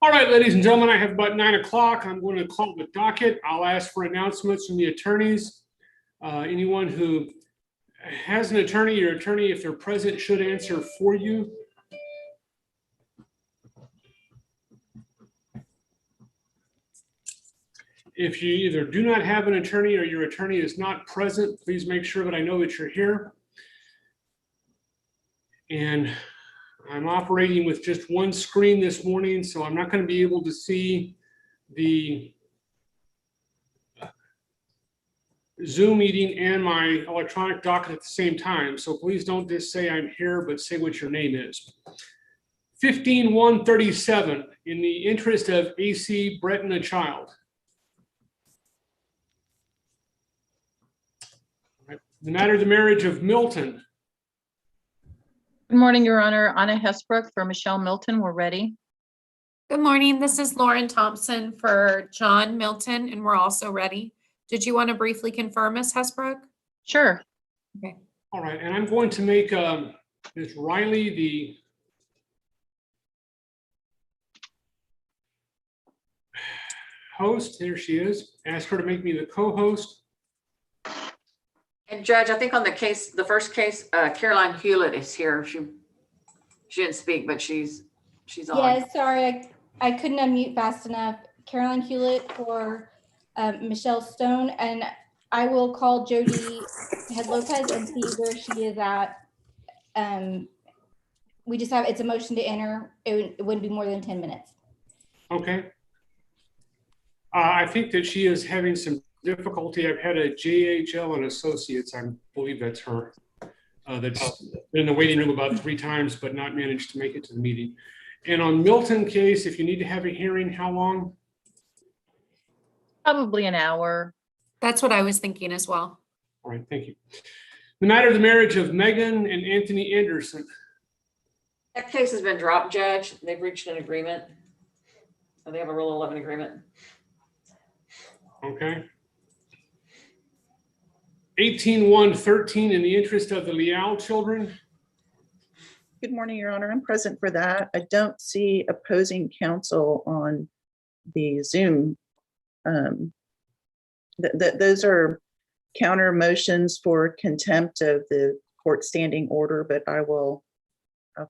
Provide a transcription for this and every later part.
All right, ladies and gentlemen, I have about 9 o'clock. I'm going to call the docket. I'll ask for announcements from the attorneys. Anyone who has an attorney, your attorney, if they're present, should answer for you. If you either do not have an attorney or your attorney is not present, please make sure that I know that you're here. And I'm operating with just one screen this morning, so I'm not going to be able to see the Zoom meeting and my electronic docket at the same time. So please don't just say I'm here, but say what your name is. 15-137, in the interest of AC Breton, a child. The matter of the marriage of Milton. Good morning, Your Honor. Anna Hesbrook for Michelle Milton. We're ready. Good morning. This is Lauren Thompson for John Milton, and we're also ready. Did you want to briefly confirm, Ms. Hesbrook? Sure. Okay. All right, and I'm going to make Ms. Riley the host. Here she is. Ask her to make me the co-host. And Judge, I think on the case, the first case, Caroline Hewlett is here. She didn't speak, but she's on. Yeah, sorry, I couldn't unmute fast enough. Caroline Hewlett for Michelle Stone, and I will call Jody Head Lopez and see where she is at. We just have, it's a motion to enter. It wouldn't be more than 10 minutes. Okay. I think that she is having some difficulty. I've had a JHL and Associates, I believe that's her, that's been in the waiting room about 3 times, but not managed to make it to the meeting. And on Milton case, if you need to have a hearing, how long? Probably an hour. That's what I was thinking as well. All right, thank you. The matter of the marriage of Megan and Anthony Anderson. That case has been dropped, Judge. They've reached an agreement. They have a Rule 11 agreement. Okay. 18-113, in the interest of the Leal children. Good morning, Your Honor. I'm present for that. I don't see opposing counsel on the Zoom. Those are counter motions for contempt of the court standing order, but I'll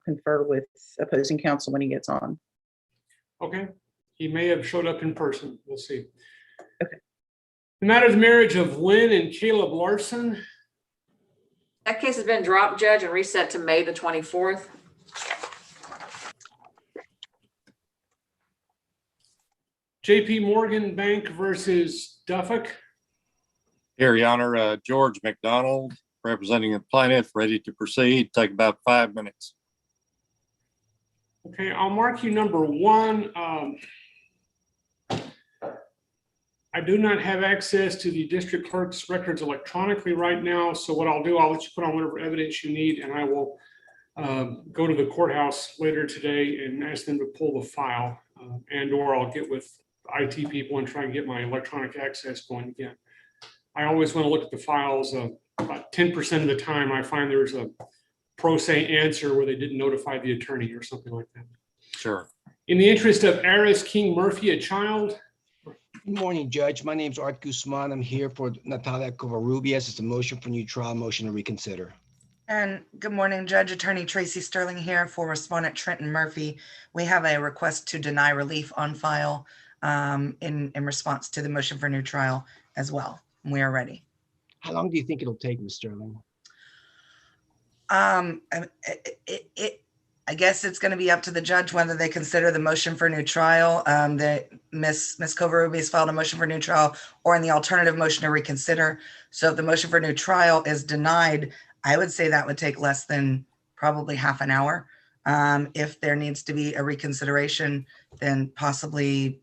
confer with opposing counsel when he gets on. Okay. He may have showed up in person. We'll see. Okay. The matter of the marriage of Lynn and Caleb Larson. That case has been dropped, Judge, and reset to May the 24th. JP Morgan Bank versus Duffolk. Here, Your Honor, George McDonald, representing the plaintiff, ready to proceed. Take about 5 minutes. Okay, I'll mark you number 1. I do not have access to the district clerk's records electronically right now. So what I'll do, I'll let you put on whatever evidence you need, and I will go to the courthouse later today and ask them to pull the file, and/or I'll get with IT people and try and get my electronic access going again. I always want to look at the files. About 10% of the time, I find there's a pro se answer where they didn't notify the attorney or something like that. Sure. In the interest of Aris King Murphy, a child. Good morning, Judge. My name is Art Guzman. I'm here for Natalia Covarrubias. It's a motion for new trial, motion to reconsider. And good morning, Judge. Attorney Tracy Sterling here for Respondent Trenton Murphy. We have a request to deny relief on file in response to the motion for new trial as well. We are ready. How long do you think it'll take, Ms. Sterling? I guess it's going to be up to the judge whether they consider the motion for new trial. Ms. Covarrubias filed a motion for new trial, or in the alternative motion to reconsider. So if the motion for new trial is denied, I would say that would take less than probably half an hour. If there needs to be a reconsideration, then possibly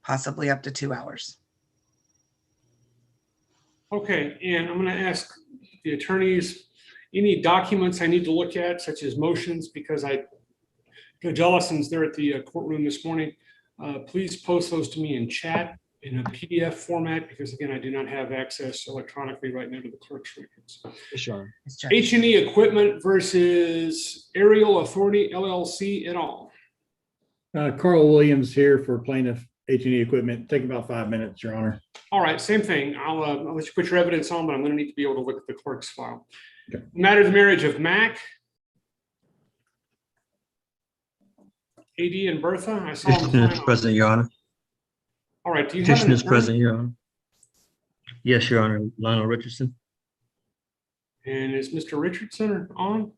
up to 2 hours. Okay, and I'm going to ask the attorneys any documents I need to look at, such as motions, because Judge Ellison's there at the courtroom this morning. Please post those to me in chat in a PDF format, because again, I do not have access electronically right now to the clerk's records. Sure. H&E Equipment versus Aerial Authority LLC et al. Carl Williams here for plaintiff H&E Equipment. Take about 5 minutes, Your Honor. All right, same thing. I'll let you put your evidence on, but I'm going to need to be able to look at the clerk's file. Okay. Matter of the marriage of Mac, AD, and Bertha. I saw them Petitioner is sign on. present, Your Honor. All right, do you have an Petitioner is attorney? present, Your Honor. Yes, Your Honor. Lionel Richardson. And is Mr. Richardson on?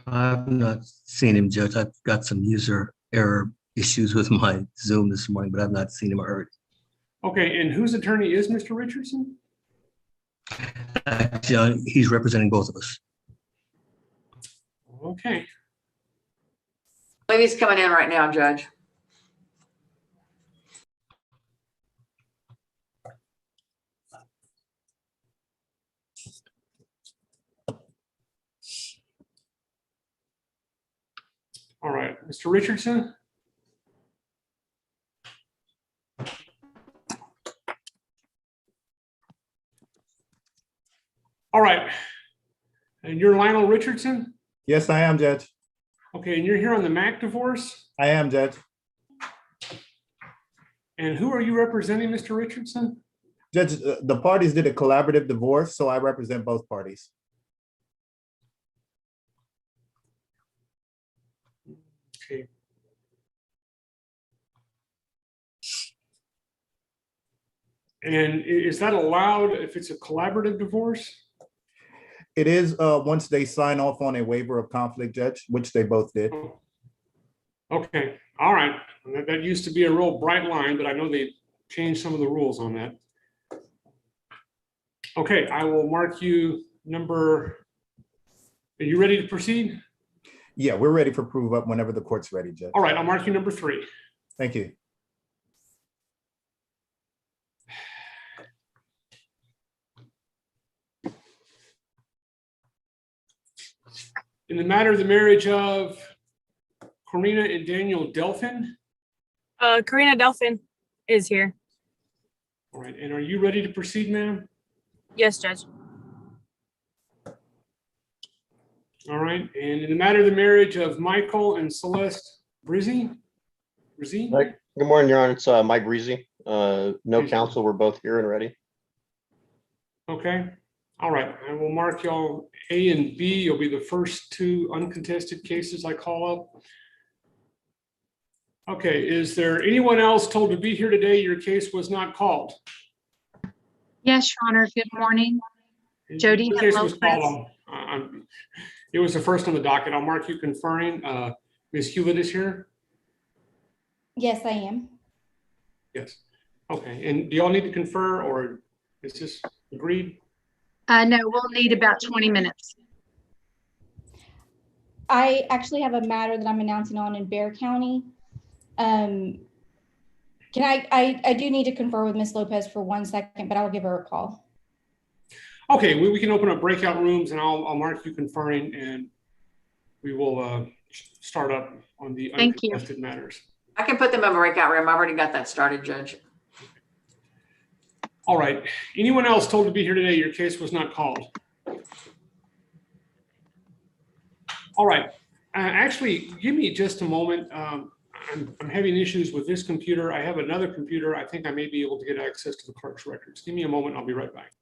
I've not seen him, Judge. I've got some user error issues with my Zoom this morning, but I've not seen him or heard. Okay, and whose attorney is Mr. Richardson? Actually, he's representing both of us. Okay, I believe he's coming in right now, Judge. all right, Mr. Richardson? All right, and you're Lionel Richardson? Yes, I am, Judge. Okay, and you're here on the Mac divorce? I am, Judge. And who are you representing, Mr. Richardson? Judge, the parties did a collaborative divorce, so I represent both parties. Okay. And is that allowed if it's a collaborative divorce? It is once they sign off on a waiver of conflict, Judge, which they both did. Oh. Okay, all right. That used to be a real bright line, but I know they changed some of the rules on that. Okay, I will mark you number. Are you ready to proceed? Yeah, we're ready for prove up whenever the court's ready, Judge. All right, I'll mark you number 3. Thank you. In the matter of the marriage of Corina and Daniel Delphin. Karina Delphin is here. All right, and are you ready to proceed, ma'am? Yes, Judge. All right, and in the matter of the marriage of Michael and Celeste Brizzi? Brizzi? Good morning, Your Honor. It's Mike Breezy. No counsel. We're both here and ready. Okay, all right. I will mark y'all A and B. You'll be the first 2 uncontested cases I call up. Okay, is there anyone else told to be here today? Your case was not called. Yes, Your Honor. Good morning. Jody Your case was Lopez. called on. It was the first on the docket. I'll mark you conferring. Ms. Hewlett is here? Yes, I am. Yes. Okay, and do y'all need to confer or is this agreed? No, we'll need about 20 minutes. I actually have a matter that I'm announcing on in Bear County. Can I do need to confer with Ms. Lopez for 1 second, but I'll give her a call. Okay, we can open up breakout rooms and I'll mark you conferring and we will start up on the Thank you. uncontested matters. I can put them in a breakout room. I've already got that started, Judge. All right, anyone else told to be here today? Your case was not called. All right, actually, give me just a moment. I'm having issues with this computer. I have another computer. I think I may be able to get access to the clerk's records. Give me a moment. I'll be right back.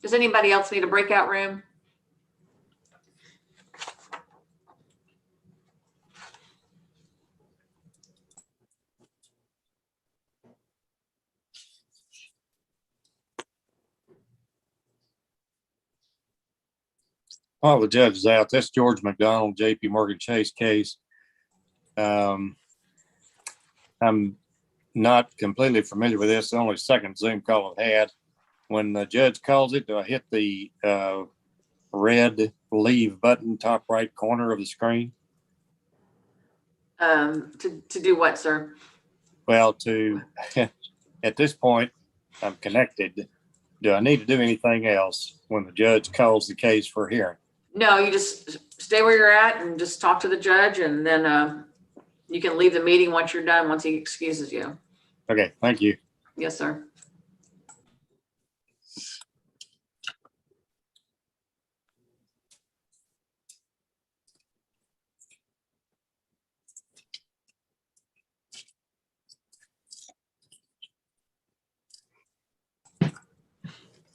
Does anybody else need a breakout room? While the judge is out, that's George McDonald, JP Morgan Chase case. I'm not completely familiar with this. The only second Zoom call I've had. When the judge calls it, do I hit the red leave button, top right corner of the screen? To do what, sir? Well, at this point, I'm connected. Do I need to do anything else when the judge calls the case for hearing? No, you just stay where you're at and just talk to the judge and then You can leave the meeting once you're done, once he excuses you. Okay, thank you. Yes, sir.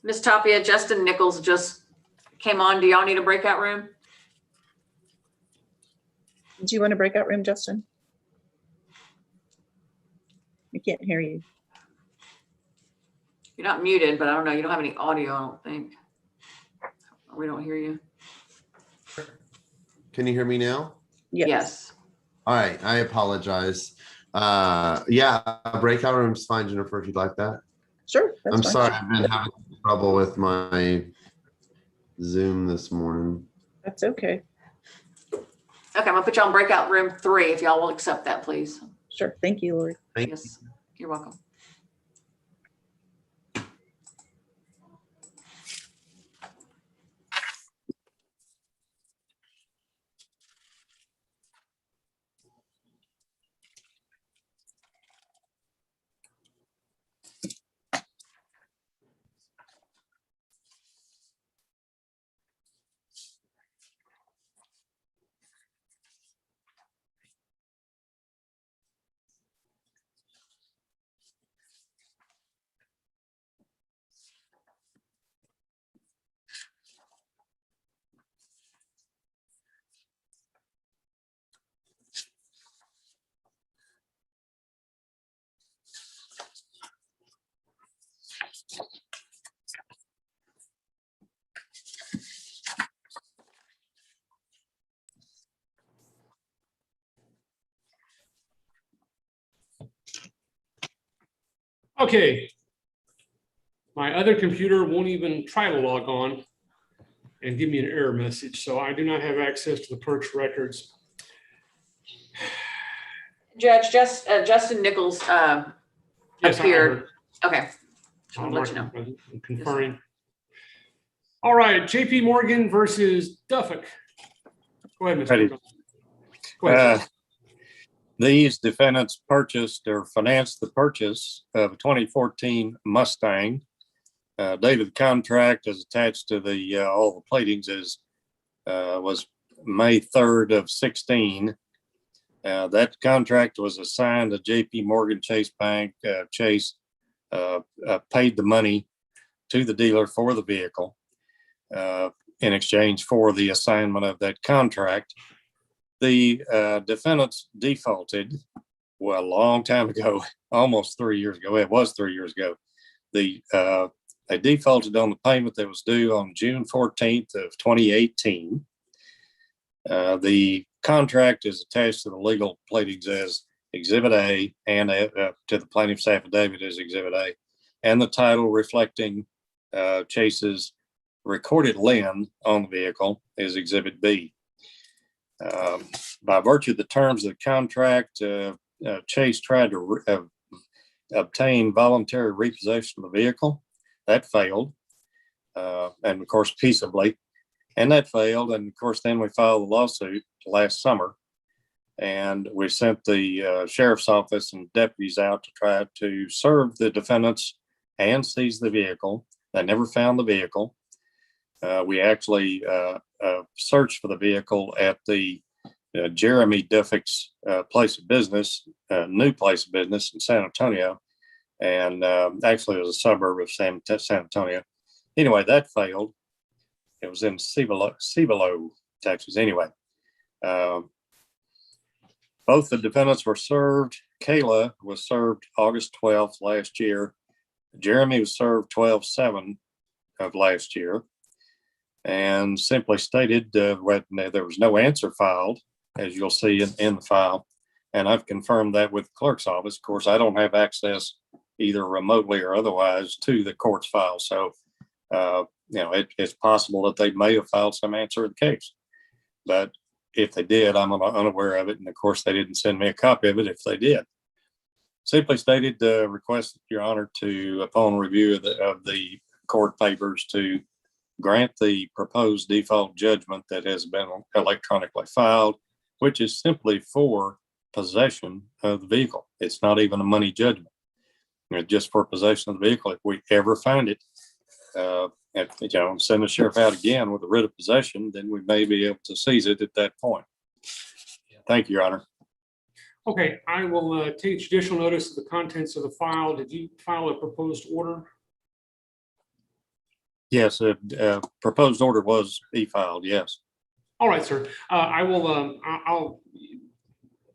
Ms. Tapia, Justin Nichols just came on. Do y'all need a breakout room? Do you want a breakout room, Justin? I can't hear you. You're not muted, but I don't know. You don't have any audio, I don't think. We don't hear you. Can you hear me now? Yes. All right, I apologize. Yeah, a breakout room's fine, Jennifer, if you'd like that. Sure. That's I'm fine. sorry, I've been having trouble with my Zoom this morning. That's okay. Okay, I'm gonna put you on breakout room 3 if y'all will accept that, please. Sure. Thank you, Lori. Yes, you're welcome. Okay. My other computer won't even try to log on and give me an error message, so I do not have access to the clerk's records. Judge, Justin Nichols Yes, I appeared. heard. Okay. Just I'm want to let you know. conferring. All right, JP Morgan versus Duffick. Go ahead, Mr. Ready. Go ahead, sir. These defendants purchased or financed the purchase of a 2014 Mustang. Date of the contract is attached to the all the platings was May 3rd of 16. That contract was assigned to JP Morgan Chase Bank. Chase paid the money to the dealer for the vehicle in exchange for the assignment of that contract. The defendants defaulted, well, a long time ago, almost 3 years ago. It was 3 years ago. They defaulted on the payment that was due on June 14th of 2018. The contract is attached to the legal platings as Exhibit A and to the plaintiff's affidavit as Exhibit A, and the title reflecting Chase's recorded lien on the vehicle is Exhibit B. By virtue of the terms of the contract, Chase tried to obtain voluntary repossession of the vehicle. That failed, and of course peaceably, and that failed. And of course, then we filed the lawsuit last summer, and we sent the sheriff's office and deputies out to try to serve the defendants and seize the vehicle. They never found the vehicle. We actually searched for the vehicle at the Jeremy Duffick's place of business, new place of business in San Antonio. And actually it was a suburb of San Antonio. Anyway, that failed. It was in Cibolo, Texas. Anyway, both the defendants were served. Kayla was served August 12th last year. Jeremy was served 12/7 of last year. And simply stated, there was no answer filed, as you'll see in the file. And I've confirmed that with the clerk's office. Of course, I don't have access either remotely or otherwise to the court's file. So, it's possible that they may have filed some answer in the case. But if they did, I'm unaware of it. And of course, they didn't send me a copy of it if they did. Simply stated, request, Your Honor, to, upon review of the court papers, to grant the proposed default judgment that has been electronically filed, which is simply for possession of the vehicle. It's not even a money judgment. Just for possession of the vehicle. If we ever find it, send the sheriff out again with a writ of possession, then we may be able to seize it at that point. Thank you, Your Honor. Okay, I will take judicial notice of the contents of the file. Did you file a proposed order? Yes, proposed order was e-filed, yes. All right, sir. I'll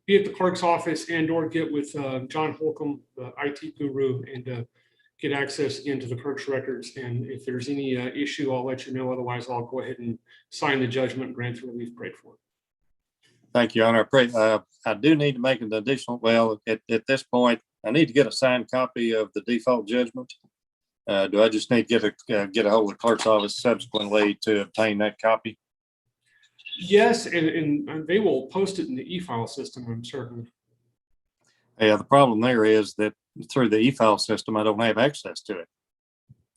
be at the clerk's office and or get with John Holcomb, the IT guru, and get access again to the clerk's records. And if there's any issue, I'll let you know. Otherwise, I'll go ahead and sign the judgment and grant the relief prayed for. Thank you, Your Honor. I do need to make an additional, at this point, I need to get a signed copy of the default judgment. Do I just need to get a hold of the clerk's office subsequently to obtain that copy? Yes, and they will post it in the e-file system, I'm certain. Yeah, the problem there is that through the e-file system, I don't have access to it.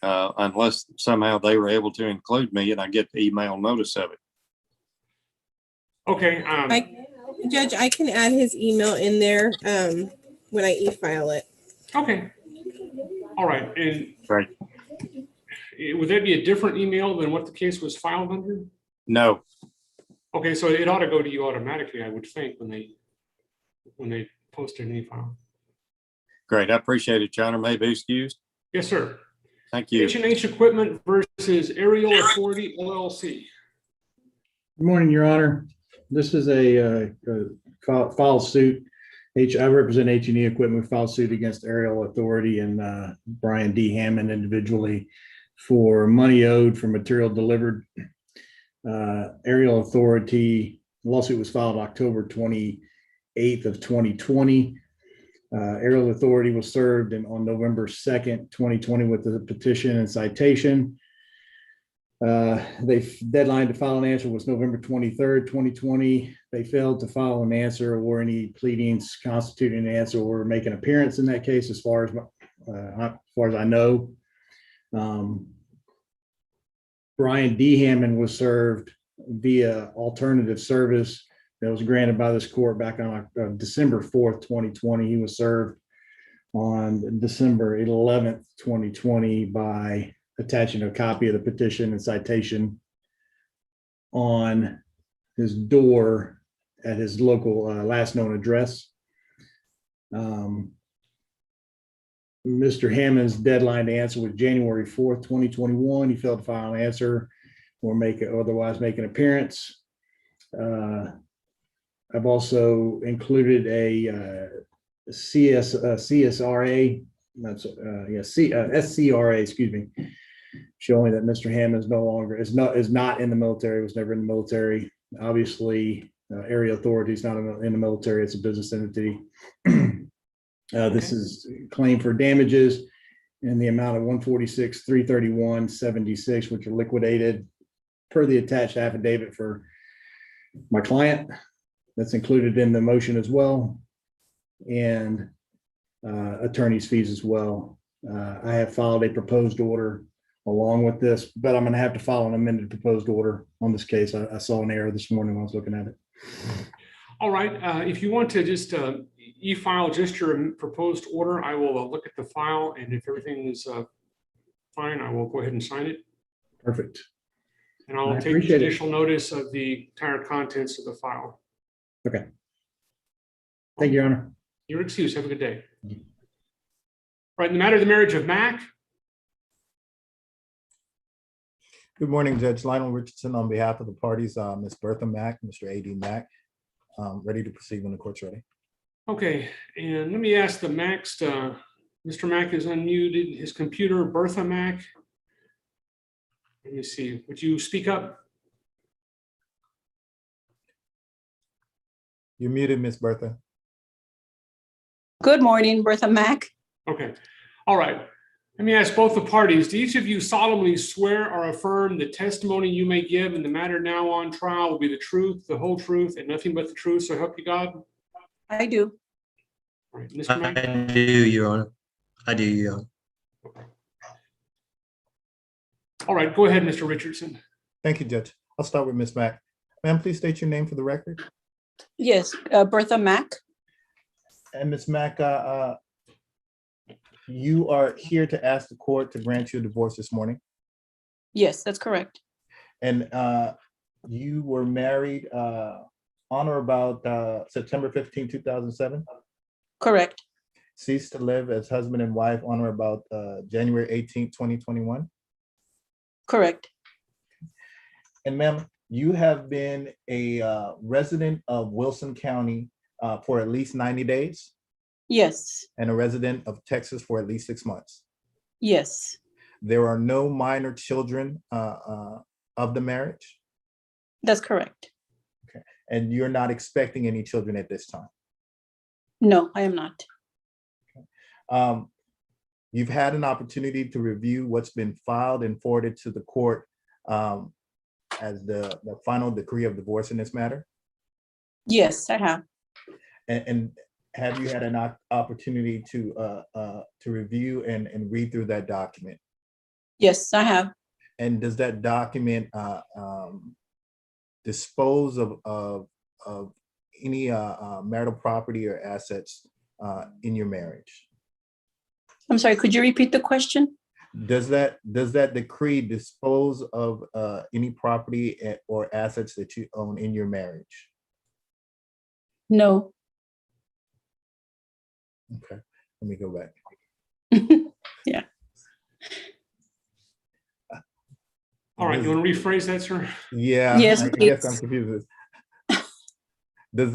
Unless somehow they were able to include me and I get the email notice of it. Okay. Judge, I can add his email in there when I e-file it. Okay. All right. And right. Would that be a different email than what the case was filed under? No. Okay, so it ought to go to you automatically, I would think, when they post an e-file. Great. I appreciate it, Your Honor. May I be excused? Yes, sir. Thank you. H&H Equipment versus Aerial Authority LLC. Good morning, Your Honor. This is a file suit. I represent H&E Equipment, file suit against Aerial Authority and Brian D. Hammond individually for money owed for material delivered. Aerial Authority lawsuit was filed October 28th of 2020. Aerial Authority was served on November 2nd, 2020 with a petition and citation. The deadline to file an answer was November 23rd, 2020. They failed to file an answer or any pleadings constituting an answer or make an appearance in that case, as far as I know. Brian D. Hammond was served via alternative service that was granted by this court back on December 4th, 2020. He was served on December 11th, 2020 by attaching a copy of the petition and citation on his door at his local last known address. Mr. Hammond's deadline to answer was January 4th, 2021. He failed to file an answer or otherwise make an appearance. I've also included a SCRA, excuse me, showing that Mr. Hammond is not in the military, was never in the military. Obviously, area authority is not in the military, it's a business entity. This is claim for damages in the amount of $146,331.76, which are liquidated per the attached affidavit for my client. That's included in the motion as well, and attorney's fees as well. I have filed a proposed order along with this, but I'm going to have to file an amended proposed order on this case. I saw an error this morning when I was looking at it. All right. If you want to just e-file just your proposed order, I will look at the file, and if everything is fine, I will go ahead and sign it. Perfect. And I'll take judicial notice of the entire contents of the file. Okay. Thank you, Your Honor. You're excused. Have a good day. All right. In the matter of the marriage of Mac. Good morning, Judge Lionel Richardson on behalf of the parties, Ms. Bertha Mack, Mr. A.D. Mack. Ready to proceed when the court's ready. Okay, and let me ask the Max, Mr. Mack is unmuted, his computer, Bertha Mack. Let me see, would you speak up? You're muted, Ms. Bertha. Good morning, Bertha Mack. Okay, all right. Let me ask both the parties, do each of you solemnly swear or affirm the testimony you may give in the matter now on trial will be the truth, the whole truth, and nothing but the truth, so help you God? I do. All right, Mr. Mack? I do, Your Honor. I do, Your Honor. Okay. All right, go ahead, Mr. Richardson. Thank you, Judge. I'll start with Ms. Mack. Ma'am, please state your name for the record. Yes, Bertha Mack. And Ms. Mack, you are here to ask the court to grant you a divorce this morning, Yes, that's correct. and you were married on or about September 15, 2007? Correct. Ceased to live as husband and wife on or about January 18, 2021? Correct. And ma'am, you have been a resident of Wilson County for at least 90 days Yes. and a resident of Texas for at least 6 months. Yes. There are no minor children of the marriage, That's correct. and you're not expecting any children at this time. No, I am not. You've had an opportunity to review what's been filed and forwarded to the court as the final decree of divorce in this matter. Yes, I have. And have you had an opportunity to review and read through that document? Yes, I have. And does that document dispose of any marital property or assets in your marriage? I'm sorry, could you repeat the question? Does that decree dispose of any property or assets that you own in your marriage? No. Okay, let me go back. Yeah. All right, you want to rephrase that, sir? Yeah. Yes, I guess I'm please. confused. Does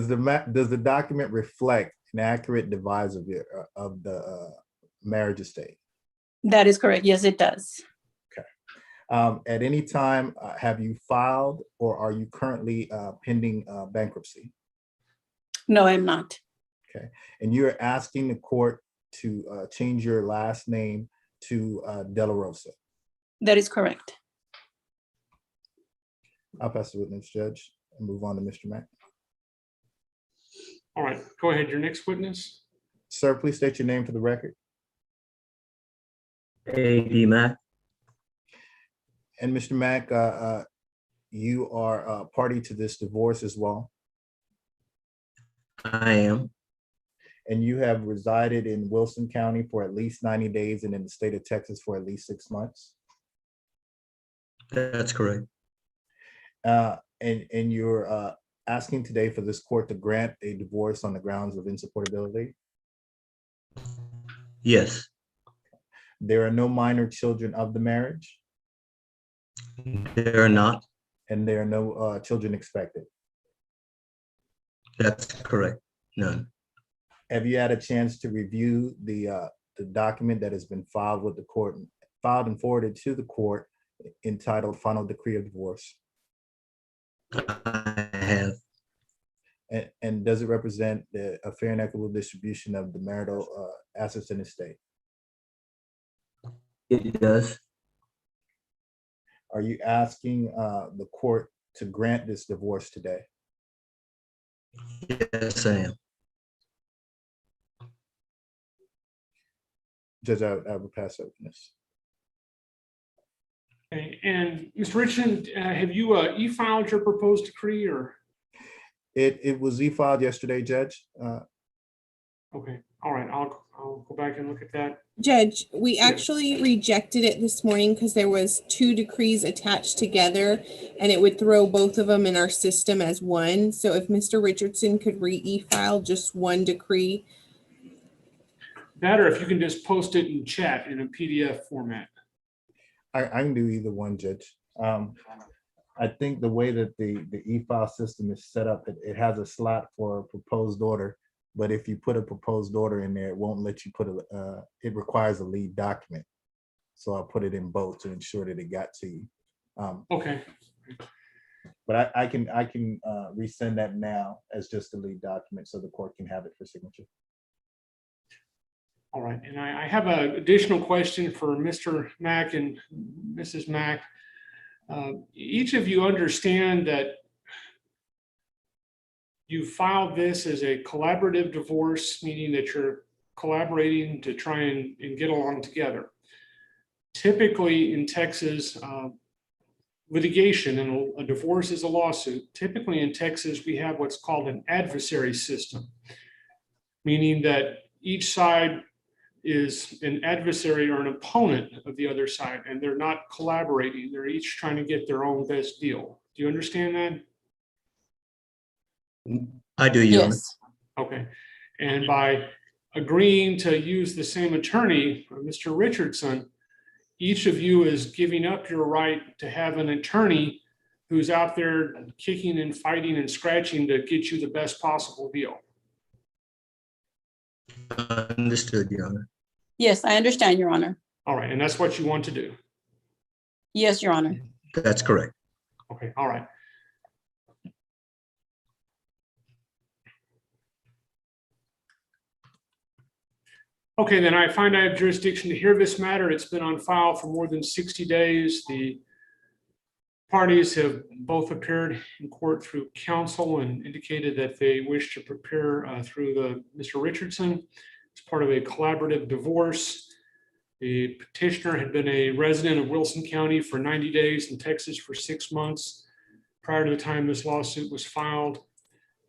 the document reflect an accurate devise of the marriage estate? That is correct. Yes, it does. At any time, have you filed or are you currently pending bankruptcy? No, I'm not. Okay, and you're asking the court to change your last name to De La Rosa. That is correct. I'll pass the witness, Judge, and move on to Mr. Mack. All right, go ahead. Your next witness. Sir, please state your name for the record. A.D. Mack. And Mr. Mack, you are party to this divorce as well, I am. and you have resided in Wilson County for at least 90 days and in the state of Texas for at least 6 months. That's correct. And you're asking today for this court to grant a divorce on the grounds of insupportability. Yes, There are no minor children of the marriage, there are not. and there are no children expected. That's correct. None. Have you had a chance to review the document that has been filed with the court, filed and forwarded to the court, entitled Final Decree of Divorce? I have. And does it represent a fair and equitable distribution of the marital assets in the state? It does. Are you asking the court to grant this divorce today? Yes, I am. Judge, I will pass over this. Okay, and Mr. Richardson, have you e-filed your proposed decree or? It was e-filed yesterday, Judge. Okay, all right, I'll go back and look at that. Judge, we actually rejected it this morning because there was 2 decrees attached together and it would throw both of them in our system as one. So if Mr. Richardson could e-file just one decree. That, or if you can just post it in chat in a PDF format. I can do either one, Judge. I think the way that the e-file system is set up, it has a slot for a proposed order. But if you put a proposed order in there, it won't let you put it requires a lead document. So I'll put it in both to ensure that it got to you. Okay. But I can resend that now as just a lead document so the court can have it for signature. All right, and I have an additional question for Mr. Mack and Mrs. Mack. Each of you understand that you filed this as a collaborative divorce, meaning that you're collaborating to try and get along together. Typically in Texas, litigation, and a divorce is a lawsuit. Typically in Texas, we have what's called an adversary system. meaning that each side is an adversary or an opponent of the other side, and they're not collaborating. They're each trying to get their own best deal. Do you understand that? I do, Your Honor. Yes. Okay. And by agreeing to use the same attorney, Mr. Richardson, each of you is giving up your right to have an attorney who's out there kicking and fighting and scratching to get you the best possible deal. Understood, Your Honor. Yes, I understand, Your Honor. All right. And that's what you want to do. Yes, Your Honor. That's correct. Okay. All right. Okay, then I find I have jurisdiction to hear this matter. It's been on file for more than 60 days. The parties have both appeared in court through counsel and indicated that they wish to prepare through Mr. Richardson. It's part of a collaborative divorce. The petitioner had been a resident of Wilson County for 90 days and Texas for 6 months prior to the time this lawsuit was filed.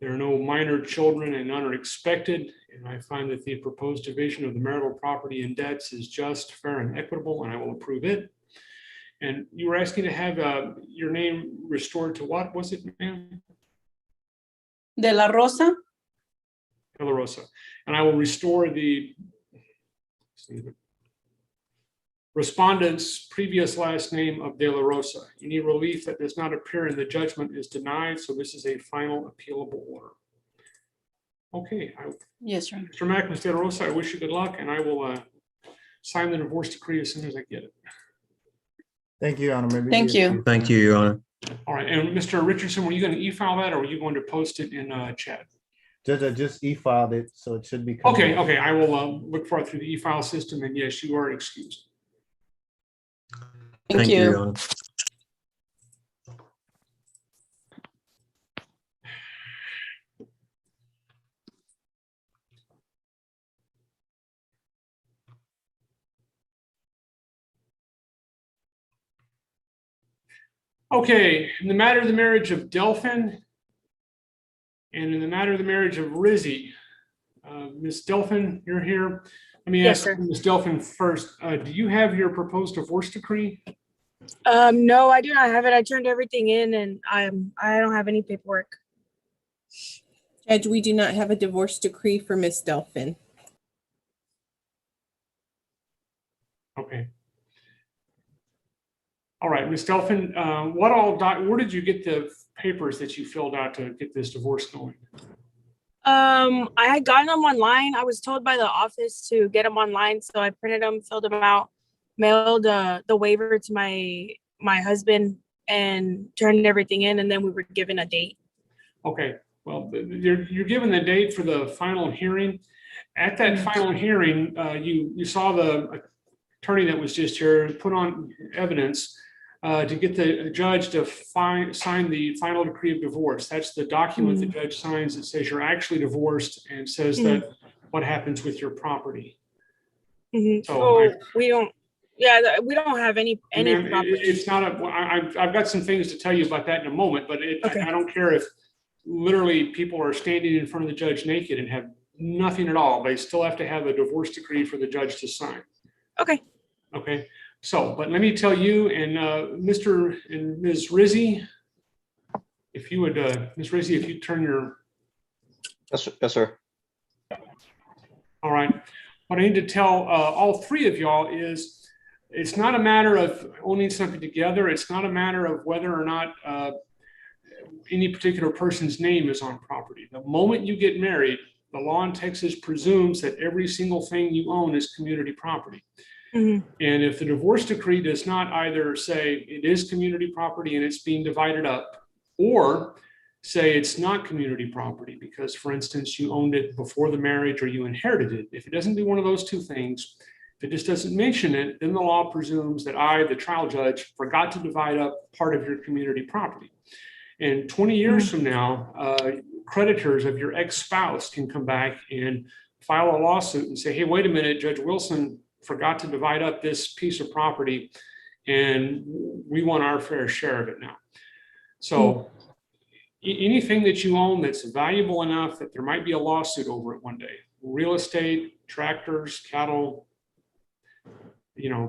There are no minor children and none are expected. And I find that the proposed division of the marital property and debts is just, fair, and equitable, and I will approve it. And you were asking to have your name restored to what was it, ma'am? De la Rosa? De la Rosa. And I will restore the respondent's previous last name of De La Rosa. Any relief that does not appear in the judgment is denied, so this is a final appealable order. Okay. Yes, Your Honor. Mr. Mack, Ms. De La Rosa, I wish you good luck, and I will sign the divorce decree as soon as I get it. Thank you, Your Honor. Maybe Thank you. Thank you, Your Honor. All right, and Mr. Richardson, were you going to e-file that, or were you going to post it in chat? Judge, I just e-filed it, so it should be. coming Okay, out. okay, I will look for it through the e-file system, and yes, you are excused. Thank Your you. Honor. Okay, in the matter of the marriage of Delphin and in the matter of the marriage of Rizzy, Ms. Delphin, you're here. Let me Yes, ask sir. Ms. Delphin first. Do you have your proposed divorce decree? No, I do not have it. I turned everything in and I don't have any paperwork. Judge, we do not have a divorce decree for Miss Delphin. Okay. All right, Ms. Delphin, where did you get the papers that you filled out to get this divorce going? I had gotten them online. I was told by the office to get them online, so I printed them, filled them out, mailed the waiver to my husband, and turned everything in, and then we were given a date. Okay, well, you're given the date for the final hearing. At that final hearing, you saw the attorney that was just here put on evidence to get the judge to sign the final decree of divorce. That's the document the judge signs that says you're actually divorced and says that what happens with your property. So we don't have any property. It's not I've got some things to tell you about that in a moment, but Okay. I don't care if literally people are standing in front of the judge naked and have nothing at all. They still have to have a divorce decree for the judge to sign. Okay. Okay. So, but let me tell you and Mr. and Ms. Rizzy, if you would, Ms. Rizzy, if you turn your. Yes, sir. All right. What I need to tell all three of y'all is it's not a matter of owning something together. It's not a matter of whether or not any particular person's name is on property. The moment you get married, the law in Texas presumes that every single thing you own is community property. And if the divorce decree does not either say it is community property and it's being divided up, or say it's not community property because, for instance, you owned it before the marriage or you inherited it, if it doesn't do one of those two things, if it just doesn't mention it, then the law presumes that I, the trial judge, forgot to divide up part of your community property. And 20 years from now, creditors of your ex-spouse can come back and file a lawsuit and say, hey, wait a minute, Judge Wilson forgot to divide up this piece of property and we want our fair share of it now. So anything that you own that's valuable enough that there might be a lawsuit over it one day, real estate, tractors, cattle,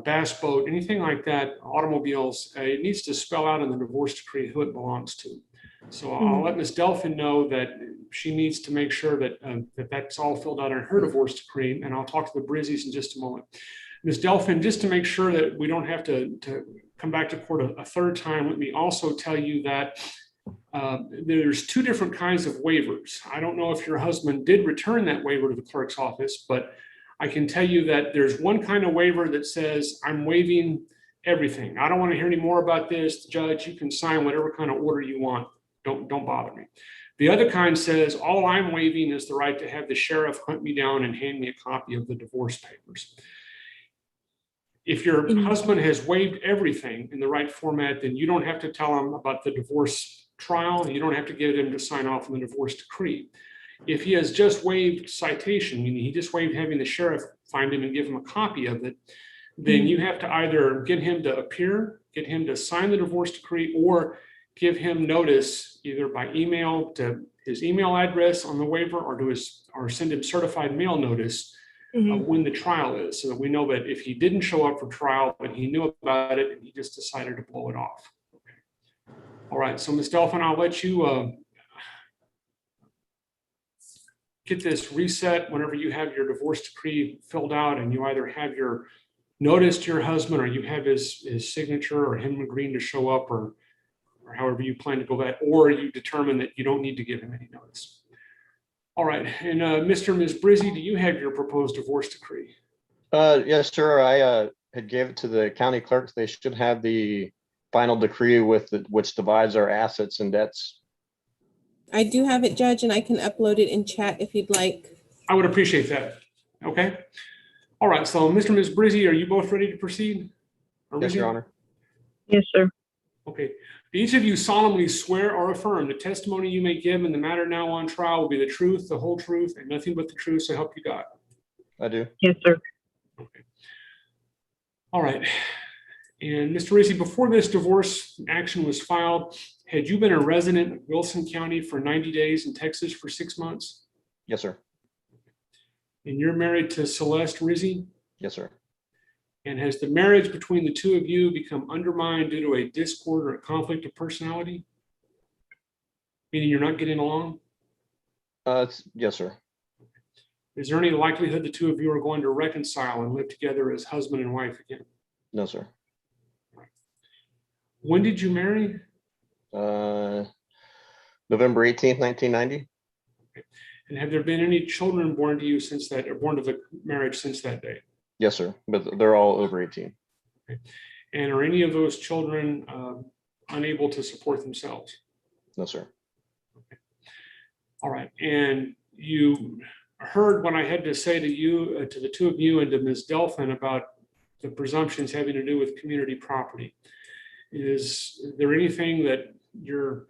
bass boat, anything like that, automobiles, it needs to spell out in the divorce decree who it belongs to. So I'll let Ms. Delphin know that she needs to make sure that that's all filled out in her divorce decree, and I'll talk to the Brizzies in just a moment. Ms. Delphin, just to make sure that we don't have to come back to court a third time, let me also tell you that there's two different kinds of waivers. I don't know if your husband did return that waiver to the clerk's office, but I can tell you that there's one kind of waiver that says, I'm waiving everything. I don't want to hear any more about this. Judge, you can sign whatever kind of order you want. Don't bother me. The other kind says, all I'm waiving is the right to have the sheriff hunt me down and hand me a copy of the divorce papers. If your husband has waived everything in the right format, then you don't have to tell him about the divorce trial, and you don't have to get him to sign off on the divorce decree. If he has just waived citation, meaning he just waived having the sheriff find him and give him a copy of it, then you have to either get him to appear, get him to sign the divorce decree, or give him notice either by email to his email address on the waiver, or send him certified mail notice when the trial is, so that we know that if he didn't show up for trial, but he knew about it and he just decided to blow it off. Okay. All right, so Ms. Delphin, I'll let you get this reset whenever you have your divorce decree filled out, and you either have your notice to your husband, or you have his signature, or him agreeing to show up, or however you plan to go that, or you determine that you don't need to give him any notice. All right, and Mr. and Ms. Brizzi, do you have your proposed divorce decree? Yes, sir. I had gave it to the county clerks. They should have the final decree which divides our assets and debts. I do have it, Judge, and I can upload it in chat if you'd like. I would appreciate that. Okay. All right, so Mr. and Ms. Brizzi, are you both ready to proceed? Yes, Your Honor. Yes, sir. Okay. Do each of you solemnly swear or affirm the testimony you may give in the matter now on trial will be the truth, the whole truth, and nothing but the truth, so help you God? I do. Yes, sir. Okay. All right. And Mr. Ricci, before this divorce action was filed, had you been a resident of Wilson County for 90 days in Texas for 6 months? Yes, sir. And you're married to Celeste Rizzi? Yes, sir. And has the marriage between the two of you become undermined due to a discord or a conflict of personality? Meaning you're not getting along? Yes, sir. Is there any likelihood the two of you are going to reconcile and live together as husband and wife again? No, sir. When did you marry? November 18th, 1990. And have there been any children born to you since that, or born to the marriage since that day? Yes, sir. But they're all over 18. Okay. And are any of those children unable to support themselves? No, sir. Okay. All right. And you heard what I had to say to you, to the two of you, and to Ms. Delphin about the presumptions having to do with community property. Is there anything that your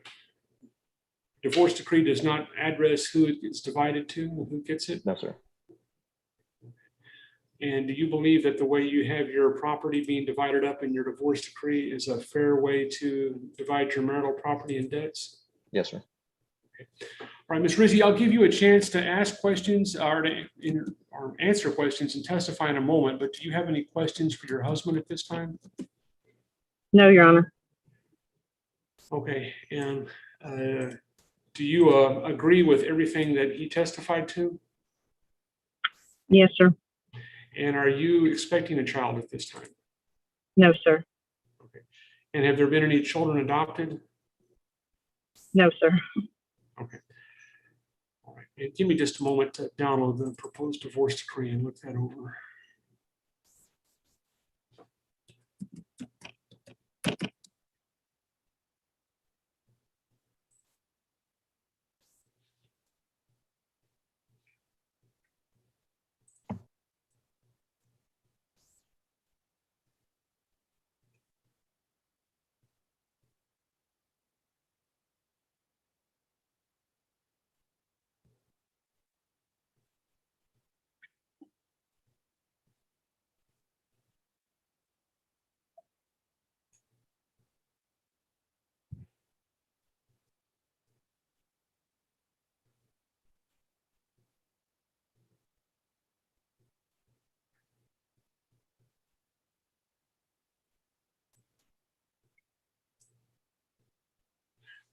divorce decree does not address who it gets divided to, who gets it? No, sir. And do you believe that the way you have your property being divided up in your divorce decree is a fair way to divide your marital property and debts? Yes, sir. Okay. All right, Ms. Rizzi, I'll give you a chance to ask questions or answer questions and testify in a moment, but do you have any questions for your husband at this time? No, Your Honor. Okay, and do you agree with everything that he testified to? Yes, sir. And are you expecting a child at this time? No, sir. Okay. And have there been any children adopted? No, sir. Okay. All right. And give me just a moment to download the proposed divorce decree and look that over.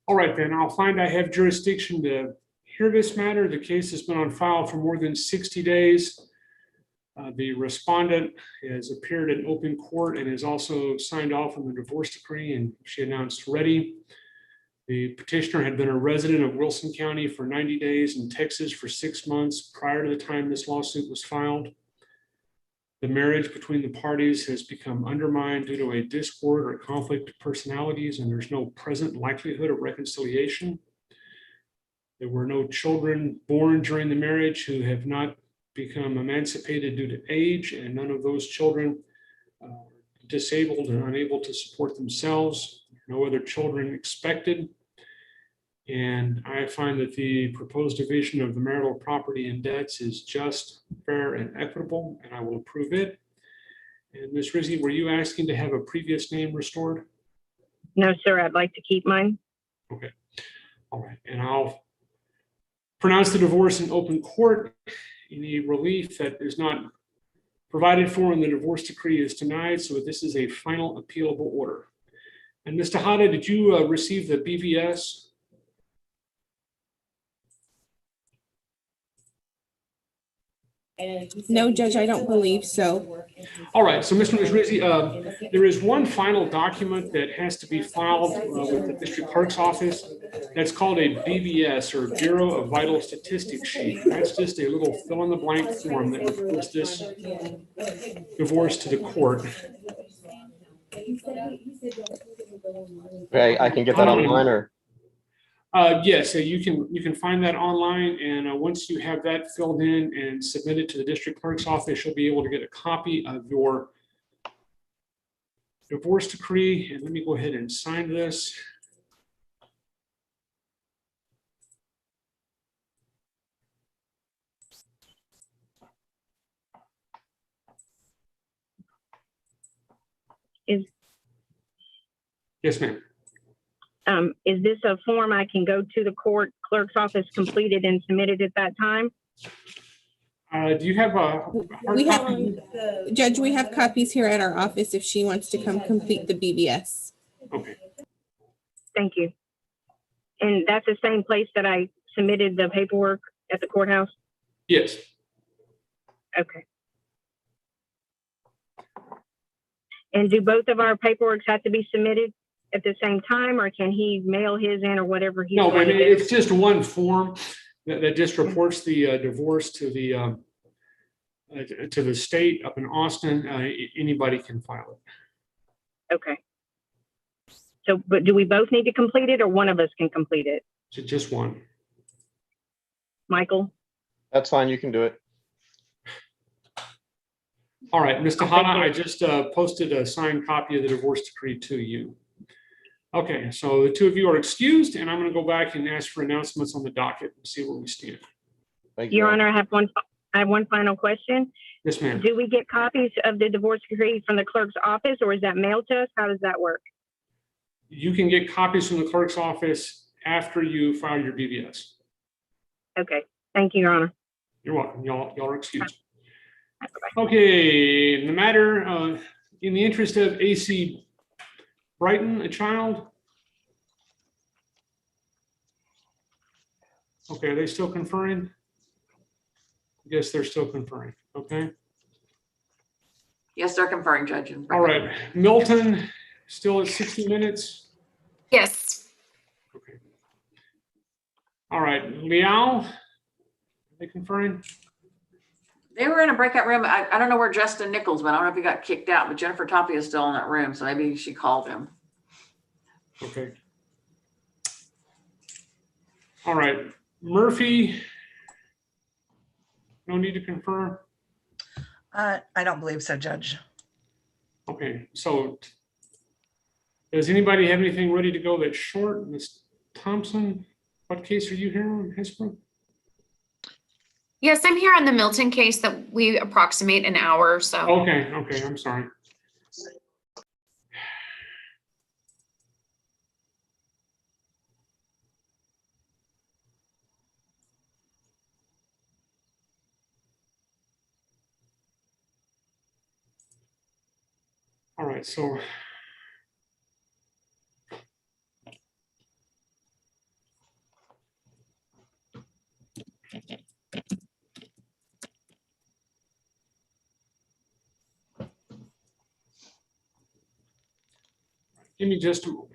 All right, then I'll find I have jurisdiction to hear this matter. The case has been on file for more than 60 days. The respondent has appeared in open court and has also signed off on the divorce decree, and she announced ready. The petitioner had been a resident of Wilson County for 90 days and Texas for 6 months prior to the time this lawsuit was filed. The marriage between the parties has become undermined due to a discord or conflict of personalities, and there's no present likelihood of reconciliation. There were no children born during the marriage who have not become emancipated due to age, and none of those children are disabled and unable to support themselves. No other children expected. And I find that the proposed division of the marital property and debts is just, fair, and equitable, and I will approve it. And Ms. Rizzi, were you asking to have a previous name restored? No, sir. I'd like to keep mine. Okay. All right. And I'll pronounce the divorce in open court. Any relief that is not provided for in the divorce decree is denied. So this is a final appealable order. And Ms. Tejada, did you receive the BVS? No, Judge, I don't believe so. All right, so Mr. Rizzi, there is one final document that has to be filed with the district clerk's office. That's called a BVS, or Bureau of Vital Statistics sheet. That's just a little fill-in-the-blank form that reports this divorce to the court. Okay, I can get that online, or? Yes, so you can find that online, and once you have that filled in and submitted to the district clerk's office, you'll be able to get a copy of your divorce decree. And let me go ahead and sign this. Yes, ma'am. Is this a form I can go to the court clerk's office, complete it and submit it at that time? Do you have a hard copy? Judge, we have copies here at our office if she wants to come complete the BBS. Okay. Thank you. And that's the same place that I submitted the paperwork at the courthouse? Yes. Okay. And do both of our paperwork have to be submitted at the same time, or can he mail his in or whatever he's No, going but to do? it's just one form that just reports the divorce to the state up in Austin. Anybody can file it. Okay. So, but do we both need to complete it, or one of us can complete it? So just one. Michael? That's fine, you can do it. All right, Ms. Tejada, I just posted a signed copy of the divorce decree to you. Okay, so the two of you are excused, and I'm going to go back and ask for announcements on the docket and see where we stand. Thank you. Your Honor, I have one final question. Yes, ma'am. Do we get copies of the divorce decree from the clerk's office, or is that mailed to us? How does that work? You can get copies from the clerk's office after you file your BVS. Okay, thank you, Your Honor. You're welcome. Y'all are excused. Okay, the matter, in the interest of AC Brighton, a child. Okay, are they still conferring? I guess they're still conferring. Okay. Yes, they're conferring, Judge. All right, Milton, still at 60 minutes. Yes. Okay. All right, Liao, are they conferring? They were in a breakout room. I don't know where Justin Nichols went. I don't know if he got kicked out, but Jennifer Tapia is still in that room, so maybe she called him. Okay. All right, Murphy. No need to confer. I don't believe so, Judge. Okay, so does anybody have anything ready to go that's short? Ms. Thompson, what case are you here on, Hesbrook? Yes, I'm here on the Milton case that we approximate an hour or so. Okay, I'm sorry. All right, so Give me just a moment.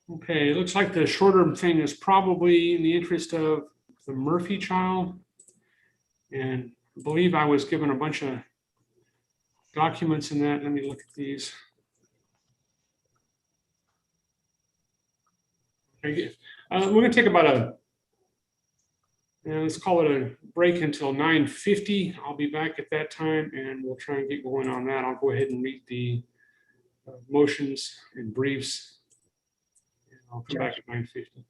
Okay, it looks like the shorter thing is probably in the interest of the Murphy child. And I believe I was given a bunch of documents in that. Let me look at these. Okay, we're gonna take about let's call it a break until 9:50. I'll be back at that time and we'll try and get going on that. I'll go ahead and read the motions and briefs. I'll come back at 9:50.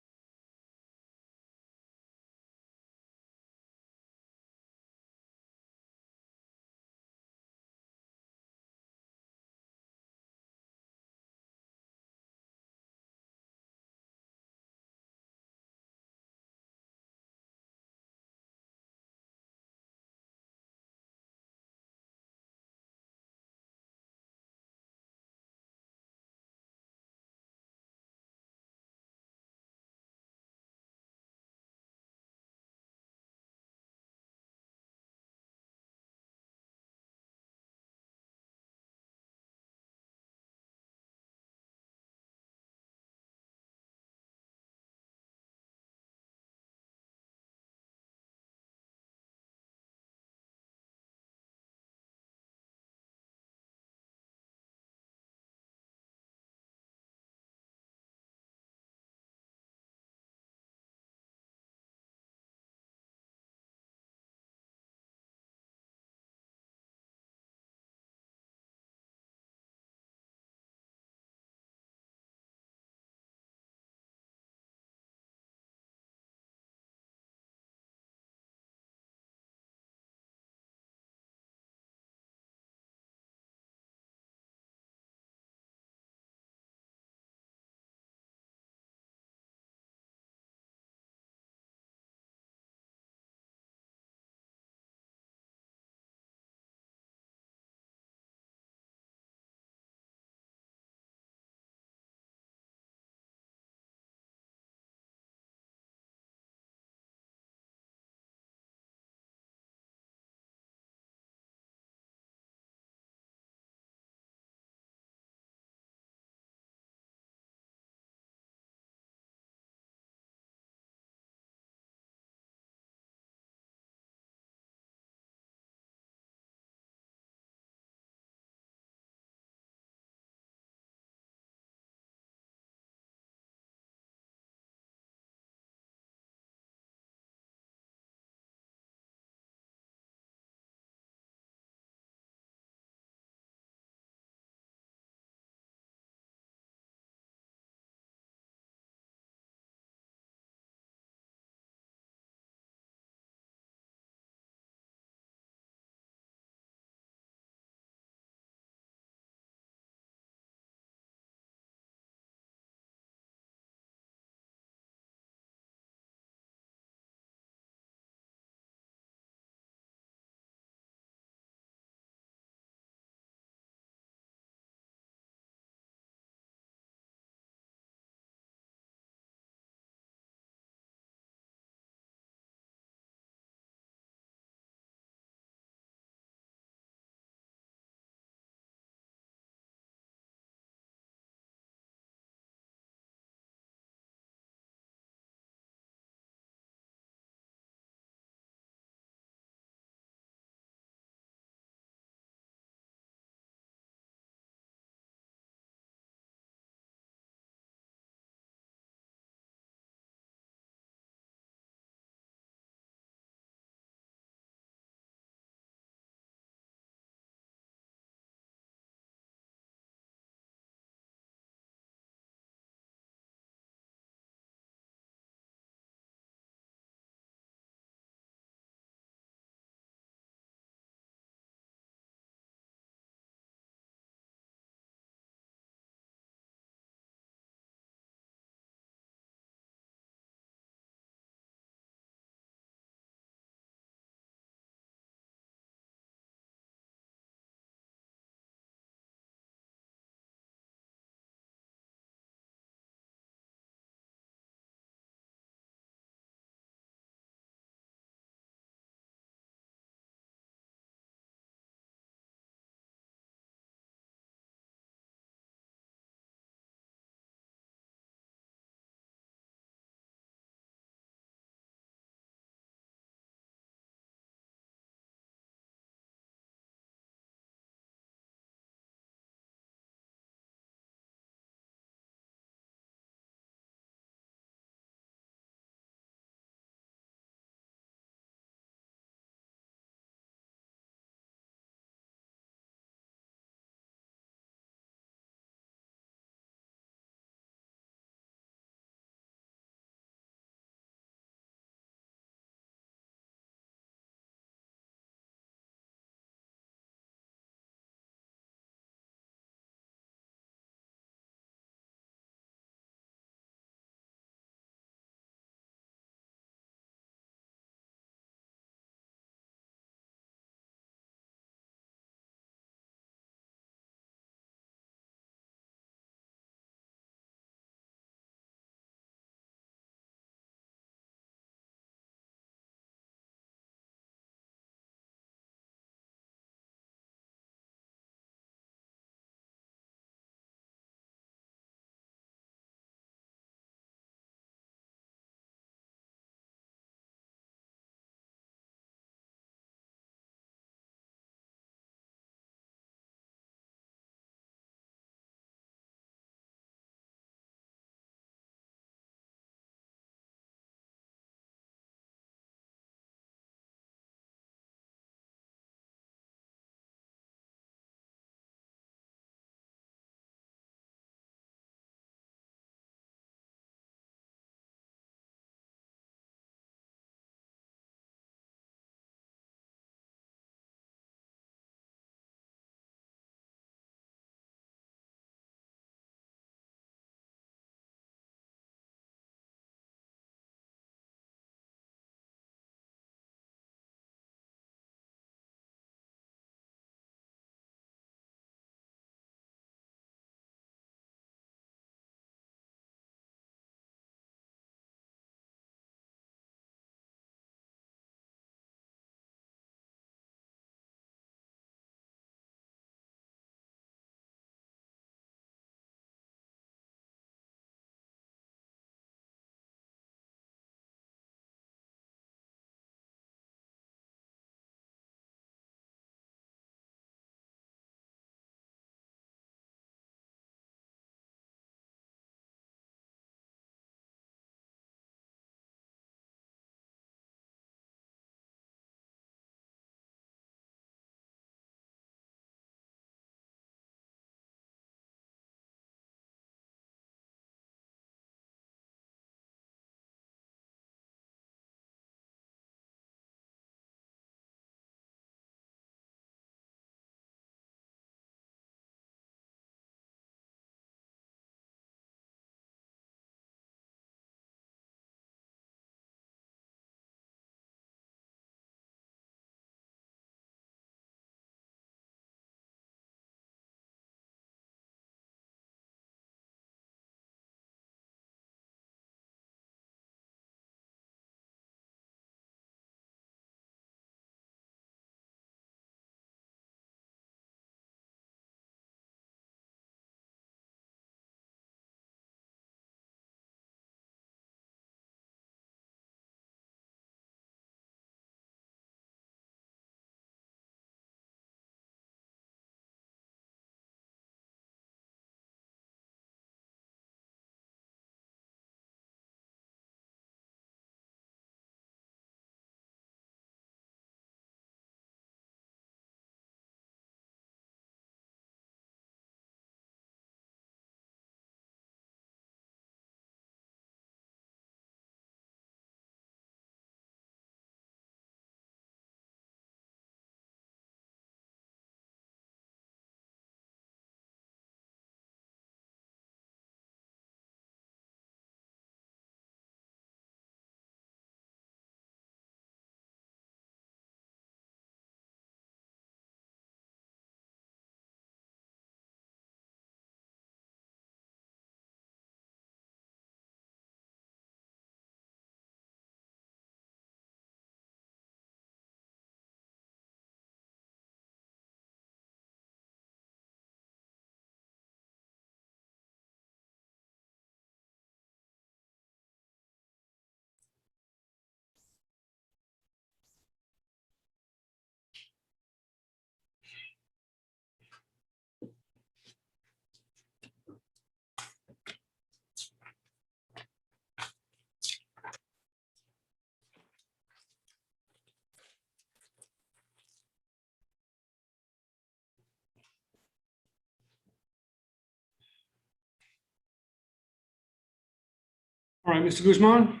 All right, Mr. Guzman?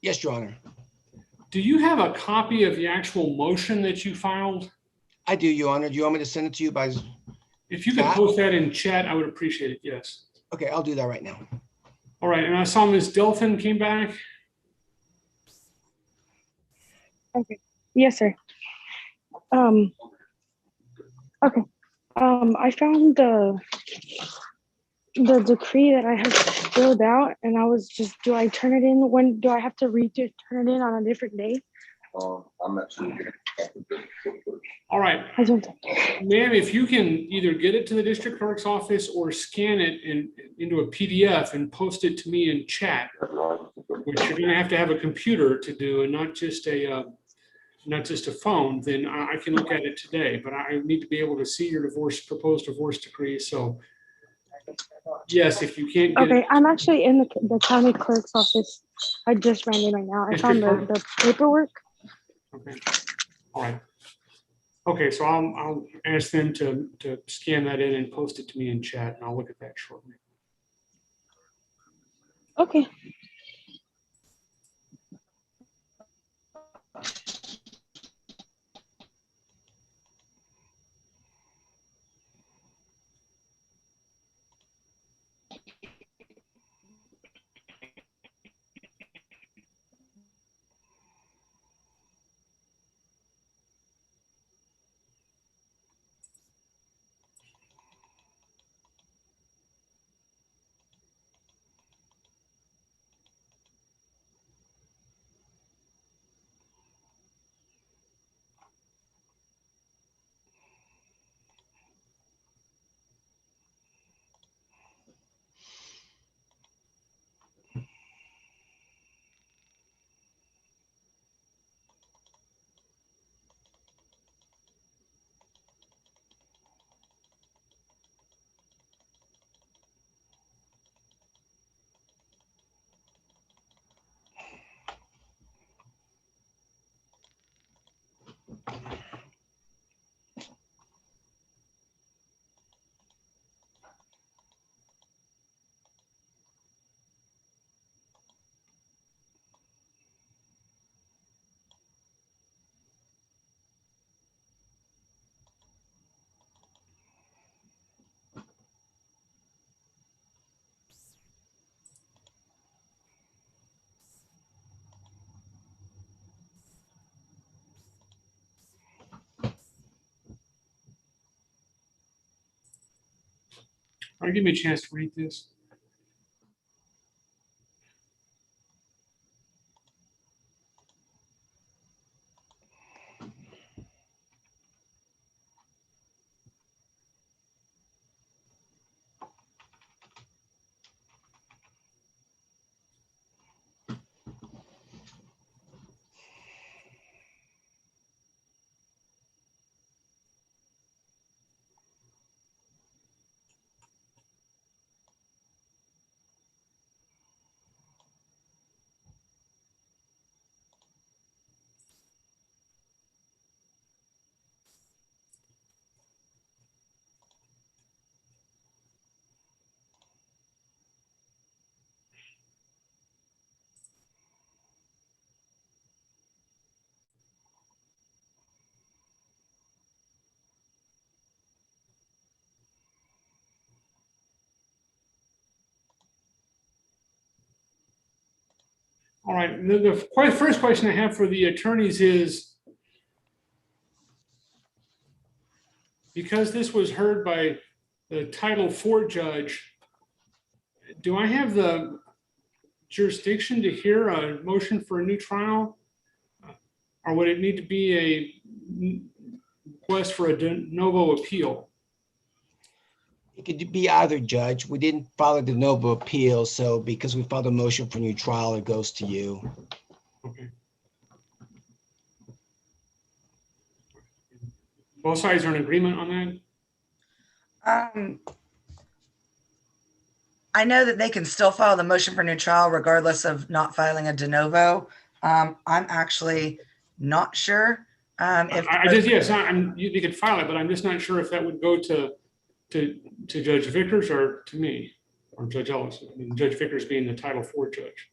Yes, Your Honor. Do you have a copy of the actual motion that you filed? I do, Your Honor. Do you want me to send it to you by? If you could chat? post that in chat, I would appreciate it, yes. Okay, I'll do that right now. All right, and I saw Ms. Delphin came back. Okay. Yes, sir. Okay. I found the decree that I have filled out, and I was just, do I turn it in? When do I have to turn it in on a different day? I'm not sure. All right, ma'am, if you can either get it to the district clerk's office or scan it into a PDF and post it to me in chat, which you're going to have a computer to do and not just a phone, then I can look at it today. But I need to be able to see your proposed divorce decree. So yes, if you can't get Okay, I'm actually in the county clerk's office. I just ran in right now. I found the paperwork. Okay. All right. Okay, so I'll ask them to scan that in and post it to me in chat, and I'll look at that shortly. Okay. All right, give me a chance to read this. All right, the first question I have for the attorneys is, because this was heard by the Title IV judge, do I have the jurisdiction to hear a motion for a new trial? Or would it need to be a request for a de novo appeal? It could be either, Judge. We didn't follow the noble appeal, so because we filed a motion for new trial, it goes to you. Okay. Both sides are in agreement on that? I know that they can still file the motion for new trial regardless of not filing a de novo. I'm actually not sure If I just, yes, you could file it, but I'm just not sure if that would go to Judge Vickers or to me, or Judge Ellis. I mean, Judge Vickers being the Title IV judge.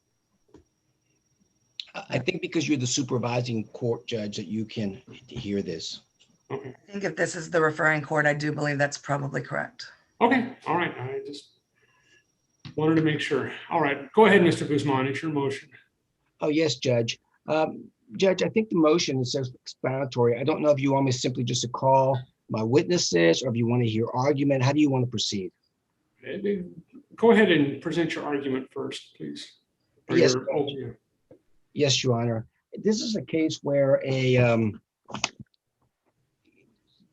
I think because you're the supervising court judge that you can hear this. Okay. I think if this is the referring court, I do believe that's probably correct. Okay, all right. I just wanted to make sure. All right, go ahead, Mr. Guzman, it's your motion. Oh, yes, Judge. Judge, I think the motion is self-explanatory. I don't know if you want me simply just to call my witnesses or if you want to hear argument. How do you want to proceed? Go ahead and present your argument first, please. Or Yes. your overview. Yes, Your Honor. This is a case where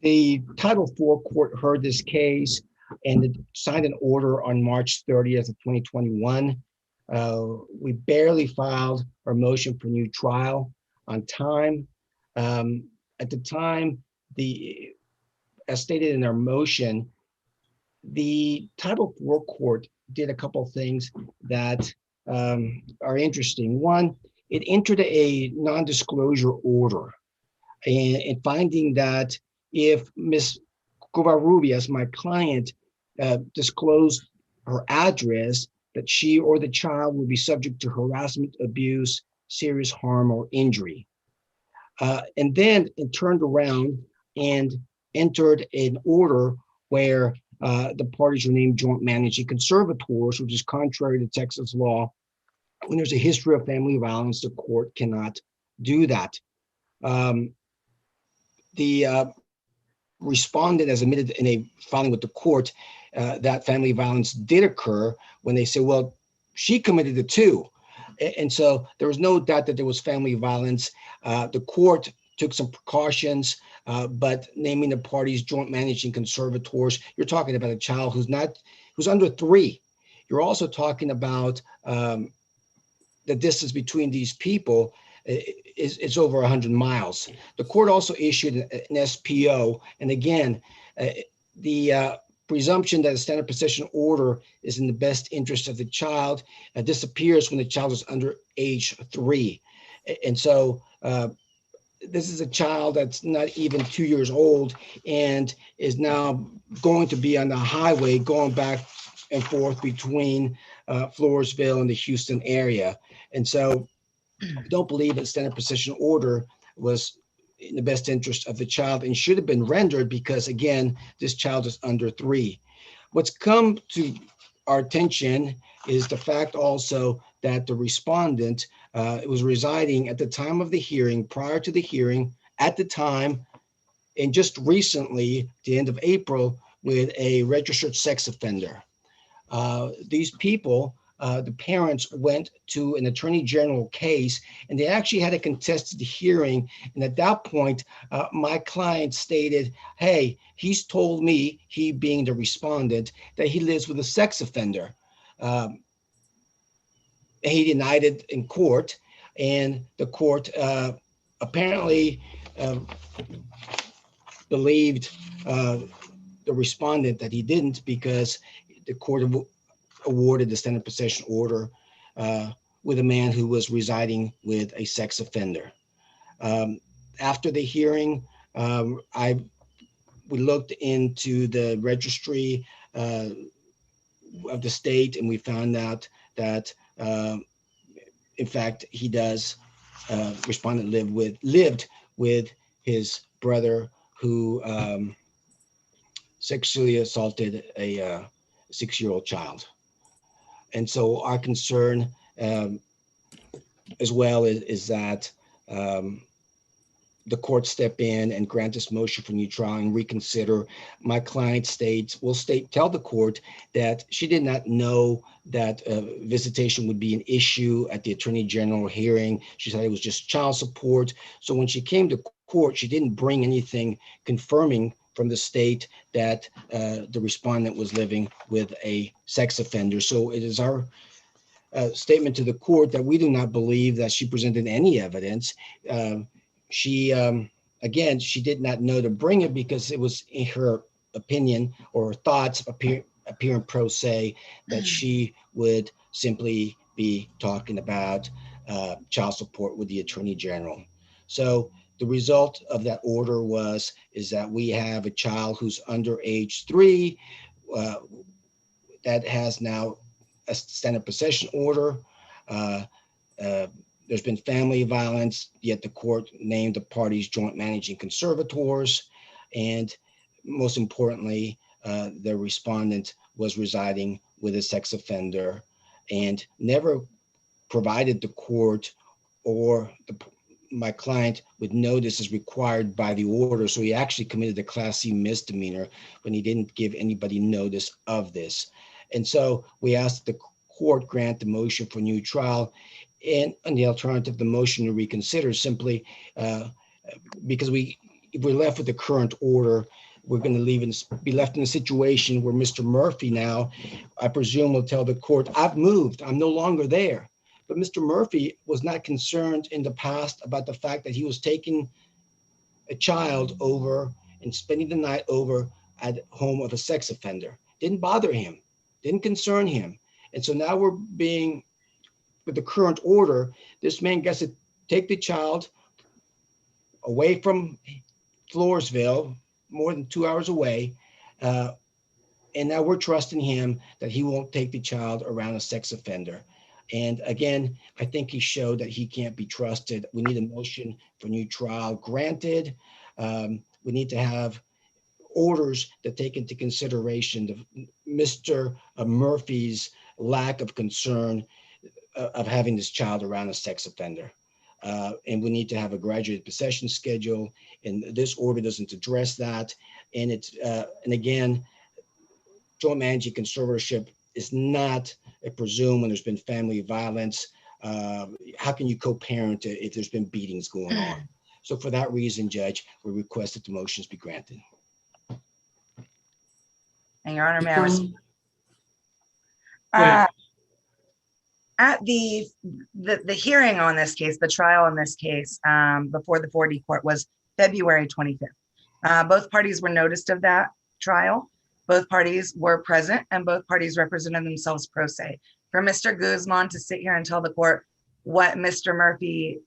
the Title IV court heard this case and it signed an order on March 30th of 2021. We barely filed our motion for new trial on time. At the time, as stated in our motion, the Title IV court did a couple of things that are interesting. One, it entered a non-disclosure order and finding that if Ms. Covarrubias, my client, disclosed her address, that she or the child would be subject to harassment, abuse, serious harm, or injury. And then it turned around and entered an order where the parties were named joint managing conservators, which is contrary to Texas law. When there's a history of family violence, the court cannot do that. The respondent has admitted in a filing with the court that family violence did occur when they say, well, she committed it too. And so there was no doubt that there was family violence. The court took some precautions, but naming the parties joint managing conservators, you're talking about a child who's under 3. You're also talking about the distance between these people is over 100 miles. The court also issued an SPO. And again, the presumption that a standard possession order is in the best interest of the child disappears when the child is under age 3. And so this is a child that's not even 2 years old and is now going to be on the highway going back and forth between Floresville and the Houston area. And so I don't believe that standard possession order was in the best interest of the child and should have been rendered because, again, this child is under 3. What's come to our attention is the fact also that the respondent was residing at the time of the hearing, prior to the hearing, at the time, and just recently, the end of April, with a registered sex offender. These people, the parents went to an attorney general case and they actually had a contested hearing. And at that point, my client stated, hey, he's told me, he being the respondent, that he lives with a sex offender. He denied it in court and the court apparently believed the respondent that he didn't because the court awarded the standard possession order with a man who was residing with a sex offender. After the hearing, we looked into the registry of the state and we found out that in fact he does, respondent lived with his brother who sexually assaulted a 6-year-old child. And so our concern as well is that the court step in and grant this motion for new trial and reconsider. My client tell the court that she did not know that visitation would be an issue at the attorney general hearing. She said it was just child support. So when she came to court, she didn't bring anything confirming from the state that the respondent was living with a sex offender. So it is our statement to the court that we do not believe that she presented any evidence. She, again, she did not know to bring it because it was in her opinion or her thoughts appearing pro se that she would simply be talking about child support with the attorney general. So The result of that order is that we have a child who's under age 3 that has now a standard possession order. There's been family violence, yet the court named the parties joint managing conservators. And most importantly, the respondent was residing with a sex offender and never provided the court or my client with notice as required by the order. So he actually committed a Class C misdemeanor when he didn't give anybody notice of this. And so we asked the court grant the motion for new trial, and on the alternative, the motion to reconsider, simply because if we're left with the current order, we're going to be left in a situation where Mr. Murphy now, I presume, will tell the court, I've moved, I'm no longer there. But Mr. Murphy was not concerned in the past about the fact that he was taking a child over and spending the night over at home of a sex offender. Didn't bother him, didn't concern him. And so now with the current order, this man gets to take the child away from Floresville, more than 2 hours away. And now we're trusting him that he won't take the child around a sex offender. And again, I think he showed that he can't be trusted. We need a motion for new trial granted. We need to have orders that take into consideration Mr. Murphy's lack of concern of having this child around a sex offender. And we need to have a graduated possession schedule, and this order doesn't address that. And and again, joint managing conservatorship is not a presume when there's been family violence. How can you co-parent if there's been beatings going on? So for that reason, Judge, we request that the motions be granted. And Your Honor, may I respond? At the hearing on this case, the trial on this case before the 4D court was February 25th. Both parties were noticed of that trial. Both parties were present and both parties represented themselves pro se. For Mr. Guzman to sit here and tell the court what Mr. Murphy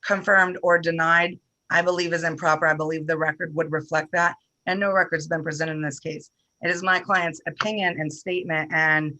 confirmed or denied, I believe is improper. I believe the record would reflect that, and no record's been presented in this case. It is my client's opinion and statement and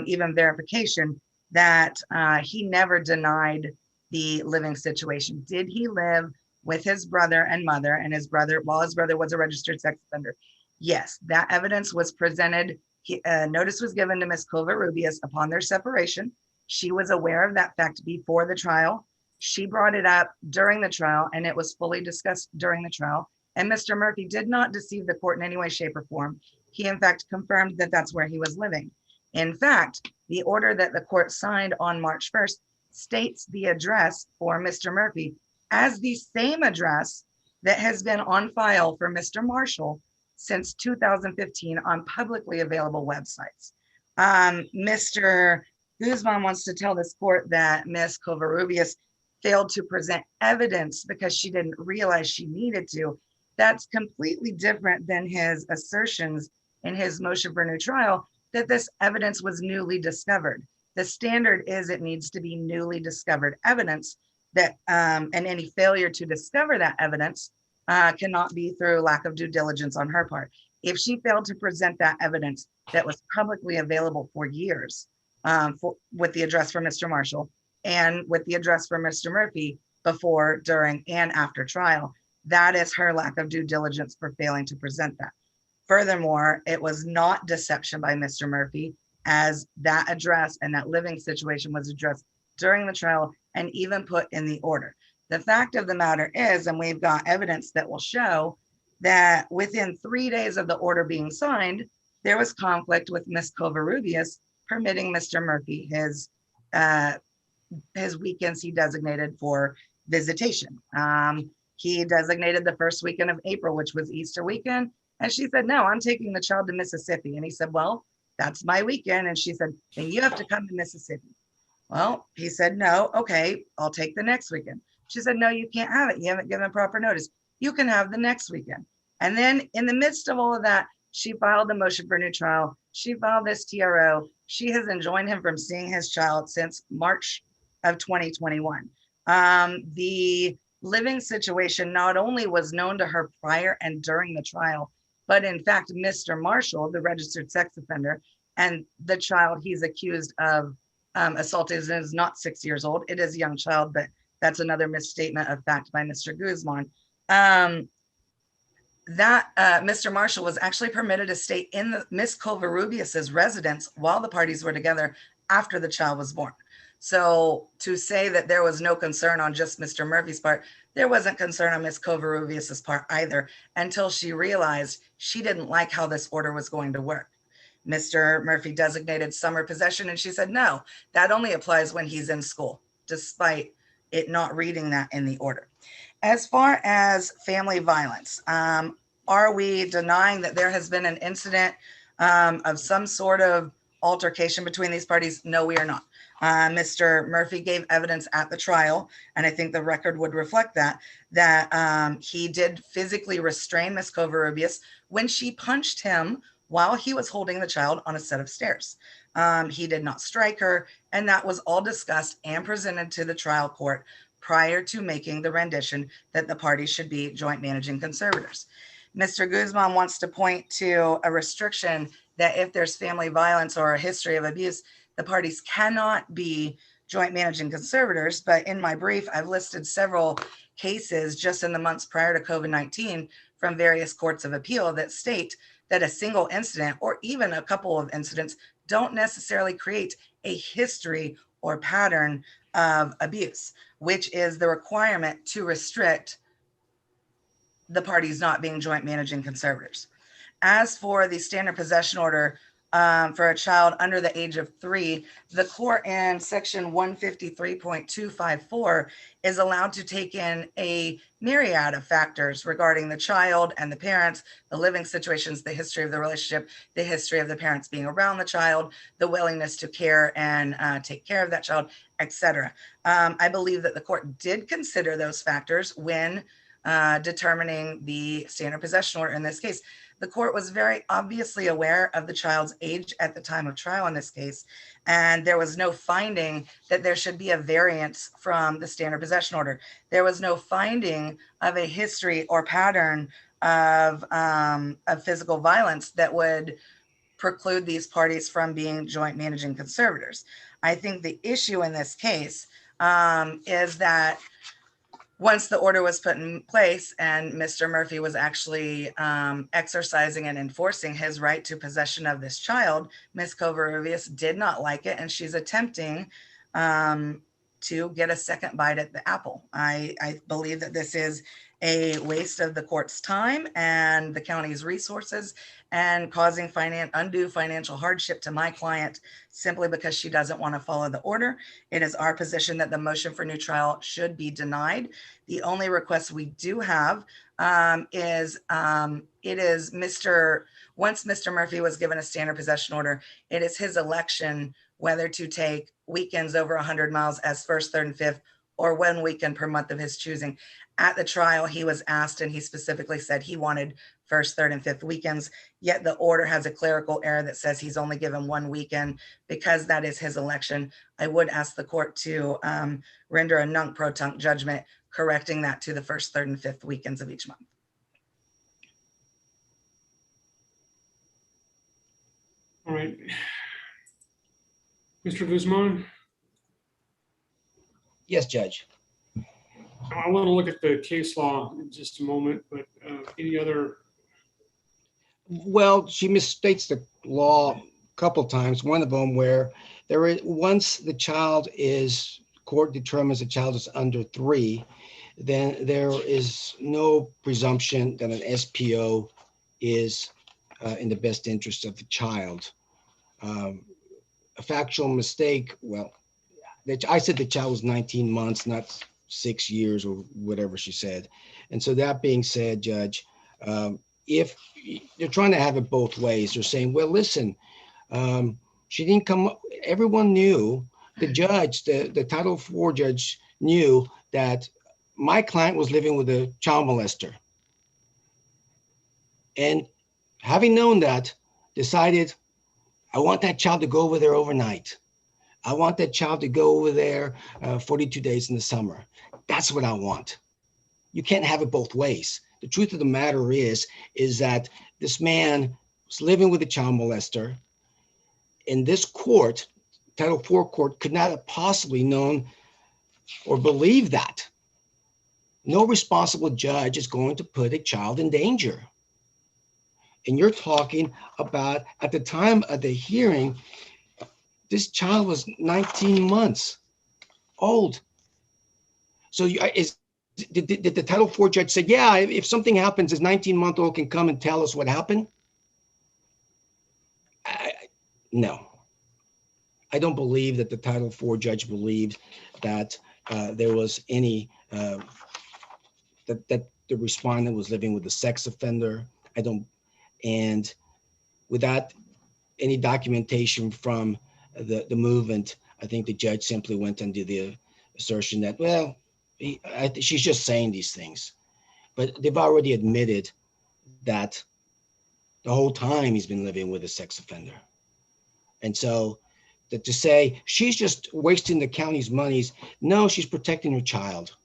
even verification that he never denied the living situation. Did he live with his brother and mother, and his brother, while his brother was a registered sex offender? Yes, that evidence was presented. Notice was given to Ms. Covarrubias upon their separation. She was aware of that fact before the trial. She brought it up during the trial, and it was fully discussed during the trial. And Mr. Murphy did not deceive the court in any way, shape, or form. He, in fact, confirmed that that's where he was living. In fact, the order that the court signed on March 1st states the address for Mr. Murphy as the same address that has been on file for Mr. Marshall since 2015 on publicly available websites. Mr. Guzman wants to tell this court that Ms. Covarrubias failed to present evidence because she didn't realize she needed to. That's completely different than his assertions in his motion for new trial that this evidence was newly discovered. The standard is it needs to be newly discovered evidence that, and any failure to discover that evidence cannot be through lack of due diligence on her part. If she failed to present that evidence that was publicly available for years with the address for Mr. Marshall and with the address for Mr. Murphy before, during, and after trial, that is her lack of due diligence for failing to present that. Furthermore, it was not deception by Mr. Murphy, as that address and that living situation was addressed during the trial and even put in the order. The fact of the matter is, and we've got evidence that will show that within 3 days of the order being signed, there was conflict with Ms. Covarrubias permitting Mr. Murphy his weekends he designated for visitation. He designated the first weekend of April, which was Easter weekend. And she said, no, I'm taking the child to Mississippi. And he said, well, that's my weekend. And she said, then you have to come to Mississippi. Well, he said, no, okay, I'll take the next weekend. She said, no, you can't have it. You haven't given proper notice. You can have the next weekend. And then in the midst of all of that, she filed the motion for new trial. She filed this TRO. She has enjoined him from seeing his child since March of 2021. The living situation not only was known to her prior and during the trial, but in fact, Mr. Marshall, the registered sex offender, and the child he's accused of assaulting is not 6 years old. It is a young child, but that's another misstatement of fact by Mr. Guzman. Mr. Marshall was actually permitted to stay in Miss Covarrubias's residence while the parties were together after the child was born. So to say that there was no concern on just Mr. Murphy's part, there wasn't concern on Miss Covarrubias's part either, until she realized she didn't like how this order was going to work. Mr. Murphy designated summer possession, and she said, no, that only applies when he's in school, despite it not reading that in the order. As far as family violence, are we denying that there has been an incident of some sort of altercation between these parties? No, we are not. Mr. Murphy gave evidence at the trial, and I think the record would reflect that he did physically restrain Miss Covarrubias when she punched him while he was holding the child on a set of stairs. He did not strike her, and that was all discussed and presented to the trial court prior to making the rendition that the parties should be joint managing conservators. Mr. Guzman wants to point to a restriction that if there's family violence or a history of abuse, the parties cannot be joint managing conservators. But in my brief, I've listed several cases just in the months prior to COVID-19 from various courts of appeal that state that a single incident or even a couple of incidents don't necessarily create a history or pattern of abuse, which is the requirement to restrict the parties not being joint managing conservators. As for the standard possession order for a child under the age of 3, the court in section 153.254 is allowed to take in a myriad of factors regarding the child and the parents, the living situations, the history of the relationship, the history of the parents being around the child, the willingness to care and take care of that child, etc. I believe that the court did consider those factors when determining the standard possession order in this case. The court was very obviously aware of the child's age at the time of trial in this case, and there was no finding that there should be a variance from the standard possession order. There was no finding of a history or pattern of physical violence that would preclude these parties from being joint managing conservators. I think the issue in this case is that once the order was put in place and Mr. Murphy was actually exercising and enforcing his right to possession of this child, Ms. Covarrubias did not like it, and she's attempting to get a second bite at the apple. I believe that this is a waste of the court's time and the county's resources and causing undue financial hardship to my client simply because she doesn't want to follow the order. It is our position that the motion for new trial should be denied. The only request we do have is once Mr. Murphy was given a standard possession order, it is his election whether to take weekends over 100 miles as first, third, and fifth, or 1 weekend per month of his choosing. At the trial, he was asked, and he specifically said he wanted first, third, and fifth weekends, yet the order has a clerical error that says he's only given 1 weekend because that is his election. I would ask the court to render a nunc-pro-tunc judgment correcting that to the first, third, and fifth weekends of each month. All right. Mr. Guzman? Yes, Judge. I want to look at the case law in just a moment, but any other? Well, she misstates the law a couple times. One of them where there is, once the child is, court determines the child is under 3, then there is no presumption that an SPO is in the best interest of the child. A factual mistake, well, I said the child was 19 months, not 6 years or whatever she said. And so that being said, Judge, if they're trying to have it both ways, they're saying, well, listen, she didn't come up, everyone knew, the judge, the Title IV judge knew that my client was living with a child molester. And having known that, decided, I want that child to go over there overnight. I want that child to go over there 42 days in the summer. That's what I want. You can't have it both ways. The truth of the matter is that this man was living with a child molester. And this court, Title IV court, could not have possibly known or believed that. No responsible judge is going to put a child in danger. And you're talking about, at the time of the hearing, this child was 19 months old. So did the Title IV judge say, yeah, if something happens, this 19-month-old can come and tell us what happened? No. I don't believe that the Title IV judge believed that there was any, that the respondent was living with a sex offender. I don't, and without any documentation from the movement, I think the judge simply went under the assertion that, well, she's just saying these things. But they've already admitted that the whole time he's been living with a sex offender. And so that to say she's just wasting the county's monies, no, she's protecting her child.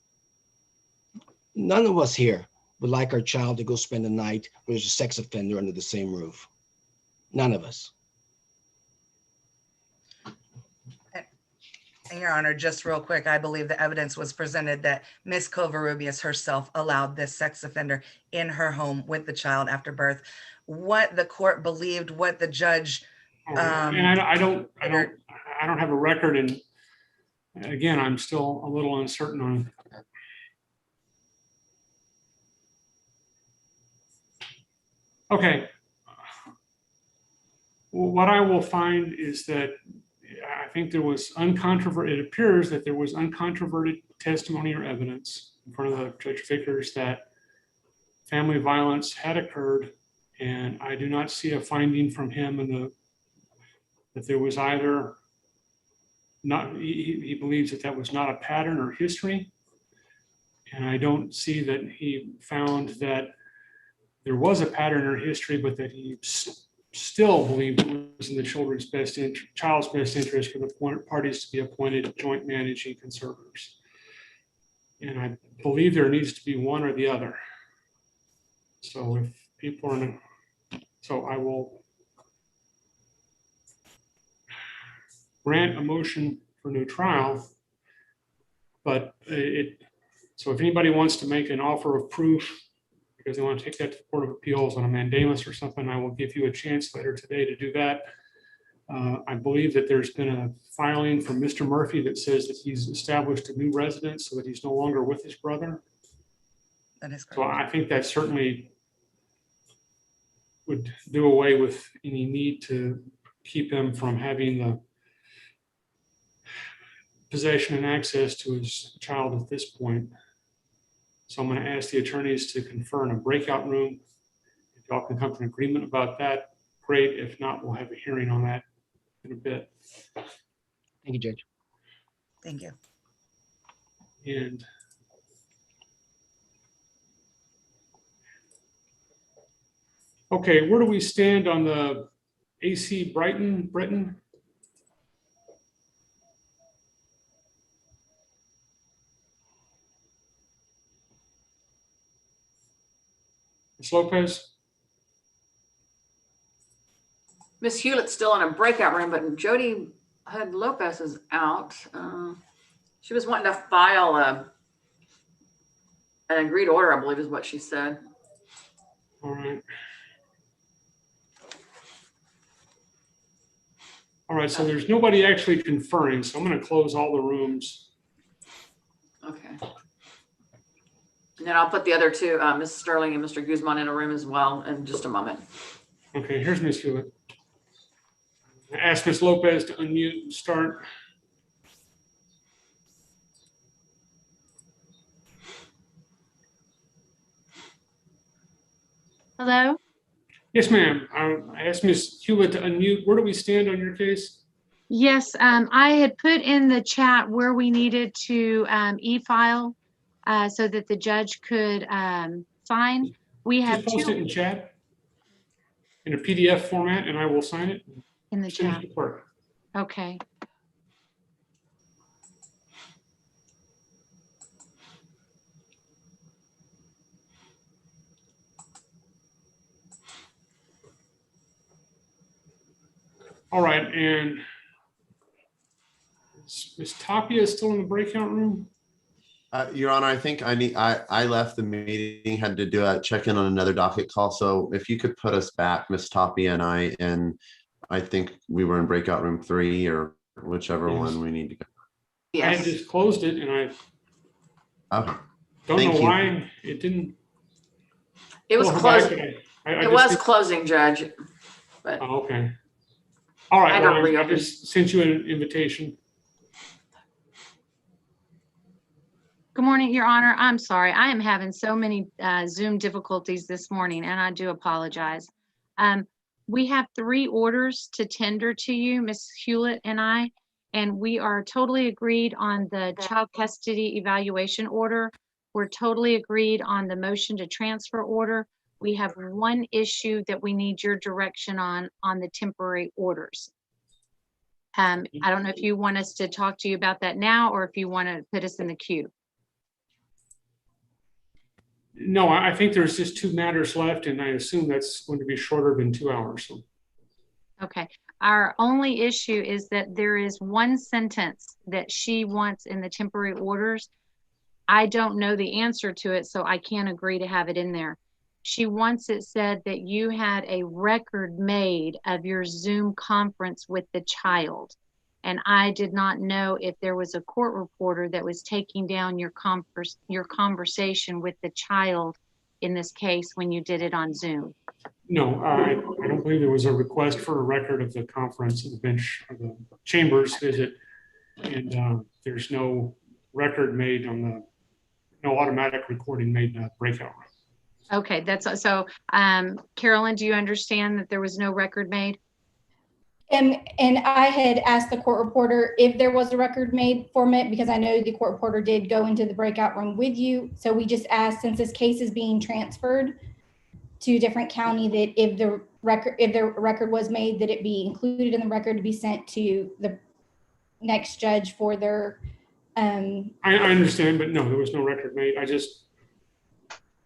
None of us here would like our child to go spend the night where there's a sex offender under the same roof. None of us. And Your Honor, just real quick, I believe the evidence was presented that Ms. Covarrubias herself allowed this sex offender in her home with the child after birth. What the court believed, what the judge. And I don't have a record, and again, I'm still a little uncertain on. Okay. Well, what I will find is that I think there was it appears that there was uncontroverted testimony or evidence in front of the Judge Vickers that family violence had occurred, and I do not see a finding from him that there was either not, he believes that was not a pattern or history, and I don't see that he found that there was a pattern or history, but that he still believed it was in the child's best interest for the parties to be appointed joint managing conservators. And I believe there needs to be one or the other. So if people are, so I will grant a motion for new trial, but so if anybody wants to make an offer of proof because they want to take that to the Court of Appeals on a mandamus or something, I will give you a chance later today to do that. I believe that there's been a filing from Mr. Murphy that says that he's established a new residence so that he's no longer with his brother. That is correct. So I think that certainly would do away with any need to keep him from having the possession and access to his child at this point. So I'm going to ask the attorneys to confer in a breakout room. If y'all can come to an agreement about that, great. If not, we'll have a hearing on that in a bit. Thank you, Judge. Thank you. And okay, where do we stand on the AC Brighton? Ms. Lopez? Miss Hewlett's still in a breakout room, but Jody Hood Lopez is out. She was wanting to file an agreed order, I believe is what she said. All right. All right, so there's nobody actually conferring, so I'm going to close all the rooms. Okay. And then I'll put the other two, Ms. Sterling and Mr. Guzman in a room as well in just a moment. Okay, here's Ms. Hewitt. I ask Ms. Lopez to unmute and start. Hello? Yes, ma'am. I asked Ms. Hewitt to unmute. Where do we stand on your case? Yes, I had put in the chat where we needed to e-file so that the judge could sign. We have Just post it in chat in a PDF format, and I will sign it. In the chat. Clerk. Okay. All right, and is Tapia still in the breakout room? Your Honor, I think I left the meeting, had to do a check-in on another docket call. So if you could put us back, Ms. Tapia and I think we were in breakout room 3 or whichever Yes. one we need to go. I had just closed it and I Okay. don't Thank know you. why it didn't. It was pull her back. closing. I It just was did- closing, Judge. But Oh, okay. All right, I well, don't I reopen. just sent you an invitation. Good morning, Your Honor. I'm sorry. I am having so many Zoom difficulties this morning, and I do apologize. We have 3 orders to tender to you, Ms. Hewlett and I, and we are totally agreed on the child custody evaluation order. We're totally agreed on the motion to transfer order. We have one issue that we need your direction on the temporary orders. I don't know if you want us to talk to you about that now, or if you want to put us in the queue. No, I think there's just 2 matters left, and I assume that's going to be shorter than 2 hours. So. Okay. Our only issue is that there is one sentence that she wants in the temporary orders. I don't know the answer to it, so I can't agree to have it in there. She wants it said that you had a record made of your Zoom conference with the child. And I did not know if there was a court reporter that was taking down your conversation with the child in this case when you did it on Zoom. No, I don't believe there was a request for a record of the conference of the bench, or the chambers visit. And there's no record made on no automatic recording made in a breakout room. Okay, that's so. Carolyn, do you understand that there was no record made? And I had asked the court reporter if there was a record made for it, because I know the court reporter did go into the breakout room with you. So we just asked, since this case is being transferred to a different county, that if the record was made, that it be included in the record to be sent to the next judge for their. I understand, but no, there was no record made.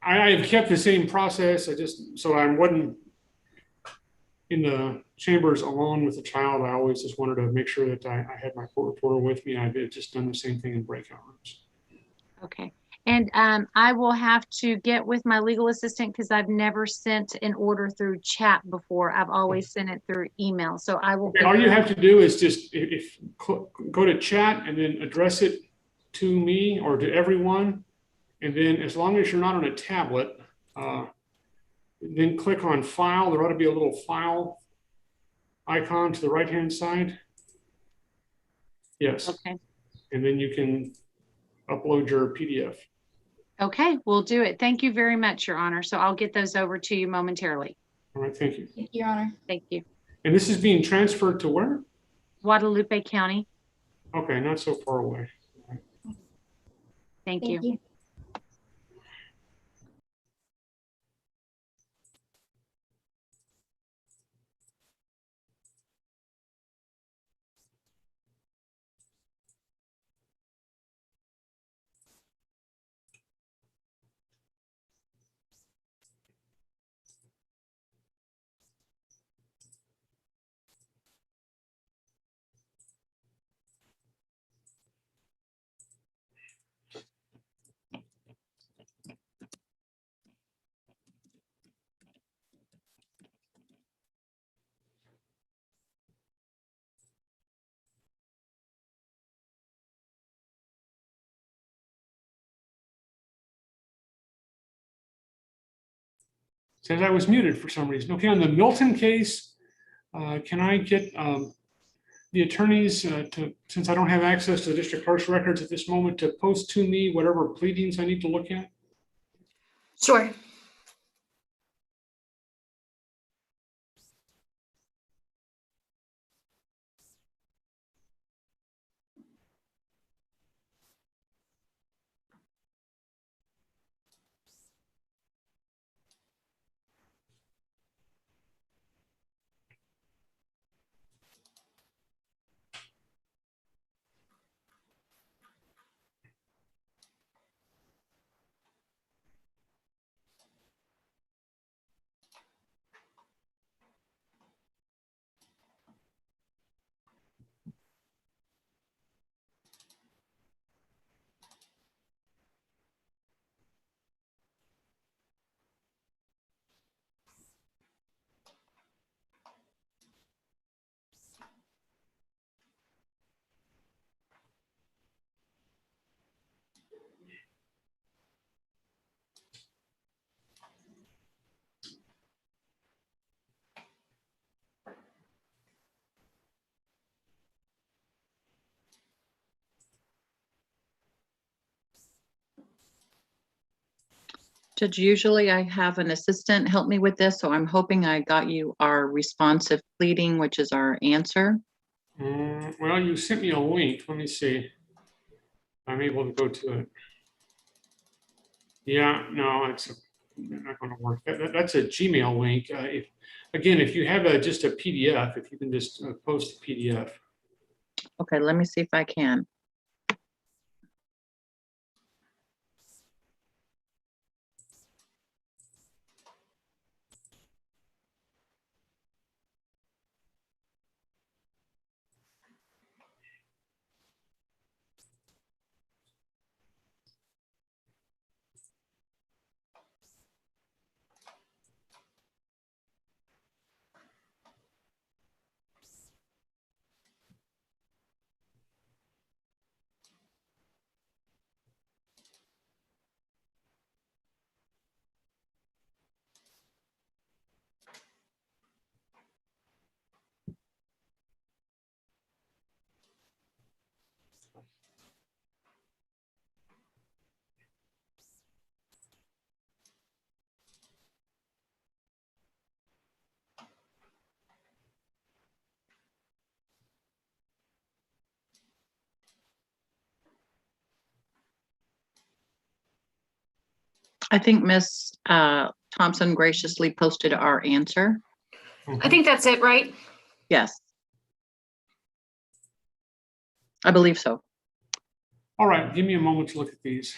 I have kept the same process. So I wasn't in the chambers alone with the child. I always just wanted to make sure that I had my court reporter with me. I've just done the same thing in breakout rooms. Okay. And I will have to get with my legal assistant because I've never sent an order through chat before. I've always sent it through email. So I will. Okay, all you have to do is just go to chat and then address it to me or to everyone. And then as long as you're not on a tablet, then click on file. There ought to be a little file icon to the right-hand side. Yes. Okay. And then you can upload your PDF. Okay, we'll do it. Thank you very much, Your Honor. So I'll get those over to you momentarily. All right, thank you. Thank you, Your Honor. Thank you. And this is being transferred to where? Guadalupe County. Okay, not so far away. Thank you. Says I was muted for some reason. Okay, on the Milton case, can I get the attorneys since I don't have access to the district clerk's records at this moment, to post to me whatever pleadings I need to look at? Sure. Judge, usually I have an assistant help me with this, so I'm hoping I got you our responsive pleading, which is our answer. Well, you sent me a link. Let me see if I'm able to go to it. Yeah, no, it's not going to work. That's a Gmail link. If you have just a PDF, if you can just post a PDF. Okay, let me see if I can. I think Miss Thompson graciously posted our answer. I think that's it, right? Yes. I believe so. All right, give me a moment to look at these.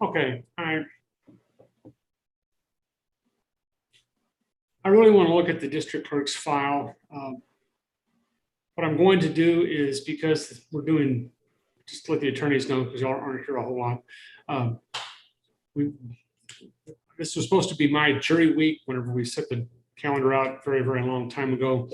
Okay, I really want to look at the district clerk's file. What I'm going to do is, because we're doing, just to let the attorneys know, because y'all aren't here a whole lot. this was supposed to be my jury week whenever we set the calendar out very, very long time ago.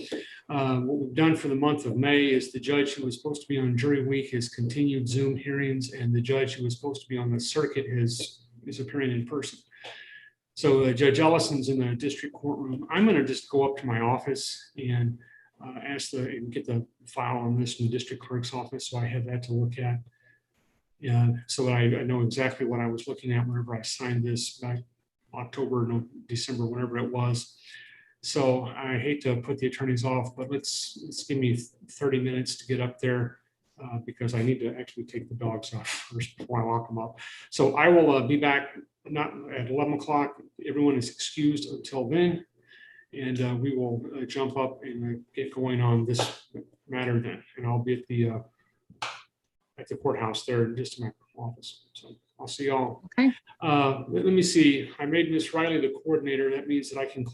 What we've done for the month of May is the judge who was supposed to be on jury week has continued Zoom hearings, and the judge who was supposed to be on the circuit is appearing in person. So Judge Ellison's in the district courtroom. I'm going to just go up to my office and and get the file on this from the district clerk's office, so I have that to look at. Yeah, so that I know exactly what I was looking at whenever I signed this back October, no, December, whenever it was. So I hate to put the attorneys off, but let's give me 30 minutes to get up there because I need to actually take the dogs off first before I lock them up. So I will be back not at 11 o'clock. Everyone is excused until then. And we will jump up and get going on this matter then. And I'll be at the courthouse there in just my office. So I'll see y'all. Okay. Let me see. I made Miss Riley the coordinator. That means that I can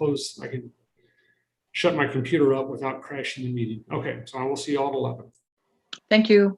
shut my computer up without crashing the meeting. Okay, so I will see y'all at 11. Thank you.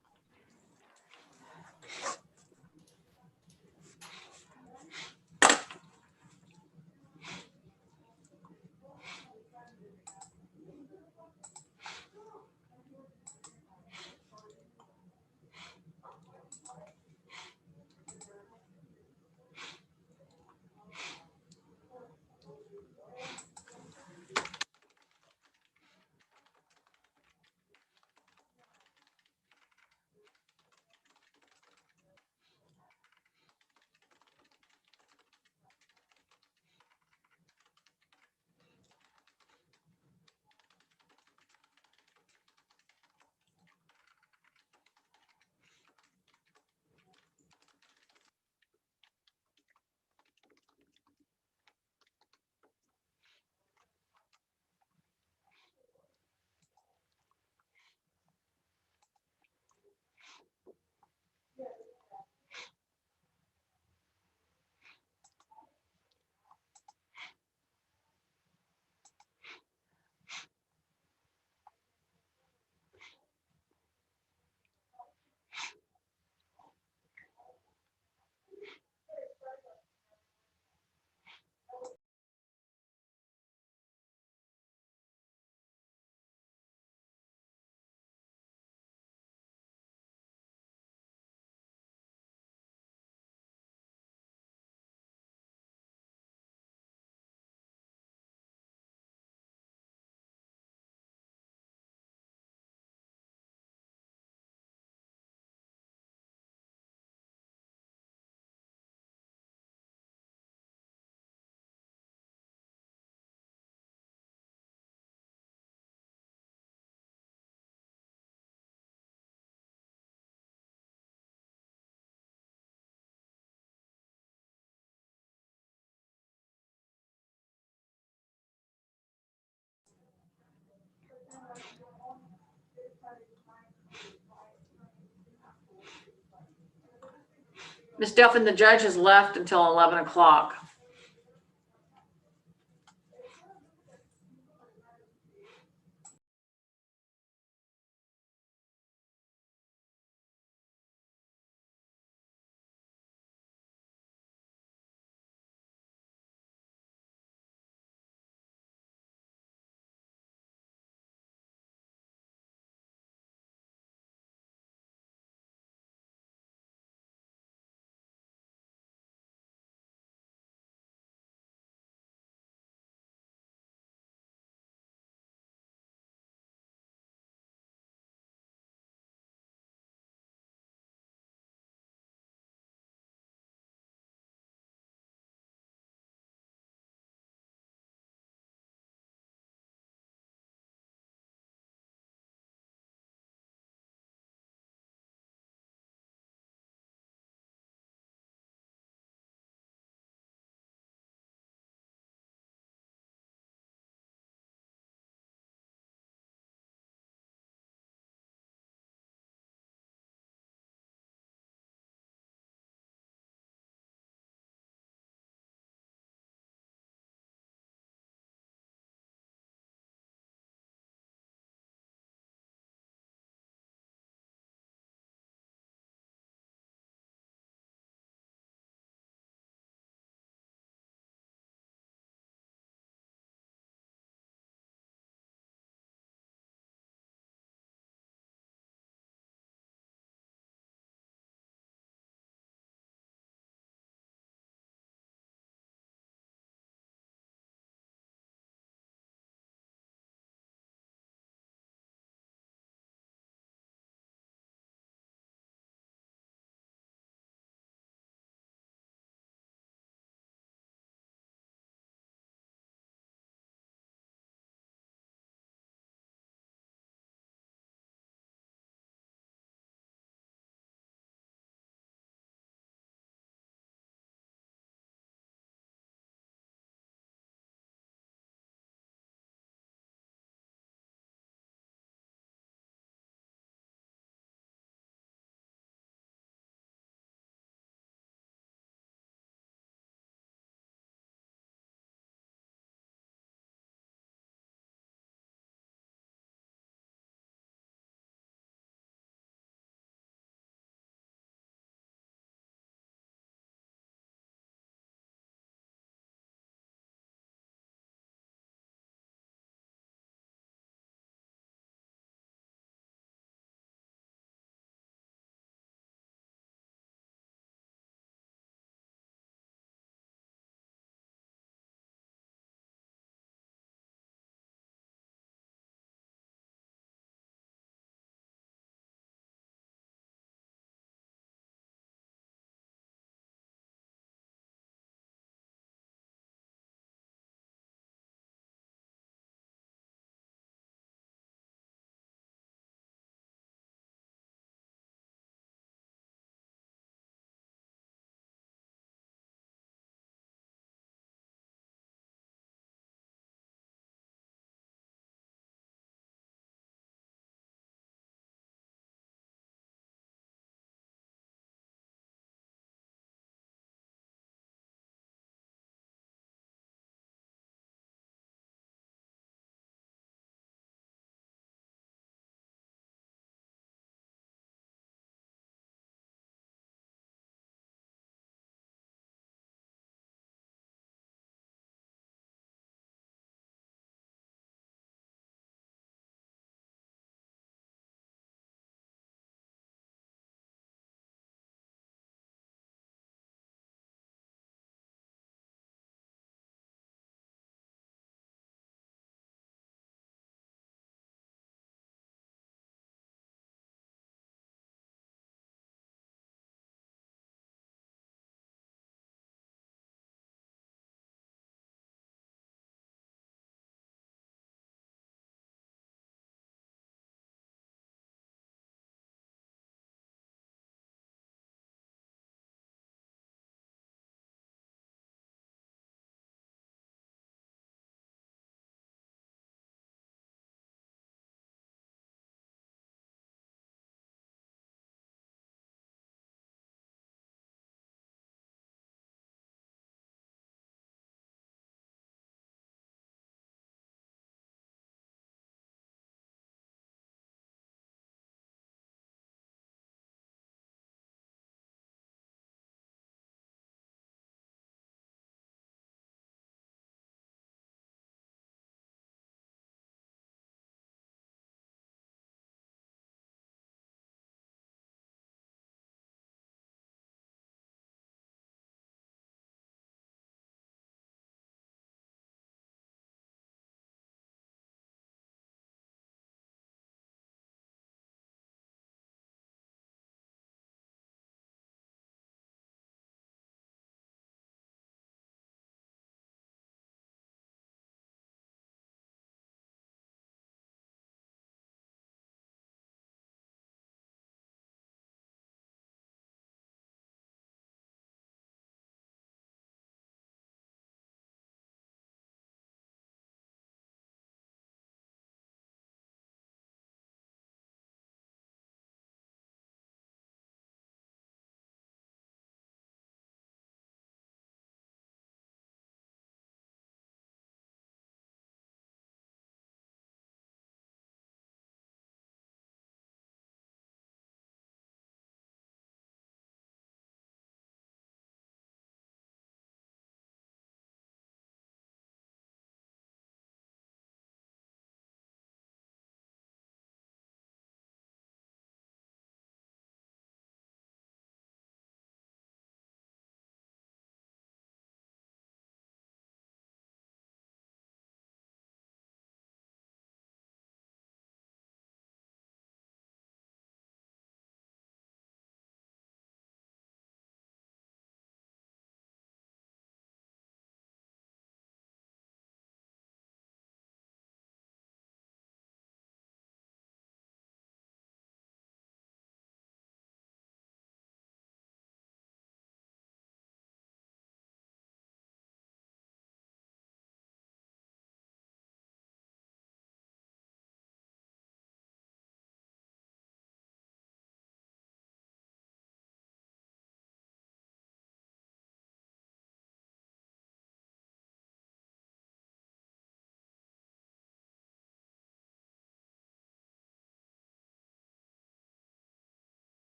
Ms. Delphin, the judge has left until 11 o'clock.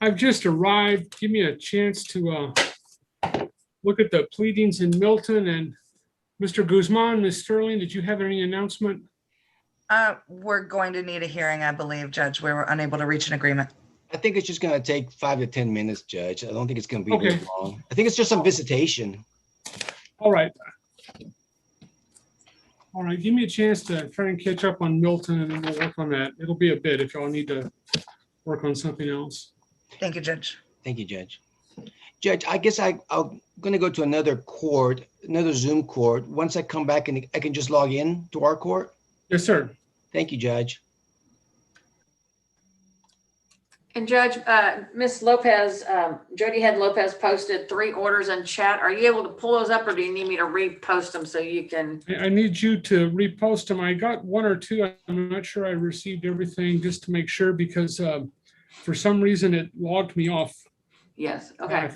I've just arrived. Give me a chance to look at the pleadings in Milton. And Mr. Guzman, Ms. Sterling, did you have any announcement? We're going to need a hearing, I believe, Judge. We were unable to reach an agreement. I think it's just gonna take 5 to 10 minutes, Judge. I don't think it's gonna be very Okay. long. I think it's just some visitation. All right. All right, give me a chance to try and catch up on Milton and then we'll work on that. It'll be a bit if y'all need to work on something else. Thank you, Judge. Thank you, Judge. Judge, I guess I'm gonna go to another court, another Zoom court. Once I come back and I can just log in to our court? Yes, sir. Thank you, Judge. And Judge, Ms. Lopez, Jody Head Lopez posted 3 orders in chat. Are you able to pull those up or do you need me to repost them so you can? I need you to repost them. I got 1 or 2. I'm not sure I received everything, just to make sure, because for some reason it logged me off. Yes, okay.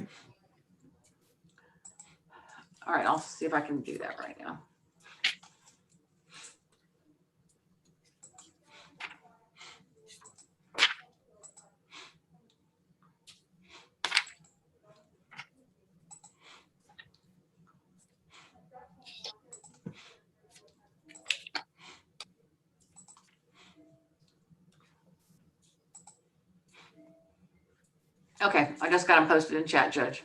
All right, I'll see if I can do that right now. Okay, I just got them posted in chat, Judge.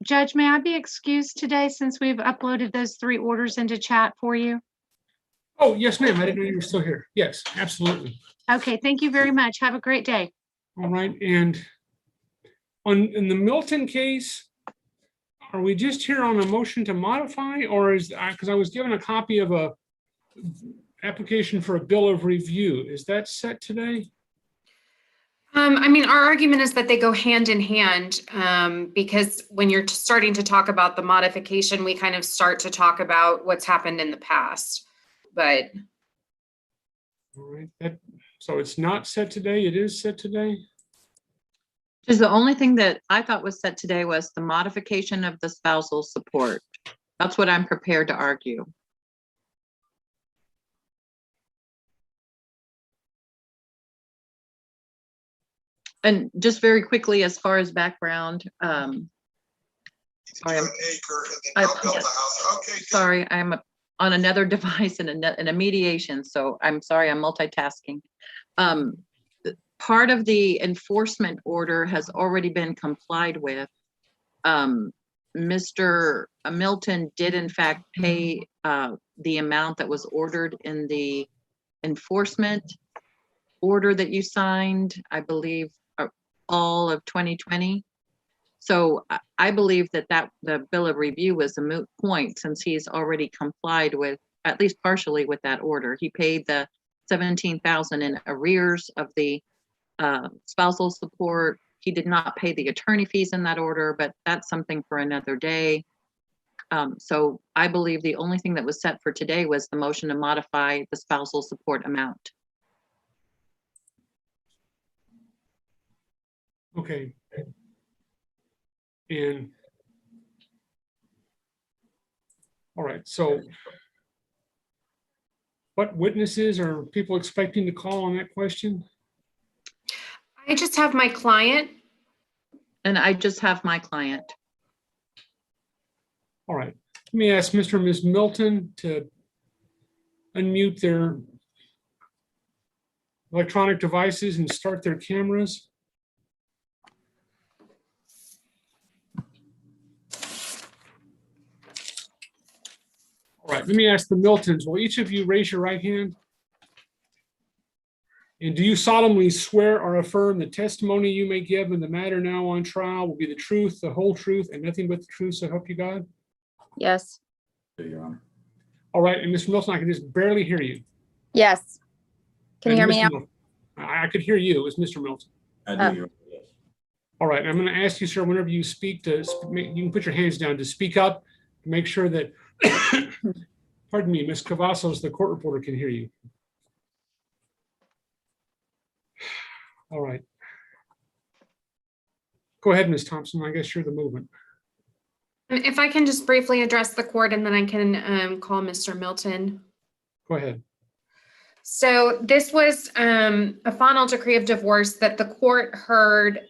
Judge, may I be excused today since we've uploaded those 3 orders into chat for you? Oh, yes, ma'am. I didn't know you were still here. Yes, absolutely. Okay, thank you very much. Have a great day. All right, and in the Milton case, are we just here on a motion to modify, or is, because I was given a copy of a application for a bill of review. Is that set today? I mean, our argument is that they go hand in hand, because when you're starting to talk about the modification, we kind of start to talk about what's happened in the past. But All right, so it's not set today, it is set today? Because the only thing that I thought was set today was the modification of the spousal support. That's what I'm prepared to argue. And just very quickly, as far as background, sorry, I'm on another device in a mediation, so I'm sorry, I'm multitasking. Part of the enforcement order has already been complied with. Mr. Milton did in fact pay the amount that was ordered in the enforcement order that you signed, I believe, all of 2020. So I believe that the bill of review was a moot point since he's already complied with, at least partially, with that order. He paid the $17,000 in arrears of the spousal support. He did not pay the attorney fees in that order, but that's something for another day. So I believe the only thing that was set for today was the motion to modify the spousal support amount. Okay. And all right, so what witnesses are people expecting to call on that question? I just have my client. And I just have my client. All right, let me ask Mr. and Ms. Milton to unmute their electronic devices and start their cameras. All right, let me ask the Miltons, will each of you raise your right hand? And do you solemnly swear or affirm the testimony you may give in the matter now on trial will be the truth, the whole truth, and nothing but the truth, so help you God? Yes. Your Honor. All right, and Ms. Milton, I can just barely hear you. Yes. Can you And hear me Mr. now? Milton, I could hear you, it's Mr. Milton. I do, Your Honor, yes. All right, I'm going to ask you, sir, whenever you speak you can put your hands down to speak up, to make sure that, pardon me, Ms. Cavazos, the court reporter, can hear you. All right. Go ahead, Ms. Thompson. I guess you're the movement. If I can just briefly address the court and then I can call Mr. Milton. Go ahead. So this was a final decree of divorce that the court heard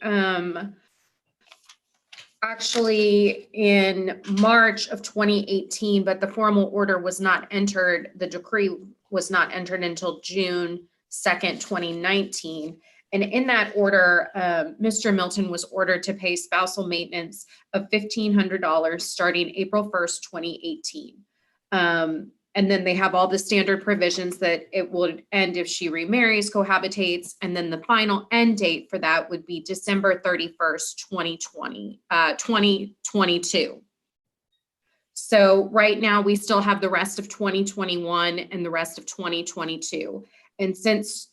actually in March of 2018, but the formal order was not entered. The decree was not entered until June 2nd, 2019. And in that order, Mr. Milton was ordered to pay spousal maintenance of $1,500 starting April 1st, 2018. And then they have all the standard provisions that it would end if she remarries, cohabitates, and then the final end date for that would be December 31st, 2022. So right now we still have the rest of 2021 and the rest of 2022. And since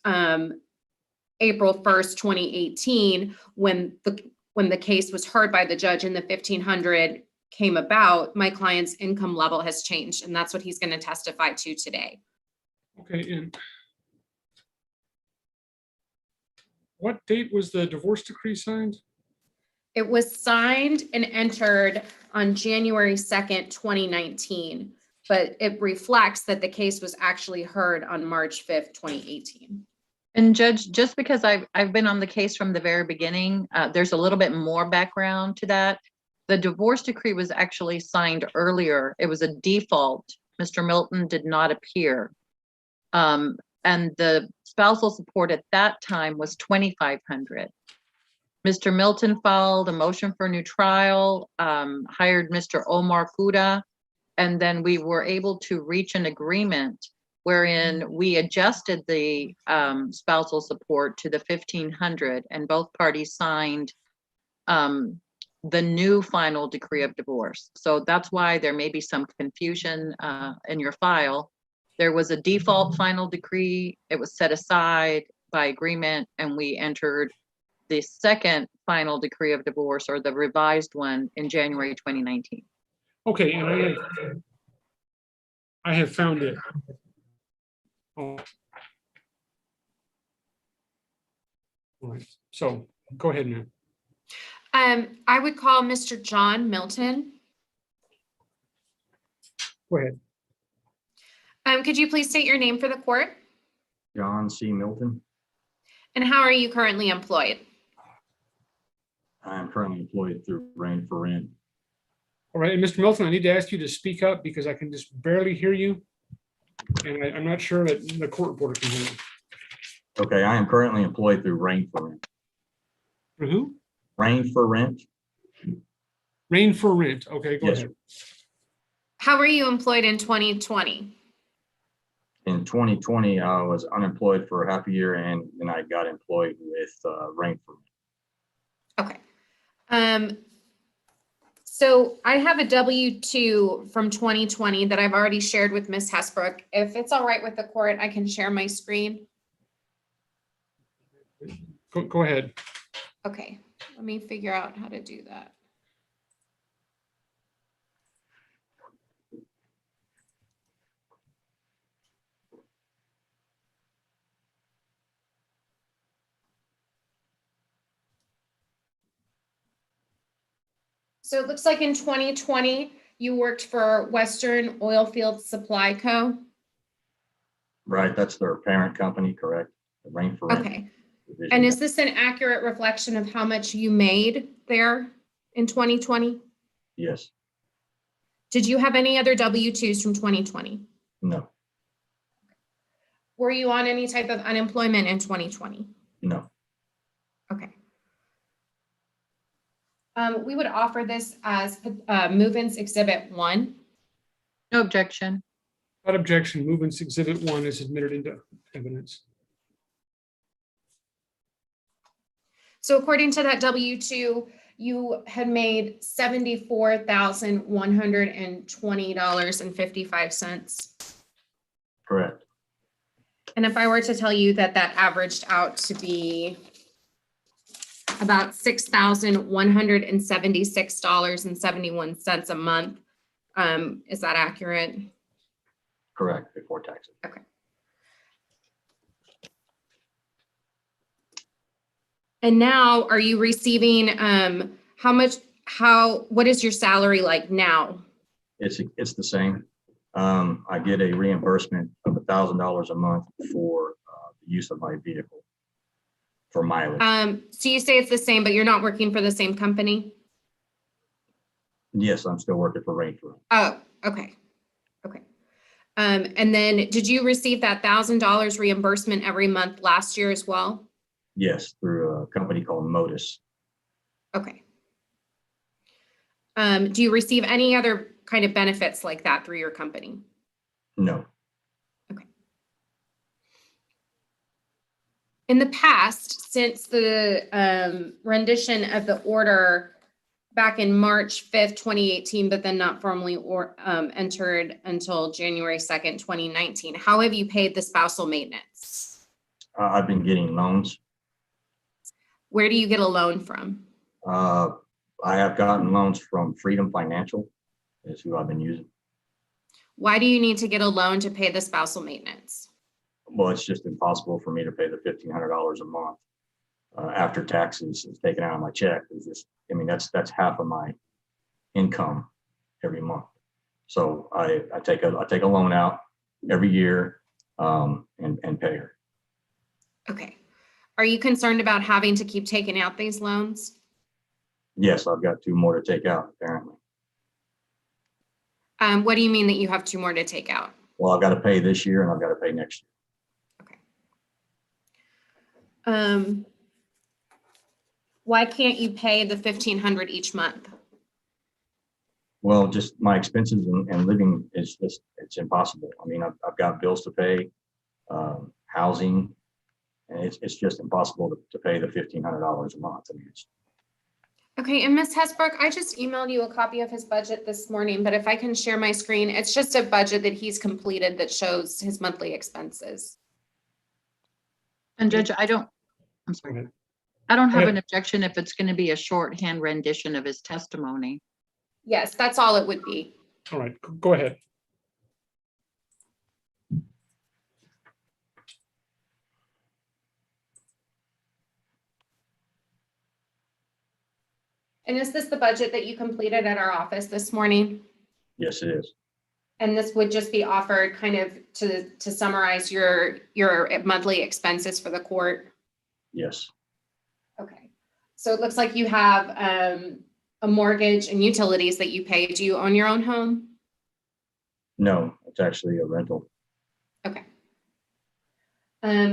April 1st, 2018, when the case was heard by the judge and the $1,500 came about, my client's income level has changed, and that's what he's going to testify to today. Okay, and what date was the divorce decree signed? It was signed and entered on January 2nd, 2019, but it reflects that the case was actually heard on March 5th, 2018. And Judge, just because I've been on the case from the very beginning, there's a little bit more background to that. The divorce decree was actually signed earlier. It was a default. Mr. Milton did not appear. And the spousal support at that time was $2,500. Mr. Milton filed a motion for new trial, hired Mr. Omar Kuda, and then we were able to reach an agreement wherein we adjusted the spousal support to the $1,500, and both parties signed the new final decree of divorce. So that's why there may be some confusion in your file. There was a default final decree. It was set aside by agreement, and we entered the second final decree of divorce or the revised one in January 2019. Okay, and I have found it. Oh. All right, so go ahead, ma'am. I would call Mr. John Milton. Go ahead. Could you please state your name for the court? John C. Milton. And how are you currently employed? I am currently employed through Rain for Rent. All right, and Mr. Milton, I need to ask you to speak up because I can just barely hear you. And I'm not sure that the court reporter can hear you. Okay, I am currently employed through Rain for Rent. For who? Rain for Rent. Rain for Rent. Okay, go Yes, ahead. How were you employed in 2020? In 2020, I was unemployed for half a year and then I got employed with Rain for Rent. Okay. So I have a W-2 from 2020 that I've already shared with Ms. Hesbrook. If it's all right with the court, I can share my screen. Go ahead. Okay, let me figure out how to do that. So it looks like in 2020, you worked for Western Oilfield Supply Co. Right, that's their parent company, correct? The Rain for Rent. Okay. division. And is this an accurate reflection of how much you made there in 2020? Yes, Did you have any other W-2s from 2020? no, Were you on any type of unemployment in 2020? no. Okay. We would offer this as Move-ins Exhibit 1. No objection. Without objection, movements exhibit 1 is admitted into evidence. So according to that W-2, you had made $74,120.55. Correct. And if I were to tell you that that averaged out to be about $6,176.71 a month, is that accurate? Correct, before taxes. Okay. And now, are you receiving what is your salary like now? It's the same. I get a reimbursement of $1,000 a month for the use of my vehicle for mileage. So you say it's the same, but you're not working for the same company? Yes, I'm still working for Rain for Rent. Oh, okay. Okay. And then did you receive that $1,000 reimbursement every month last year as well? Yes, through a company called Modus. Okay. Do you receive any other kind of benefits like that through your company? No, In the past, since the rendition of the order back in March 5th, 2018, but then not formally entered until January 2nd, 2019, how have you paid the spousal maintenance? I've been getting loans. Where do you get a loan from? I have gotten loans from Freedom Financial, is who I've been using. Why do you need to get a loan to pay the spousal maintenance? Well, it's just impossible for me to pay the $1,500 a month after taxes is taken out of my check. It's just, I mean, that's half of my income every month. So I take a loan out every year and pay her. Okay. Are you concerned about having to keep taking out these loans? Yes, I've got 2 more to take out apparently. What do you mean that you have 2 more to take out? Well, I've got to pay this year and I've got to pay next year. Why can't you pay the $1,500 each month? Well, just my expenses and living is just, it's impossible. I mean, I've got bills to pay, housing, and it's just impossible to pay the $1,500 a month. I mean, it's, Okay, and Ms. Hesbrook, I just emailed you a copy of his budget this morning, but if I can share my screen, it's just a budget that he's completed that shows his monthly expenses. And Judge, I'm sorry. I don't have Go an ahead. objection if it's going to be a shorthand rendition of his testimony. Yes, that's all it would be. All right, go ahead. And is this the budget that you completed at our office this morning? Yes, it is. And this would just be offered kind of to summarize your monthly expenses for the court? Yes, Okay. So it looks like you have a mortgage and utilities that you pay. Do you own your own home? no, it's actually a rental. Okay.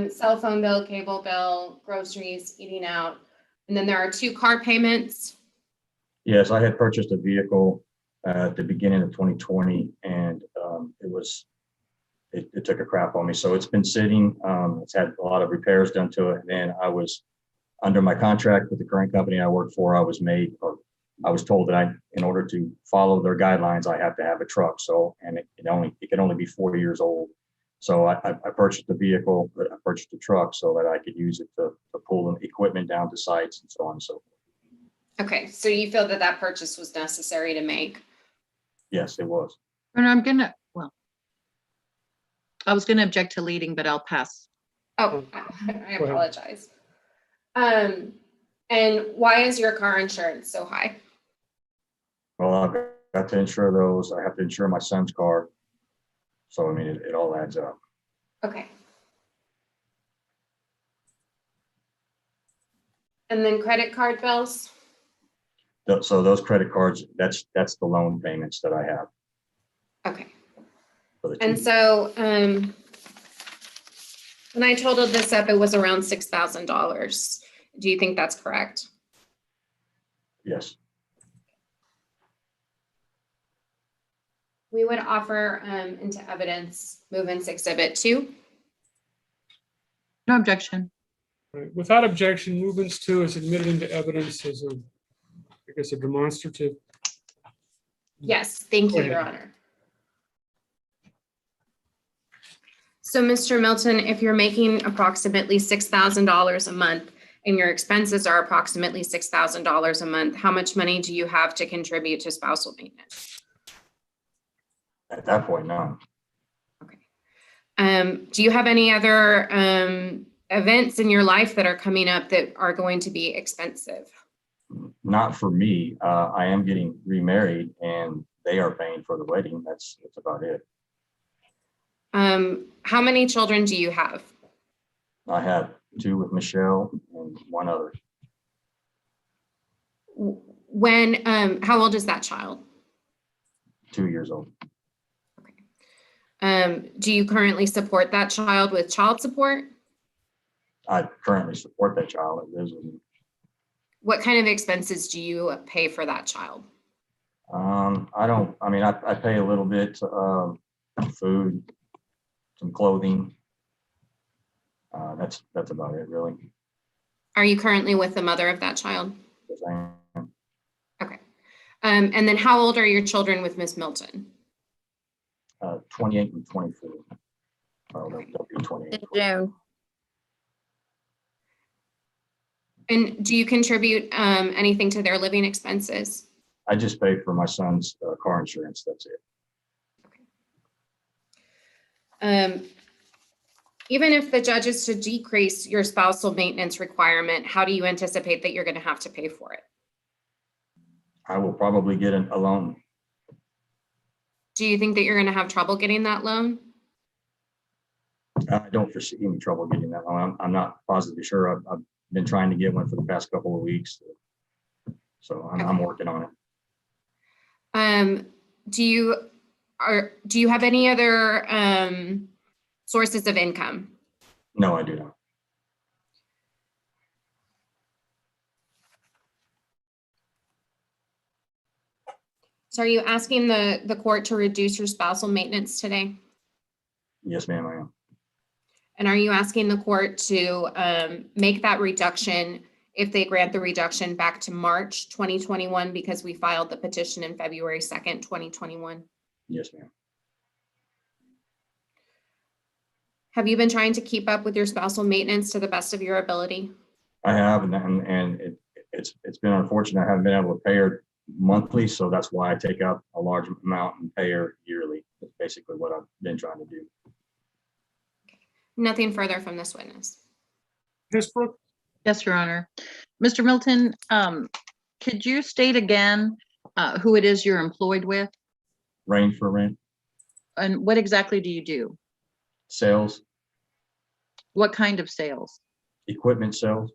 Cell phone bill, cable bill, groceries, eating out. And then there are 2 car payments. Yes, I had purchased a vehicle at the beginning of 2020, and it took a crap on me. So it's been sitting. It's had a lot of repairs done to it. And then I was under my contract with the current company I work for. I was told that in order to follow their guidelines, I have to have a truck. So, and it can only be 4 years old. So I purchased the vehicle, but I purchased a truck so that I could use it to pull the equipment down to sites and so on and so forth. Okay, so you feel that that purchase was necessary to make? Yes, it was. And I was going to object to leading, but I'll pass. Oh, I apologize. And why is your car insurance so high? Well, I've got to insure those. I have to insure my son's car. So, I mean, it all adds up. Okay. And then credit card bills? So those credit cards, that's the loan payments that I have. Okay. for the And two. so when I totaled this up, it was around $6,000. Do you think that's correct? Yes, We would offer into evidence move-ins exhibit 2. No objection. All right, without objection, movements 2 is admitted into evidence as a demonstrative. Yes, thank Go you, ahead. Your Honor. So, Mr. Milton, if you're making approximately $6,000 a month and your expenses are approximately $6,000 a month, how much money do you have to contribute to spousal maintenance? at that point, no. Do you have any other events in your life that are coming up that are going to be expensive? Not for me. I am getting remarried and they are paying for the wedding. That's about it. How many children do you have? I have 2 with Michelle and 1 other. How old is that child? 2 years old. Do you currently support that child with child support? I currently support that child. It lives with me. What kind of expenses do you pay for that child? I pay a little bit, food, some clothing. That's about it, really. Are you currently with the mother of that child? Yes, I am. Okay. And then how old are your children with Miss Milton? 28 and 24. Well, they'll be 28. In June. And do you contribute anything to their living expenses? I just pay for my son's car insurance. That's it. Even if the judge is to decrease your spousal maintenance requirement, how do you anticipate that you're going to have to pay for it? I will probably get a loan. Do you think that you're going to have trouble getting that loan? I don't foresee any trouble getting that loan. I'm not positively sure. I've been trying to get one for the past couple of weeks. So I'm working on it. Do you have any other sources of income? No, I do not. So are you asking the court to reduce your spousal maintenance today? Yes, ma'am, I am. And are you asking the court to make that reduction if they grant the reduction back to March 2021 because we filed the petition in February 2nd, 2021? Yes, ma'am. Have you been trying to keep up with your spousal maintenance to the best of your ability? I have, and it's been unfortunate. I haven't been able to pay her monthly, so that's why I take out a large amount and pay her yearly. That's basically what I've been trying to do. Nothing further from this witness. Ms. Brooke? Yes, Your Honor. Mr. Milton, could you state again who it is you're employed with? Rain for rent, And what exactly do you do? sales, What kind of sales? equipment sales,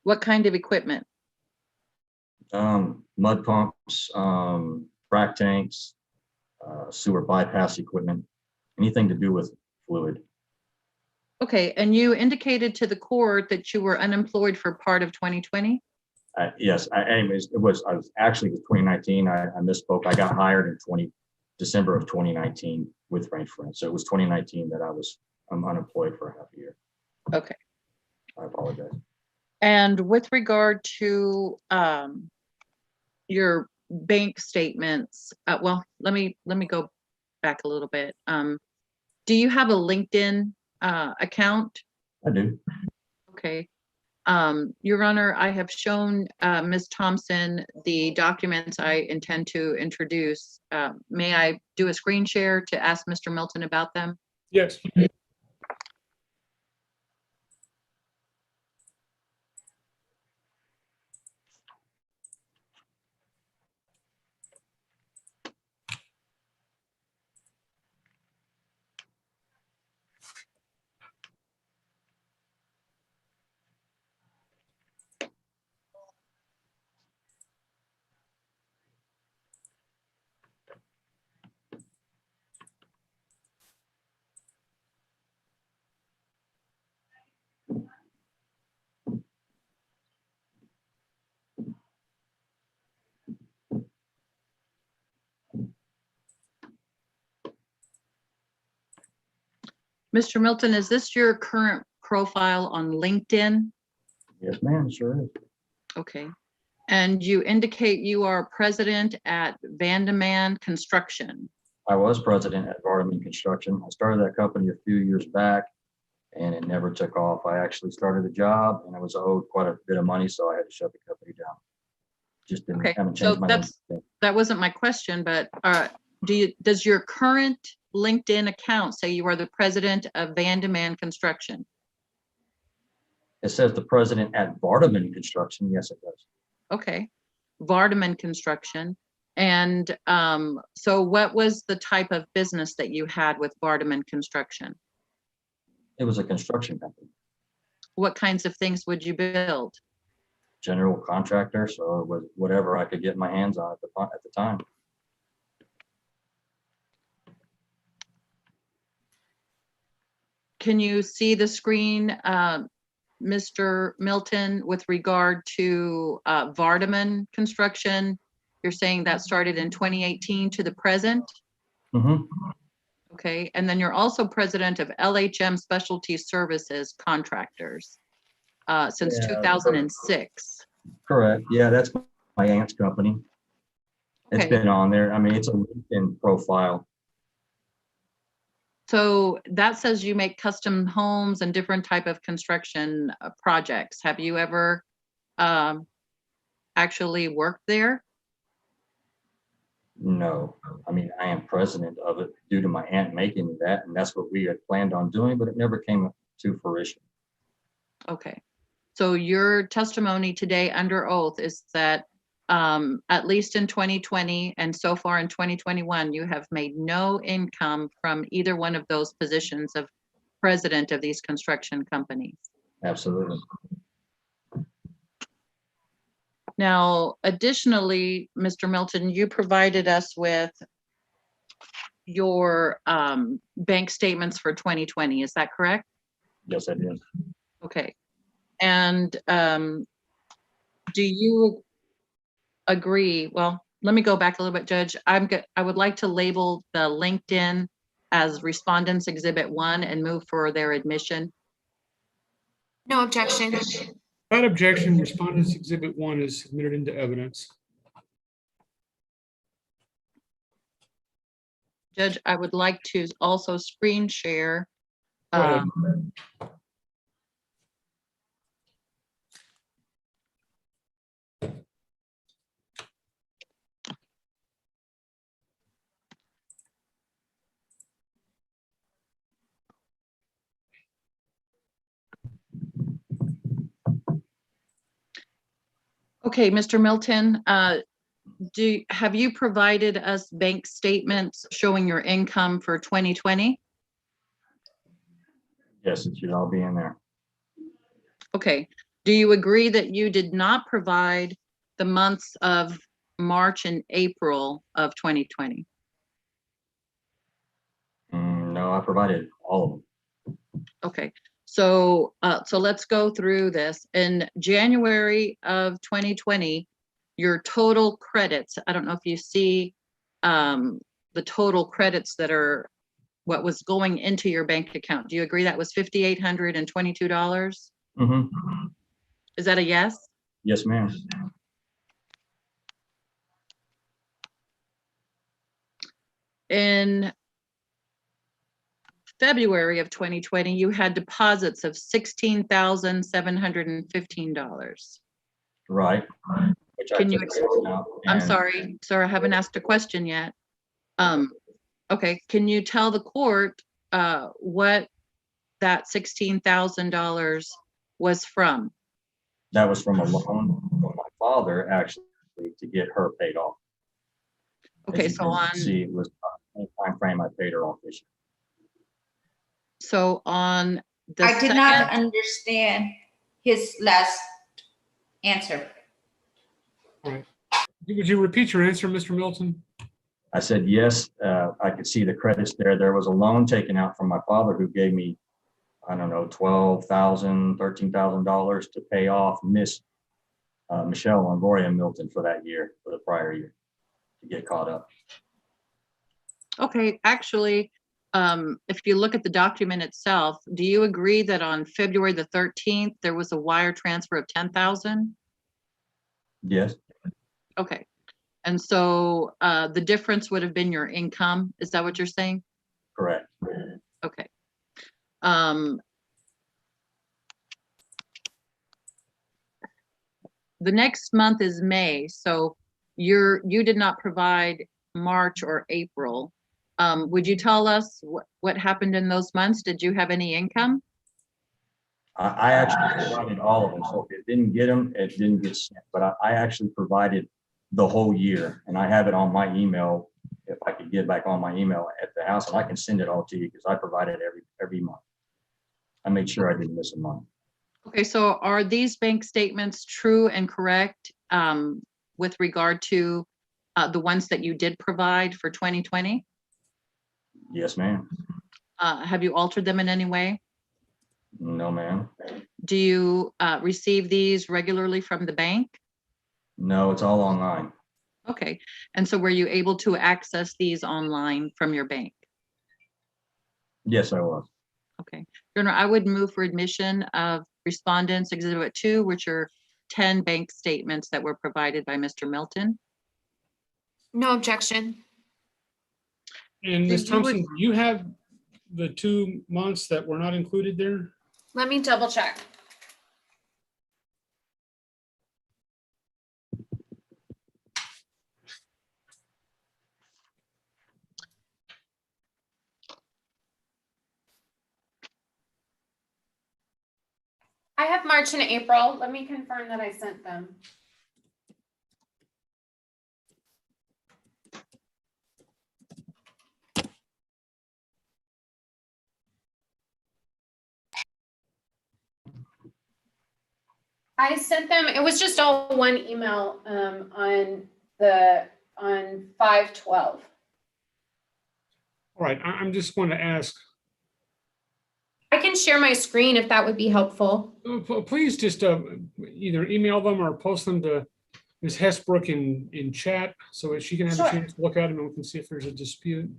What kind of equipment? mud pumps, frac tanks, sewer bypass equipment, anything to do with fluid. Okay, and you indicated to the court that you were unemployed for part of 2020? Yes, anyways, I was 2019. I misspoke. I got hired in December of 2019 with Rain for Rent. So it was 2019 that I'm unemployed for half a year. Okay. I apologize. And with regard to your bank statements, well, let me go back a little bit. Do you have a LinkedIn account? I do. Okay. Your Honor, I have shown Ms. Thompson the documents I intend to introduce. May I do a screen share to ask Mr. Milton about them? Yes. Mr. Milton, is this your current profile on LinkedIn? Yes, ma'am, sure is. Okay. And you indicate you are president at Vandeman Construction. I was president at Vardaman Construction. I started that company a few years back and it never took off. I actually started a job and I was owed quite a bit of money, so I had to shut the company down. Just didn't, Okay, haven't so changed my name. that wasn't my question, but does your current LinkedIn account say you are the president of Vandeman Construction? It says the president at Vardaman Construction. Yes, it does. Okay, Vardaman Construction. And so what was the type of business that you had with Vardaman Construction? It was a construction company, What kinds of things would you build? general contractor. So it was whatever I could get my hands on at the time. Can you see the screen, Mr. Milton, with regard to Vardaman Construction? You're saying that started in 2018 to the present? Mm-hmm. Okay, and then you're also president of LHM Specialty Services Contractors since Yeah, 2006. Correct. Yeah, that's my aunt's company. It's Okay. been on there. I mean, it's a LinkedIn profile. So that says you make custom homes and different type of construction projects. Have you ever actually worked there? No, I mean, I am president of it due to my aunt making that, and that's what we had planned on doing, but it never came to fruition. Okay. So your testimony today under oath is that at least in 2020 and so far in 2021, you have made no income from either one of those positions of president of these construction companies. Absolutely. Now, additionally, Mr. Milton, you provided us with your bank statements for 2020. Is that correct? Yes, I did. Okay. And do you agree? Well, let me go back a little bit, Judge. I would like to label the LinkedIn as Respondents Exhibit 1 and move for their admission. No objection. That objection, Respondents Exhibit 1 is submitted into evidence. Judge, I would like to also screen share. Go ahead. Okay, Mr. Milton, have you provided us bank statements showing your income for 2020? Yes, it should all be in there. Okay, do you agree that you did not provide the months of March and April of 2020? No, I provided all of them. Okay, so let's go through this. In January of 2020, your total credits, I don't know if you see the total credits that are what was going into your bank account. Do you agree that was $5,822? Mm-hmm. Is that a yes? Yes, ma'am. In February of 2020, you had deposits of $16,715. Right. Which I Can you, took out I'm and- sorry, sir, I haven't asked a question yet. Okay, can you tell the court what that $16,000 was from? That was from a loan from my father, actually, to get her paid off. Okay, As you so can on, see, it was the time frame I paid her off this year. so on the I did not second, understand his last answer. All right. Would you repeat your answer, Mr. Milton? I said, yes, I could see the credits there. There was a loan taken out from my father who gave me, I don't know, $12,000, $13,000 to pay off Miss Michelle Longoria Milton for that year, for the prior year, to get caught up. okay, actually, if you look at the document itself, do you agree that on February the 13th, there was a wire transfer of 10,000? Yes, Okay, and so the difference would have been your income. Is that what you're saying? correct. Okay. The next month is May, so you did not provide March or April. Would you tell us what happened in those months? Did you have any income? I actually provided all of them. So if it didn't get them, it didn't get sent. But I actually provided the whole year, and I have it on my email. If I could get back on my email at the house, and I can send it all to you because I provided every month. I made sure I didn't miss a month. Okay, so are these bank statements true and correct with regard to the ones that you did provide for 2020? Yes, ma'am. Have you altered them in any way? No, ma'am. Do you receive these regularly from the bank? No, it's all online. Okay, and so were you able to access these online from your bank? Yes, I was. Okay, Your Honor, I would move for admission of respondents exhibit 2, which are 10 bank statements that were provided by Mr. Milton. No objection. And Then Ms. you would- Thompson, you have the 2 months that were not included there? Let me double check. I have March and April. Let me confirm that I sent them. I sent them, it was just all one email on 5/12. All right, I'm just going to ask, I can share my screen if that would be helpful. please just either email them or post them to Ms. Hesbrook in chat so that she can have a Sure. chance to look at them and we can see if there's a dispute.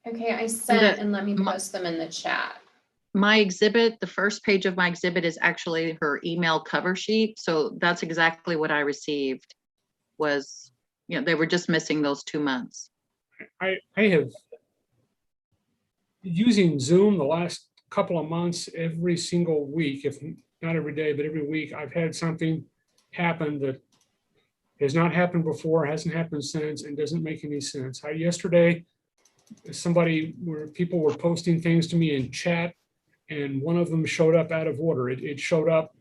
Okay, I sent and let me post them in the chat. My exhibit, the first page of my exhibit is actually her email cover sheet. So that's exactly what I received was, they were just missing those 2 months. I have, using Zoom the last couple of months, every single week, if not every day, but every week, I've had something happen that Has not happened before, hasn't happened since, and doesn't make any sense. Yesterday, people were posting things to me in chat, and one of them showed up out of order. It showed up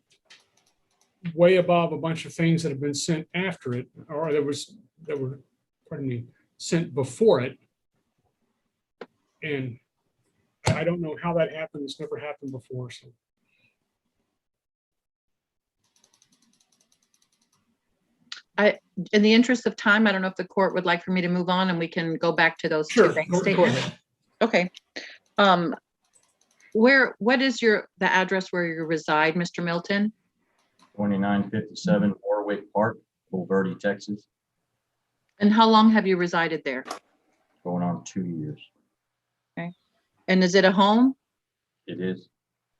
way above a bunch of things that have been sent after it, or that were, pardon me, sent before it. And I don't know how that happened. It's never happened before, so. In the interest of time, I don't know if the court would like for me to move on and we can go back to those two Sure, bank go statements. ahead. Okay. What is the address where you reside, Mr. Milton? 2957 Warwick Park, Bulverde, Texas, And how long have you resided there? going on 2 years. Okay. And is it a home? It is.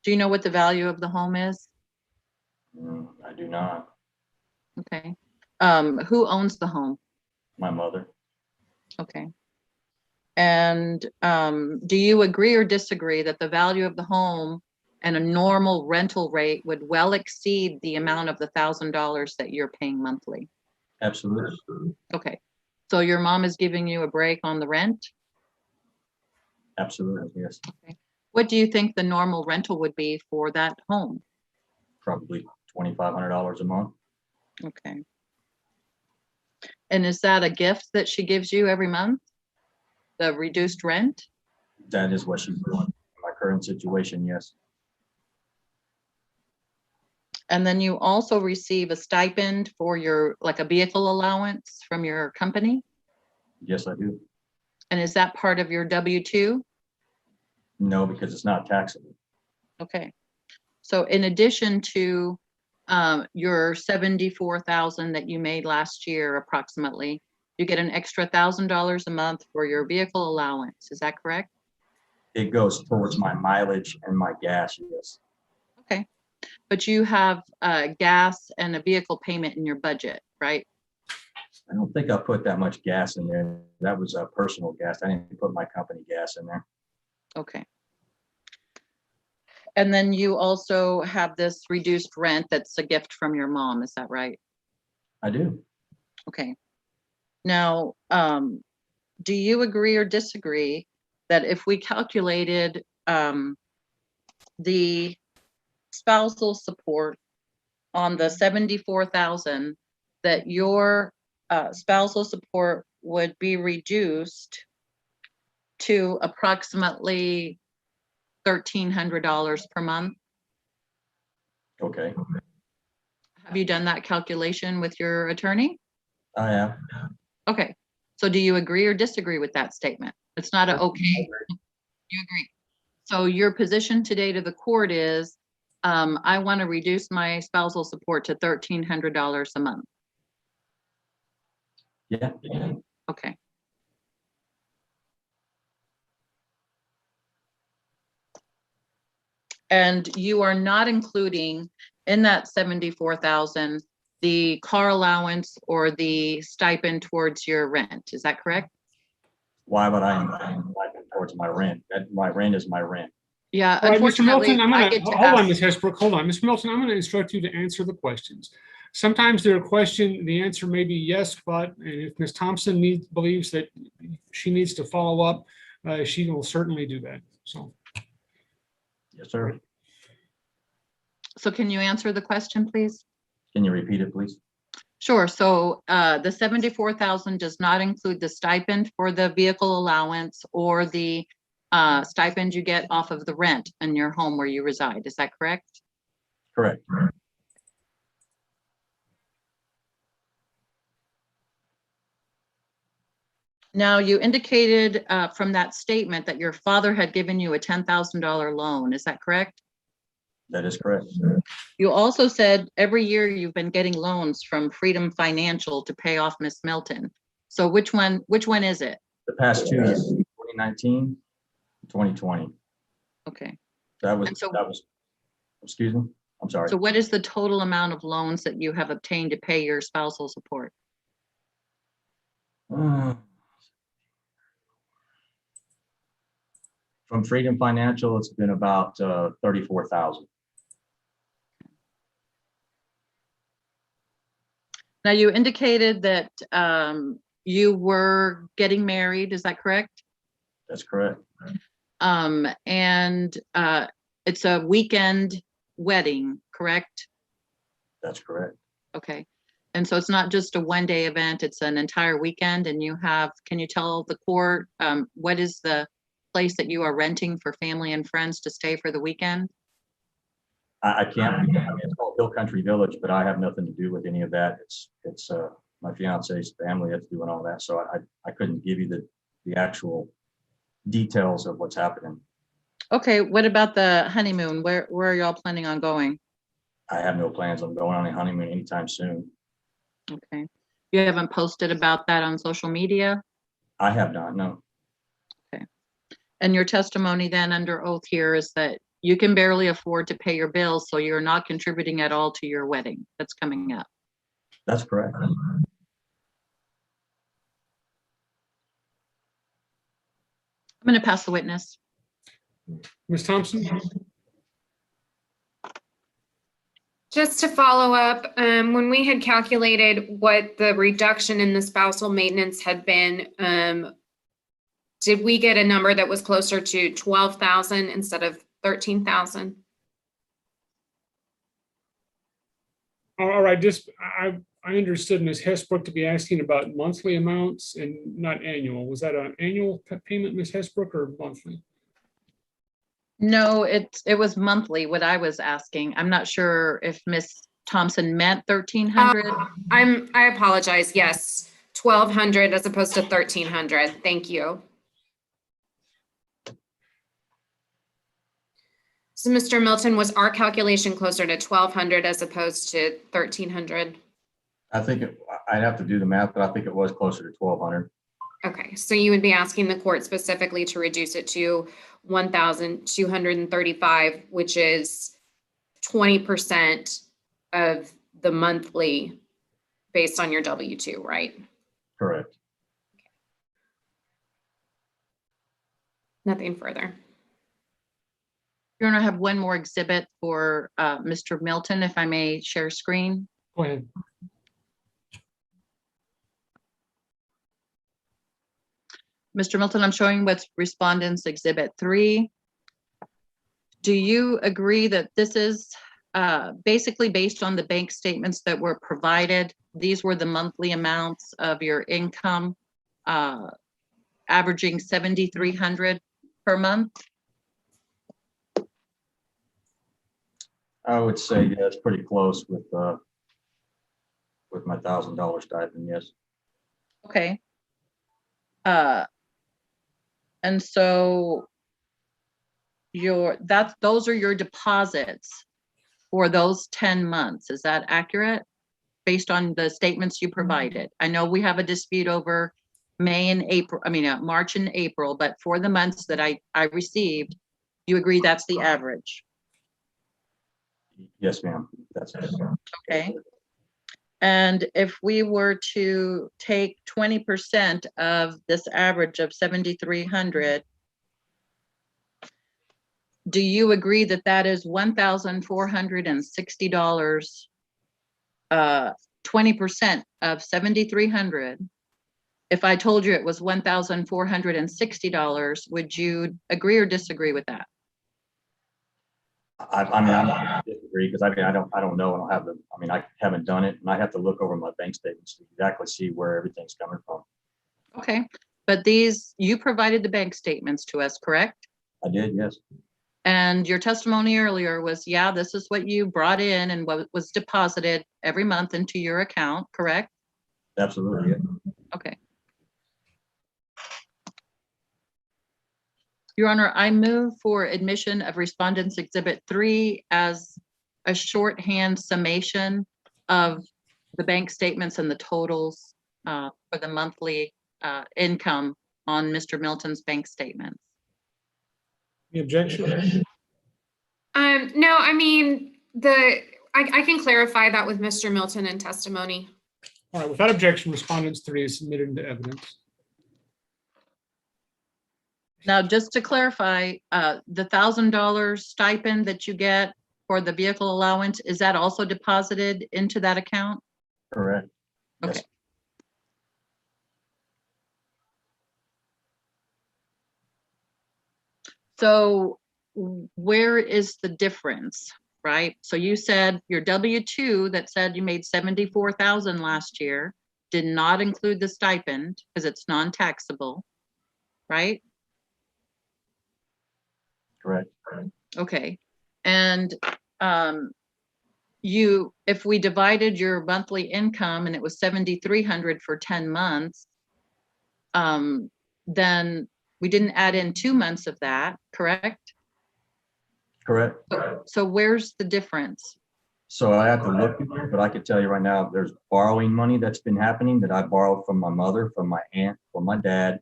Do you know what the value of the home is? I do not. Okay. Who owns the home? My mother. Okay. And do you agree or disagree that the value of the home and a normal rental rate would well exceed the amount of the $1,000 that you're paying monthly? Absolutely. Okay. So your mom is giving you a break on the rent? Absolutely, yes. Okay. What do you think the normal rental would be for that home? Probably $2,500 a month. Okay. And is that a gift that she gives you every month? The reduced rent? That is what she's doing in my current situation, yes. And then you also receive a stipend for like a vehicle allowance from your company? Yes, I do. And is that part of your W-2? No, because it's not taxable. Okay. So in addition to your $74,000 that you made last year, approximately, you get an extra $1,000 a month for your vehicle allowance. Is that correct? It goes towards my mileage and my gas, yes. Okay. But you have gas and a vehicle payment in your budget, right? I don't think I put that much gas in there. That was personal gas. I didn't put my company gas in there. Okay. And then you also have this reduced rent that's a gift from your mom. Is that right? I do. Okay. Now, do you agree or disagree that if we calculated the spousal support on the 74,000, that your spousal support would be reduced to approximately $1,300 per month? Okay. Have you done that calculation with your attorney? I am. Okay. So do you agree or disagree with that statement? It's not a okay. You agree. So your position today to the court is, I want to reduce my spousal support to $1,300 a month. Yeah. Okay. And you are not including in that 74,000 the car allowance or the stipend towards your rent. Is that correct? Why would I include towards my rent? My rent is my rent. Yeah, All right, Mr. unfortunately, Milton, I get to hold on, ask. Ms. Hesbrook, hold on. Ms. Milton, I'm going to instruct you to answer the questions. Sometimes they're a question, the answer may be yes, but, and if Ms. Thompson believes that she needs to follow up, she will certainly do that, so. Yes, sir. So can you answer the question, please? Can you repeat it, please? Sure. So the 74,000 does not include the stipend for the vehicle allowance or the stipend you get off of the rent in your home where you reside. Is that correct? Correct. Now, you indicated from that statement that your father had given you a $10,000 loan. Is that correct? That is correct. You also said every year you've been getting loans from Freedom Financial to pay off Miss Milton. So which one is it? The past 2 years, 2019, 2020. Okay. That was, excuse me, I'm sorry. So what is the total amount of loans that you have obtained to pay your spousal support? From Freedom Financial, it's been about 34,000. Now, you indicated that you were getting married, is that correct? That's correct. And it's a weekend wedding, correct? That's correct. Okay. And so it's not just a one-day event, it's an entire weekend, and you have, can you tell the court, what is the place that you are renting for family and friends to stay for the weekend? I can't, I mean, it's called Hill Country Village, but I have nothing to do with any of that. It's my fiance's family that's doing all that, so I couldn't give you the actual details of what's happening. Okay, what about the honeymoon? Where are y'all planning on going? I have no plans on going on a honeymoon anytime soon. Okay. You haven't posted about that on social media? I have not, no. Okay. And your testimony then under oath here is that you can barely afford to pay your bills, so you're not contributing at all to your wedding that's coming up. That's correct. I'm going to pass the witness. Ms. Thompson? Just to follow up, when we had calculated what the reduction in the spousal maintenance had been, did we get a number that was closer to 12,000 instead of 13,000? All right, just, I understood Ms. Hesbrook to be asking about monthly amounts and not annual. Was that an annual payment, Ms. Hesbrook, or monthly? No, it was monthly, what I was asking. I'm not sure if Miss Thompson meant 1,300. I apologize. Yes, 1,200 as opposed to 1,300. Thank you. So, Mr. Milton, was our calculation closer to 1,200 as opposed to 1,300? I think I'd have to do the math, but I think it was closer to 1,200. Okay, so you would be asking the court specifically to reduce it to 1,235, which is 20% of the monthly based on your W-2, right? Correct. Nothing further. You're going to have one more exhibit for Mr. Milton, if I may share screen. Go ahead. Mr. Milton, I'm showing what's Respondents Exhibit 3. Do you agree that this is basically based on the bank statements that were provided? These were the monthly amounts of your income, averaging $7,300 per month? I would say, yeah, it's pretty close with my $1,000 stipend, yes. Okay. And so those are your deposits for those 10 months. Is that accurate? Based on the statements you provided? I know we have a dispute over May and April, March and April, but for the months that I received, you agree that's the average? Yes, ma'am. That's it. Okay. And if we were to take 20% of this average of 7,300, do you agree that that is $1,460? 20% of 7,300. If I told you it was $1,460, would you agree or disagree with that? I disagree because I don't know. I don't have I haven't done it, and I have to look over my bank statements to exactly see where everything's coming from. Okay, but you provided the bank statements to us, correct? I did, yes. And your testimony earlier was, yeah, this is what you brought in and what was deposited every month into your account, correct? Absolutely, yeah. Okay. Your Honor, I move for admission of Respondents Exhibit 3 as a shorthand summation of the bank statements and the totals for the monthly income on Mr. Milton's bank statements. Any objection? No, I can clarify that with Mr. Milton in testimony. All right, without objection, Respondents 3 is submitted into evidence. Now, just to clarify, the $1,000 stipend that you get for the vehicle allowance, is that also deposited into that account? Correct. Okay. So where is the difference, right? So you said your W-2 that said you made 74,000 last year did not include the stipend because it's non-taxable, right? Correct. Okay. And if we divided your monthly income and it was 7,300 for 10 months, then we didn't add in 2 months of that, correct? Correct. So where's the difference? So I have to look in there, but I can tell you right now, there's borrowing money that's been happening that I borrowed from my mother, from my aunt, from my dad,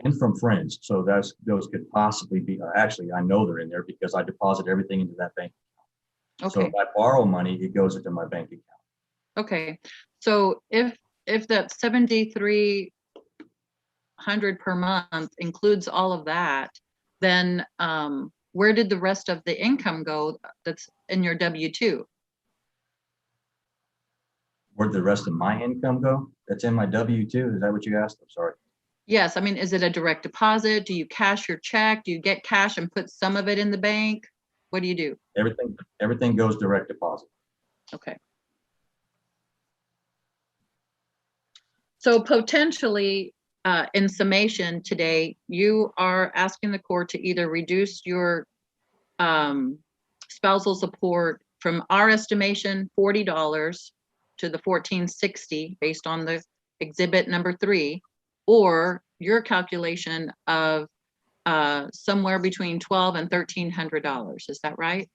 and from friends. So those could possibly be, actually, I know they're in there because I deposit everything into that bank. So Okay. if I borrow money, it goes into my bank account. Okay. So if that 7,300 per month includes all of that, then where did the rest of the income go that's in your W-2? Where'd the rest of my income go? That's in my W-2. Is that what you asked? I'm sorry. Yes, I mean, is it a direct deposit? Do you cash your check? Do you get cash and put some of it in the bank? What do you do? Everything goes direct deposit. Okay. So potentially, in summation today, you are asking the court to either reduce your spousal support from our estimation, $40 to the $1,460 based on the exhibit number 3, or your calculation of somewhere between $1,200 and $1,300. Is that right?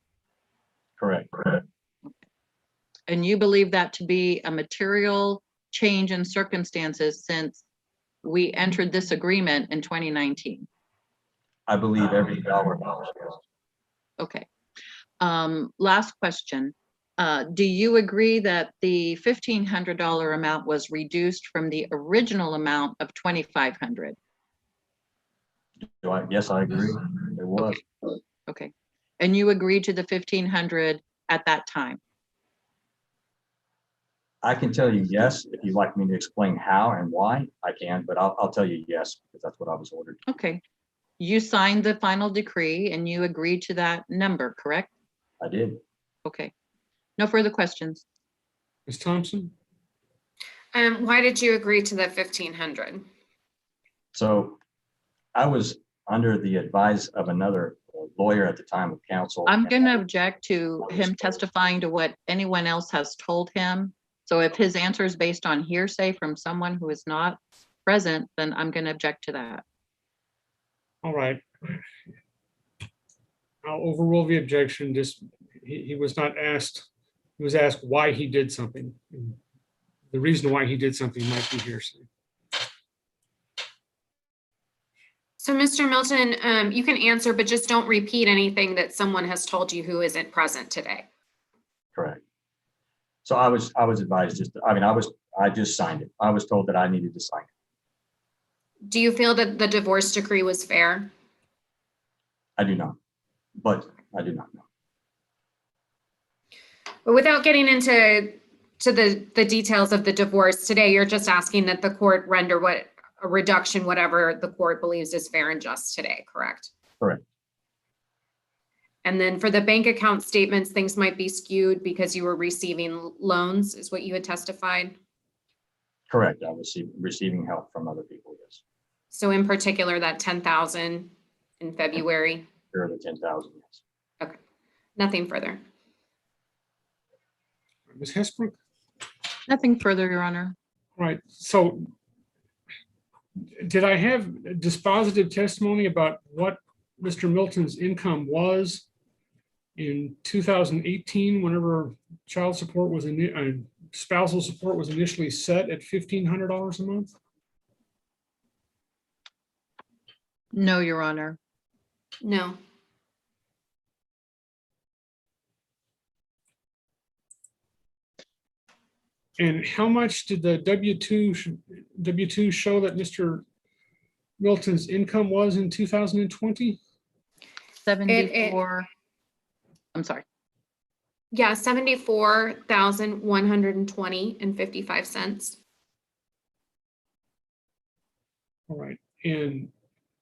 Correct. And you believe that to be a material change in circumstances since we entered this agreement in 2019? I believe every dollar matters, yes. Okay. Last question. Do you agree that the $1,500 amount was reduced from the original amount of $2,500? Yes, I agree. It was. Okay. And you agreed to the $1,500 at that time? I can tell you yes. If you'd like me to explain how and why, I can, but I'll tell you yes, because that's what I was ordered. Okay. You signed the final decree and you agreed to that number, correct? I did. Okay. No further questions. Ms. Thompson? Why did you agree to the 1,500? So I was under the advice of another lawyer at the time of counsel. I'm going to object to him testifying to what anyone else has told him. So if his answer is based on hearsay from someone who is not present, then I'm going to object to that. All right. I'll overrule the objection. Just he was not asked. He was asked why he did something. The reason why he did something might be hearsay. So Mr. Milton, you can answer, but just don't repeat anything that someone has told you who isn't present today. Correct. So I was advised I just signed it. I was told that I needed to sign it. Do you feel that the divorce decree was fair? I do not, but I do not know. But without getting into the details of the divorce today, you're just asking that the court render a reduction, whatever the court believes is fair and just today, correct? Correct. And then for the bank account statements, things might be skewed because you were receiving loans, is what you had testified? Correct. I was receiving help from other people, yes. So in particular, that 10,000 in February? Here are the 10,000, yes. Okay, nothing further. Ms. Hesbrook? Nothing further, Your Honor. Right. So did I have dispositive testimony about what Mr. Milton's income was in 2018, whenever child support was spousal support was initially set at $1,500 a month? No, Your Honor. No. And how much did the W-2 show that Mr. Milton's income was in 2020? 74. I'm sorry. Yeah, 74,120 and 55 cents. All right, and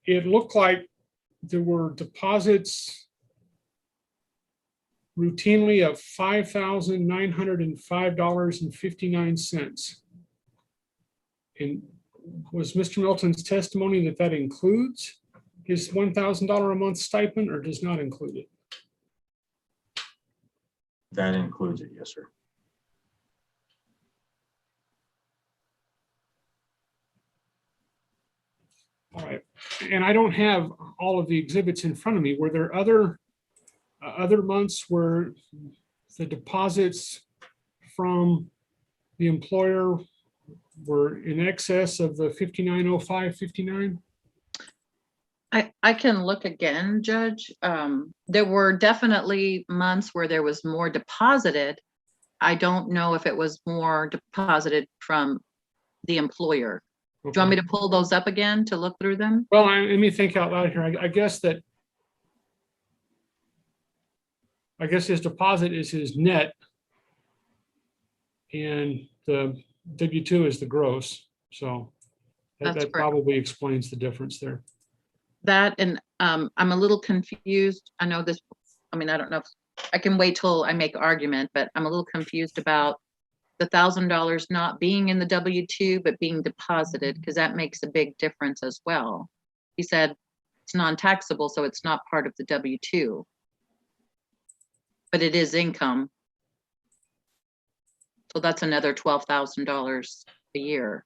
it looked like there were deposits routinely of $5,905.59. And was Mr. Milton's testimony that that includes his $1,000 a month stipend or does not include it? That includes it, yes, sir. All right, and I don't have all of the exhibits in front of me. Were there other months where the deposits from the employer were in excess of the 5905.59? I can look again, Judge. There were definitely months where there was more deposited. I don't know if it was more deposited from the employer. Do you want me to pull those up again to look through them? Well, let me think out loud here. I guess his deposit is his net, and the W-2 is the gross. So that probably explains the difference there. That, and I'm a little confused. I know this, I mean, I don't know if I can wait till I make argument, but I'm a little confused about the $1,000 not being in the W-2, but being deposited, because that makes a big difference as well. He said it's non-taxable, so it's not part of the W-2, but it is income. So that's another $12,000 a year,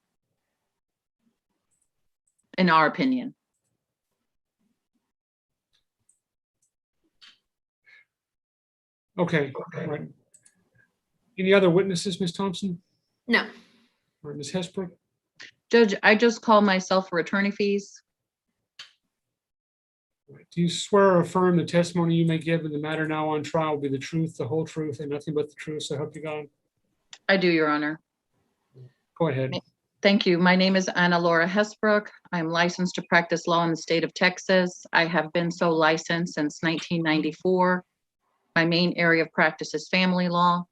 in our opinion. Okay, all right. Any other witnesses, Ms. Thompson? No. Or Ms. Hesbrook? Judge, I just call myself for attorney fees. Do you swear or affirm the testimony you may give in the matter now on trial will be the truth, the whole truth, and nothing but the truth? So help you God. I do, Your Honor. Go ahead. Thank you. My name is Anna Laura Hesbrook. I'm licensed to practice law in the state of Texas. I have been so licensed since 1994. My main area of practice is family law.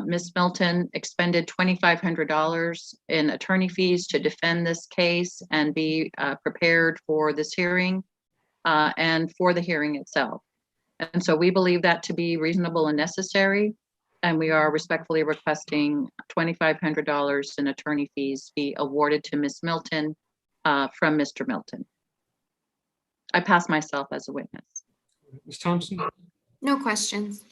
Ms. Milton expended $2,500 in attorney fees to defend this case and be prepared for this hearing and for the hearing itself. And so we believe that to be reasonable and necessary. And we are respectfully requesting $2,500 in attorney fees be awarded to Ms. Milton from Mr. Milton. I pass myself as a witness. Ms. Thompson? No questions.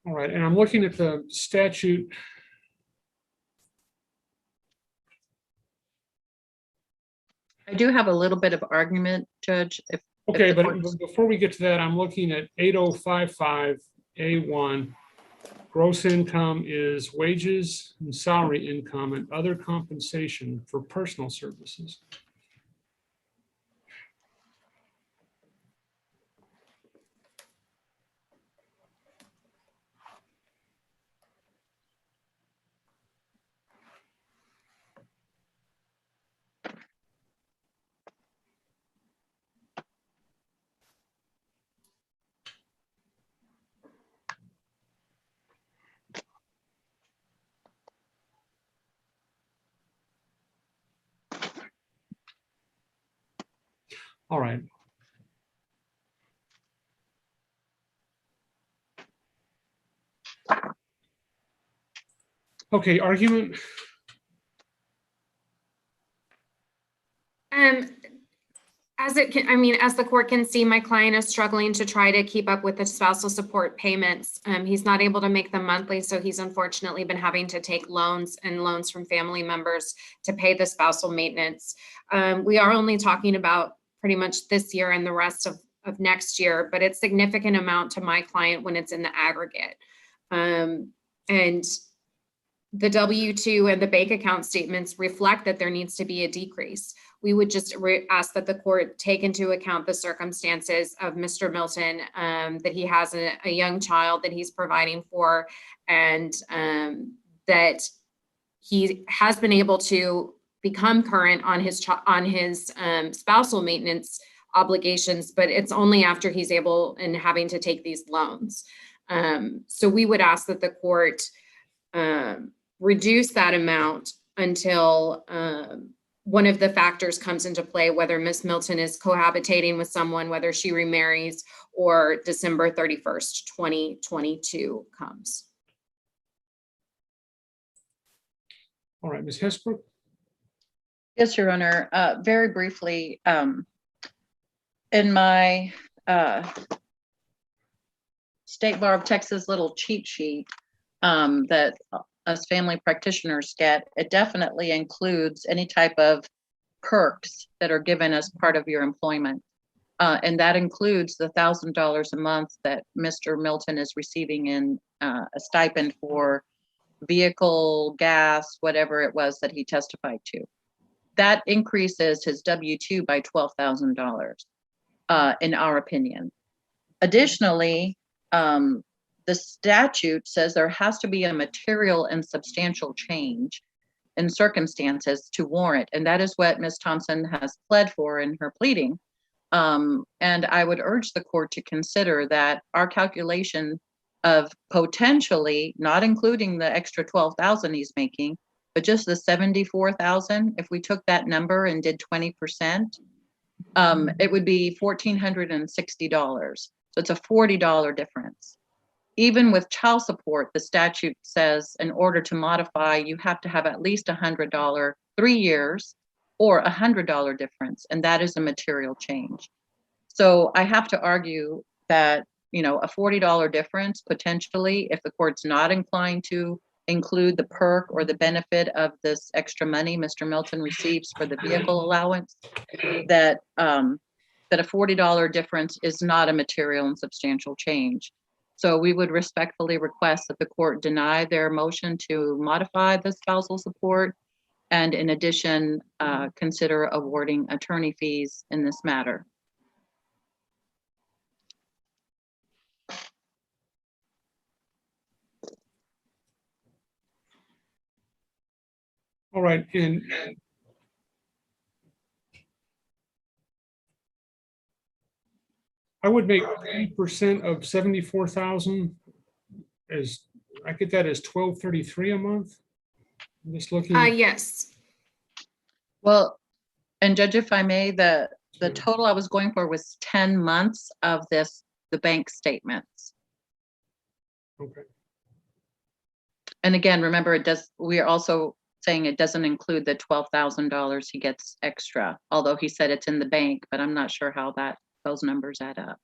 All right, and I'm looking at the statute. I do have a little bit of argument, Judge. Okay, but before we get to that, I'm looking at 8055A1. Gross income is wages and salary income and other compensation for personal services. All right. Okay, argument. As the court can see, my client is struggling to try to keep up with the spousal support payments. He's not able to make them monthly, so he's unfortunately been having to take loans from family members to pay the spousal maintenance. We are only talking about pretty much this year and the rest of next year, but it's significant amount to my client when it's in the aggregate. And the W-2 and the bank account statements reflect that there needs to be a decrease. We would just ask that the court take into account the circumstances of Mr. Milton, that he has a young child that he's providing for, and that he has been able to become current on his spousal maintenance obligations, but it's only after he's able and having to take these loans. So we would ask that the court reduce that amount until one of the factors comes into play, whether Ms. Milton is cohabitating with someone, whether she remarries, or December 31st, 2022 comes. All right, Ms. Hesbrook? Yes, Your Honor. Very briefly, in my State Bar of Texas little cheat sheet that us family practitioners get, it definitely includes any type of perks that are given as part of your employment. And that includes the $1,000 a month that Mr. Milton is receiving in a stipend for vehicle, gas, whatever it was that he testified to. That increases his W-2 by $12,000, in our opinion. Additionally, the statute says there has to be a material and substantial change in circumstances to warrant, and that is what Ms. Thompson has pled for in her pleading. And I would urge the court to consider that our calculation of potentially, not including the extra 12,000 he's making, but just the 74,000, if we took that number and did 20%, it would be $1,460. So it's a $40 difference. Even with child support, the statute says in order to modify, you have to have at least $100, 3 years, or $100 difference, and that is a material change. So I have to argue that, you know, a $40 difference potentially, if the court's not inclined to include the perk or the benefit of this extra money Mr. Milton receives for the vehicle allowance, that that a $40 difference is not a material and substantial change. So we would respectfully request that the court deny their motion to modify the spousal support, and in addition, consider awarding attorney fees in this matter. All right, and I would make 3% of 74,000 as, I get that as 1233 a month. I'm just looking. Yes. Well, and Judge, if I may, the total I was going for was 10 months of this, the bank statements. Okay. And again, remember, it does, we are also saying it doesn't include the $12,000 he gets extra, although he said it's in the bank, but I'm not sure how those numbers add up.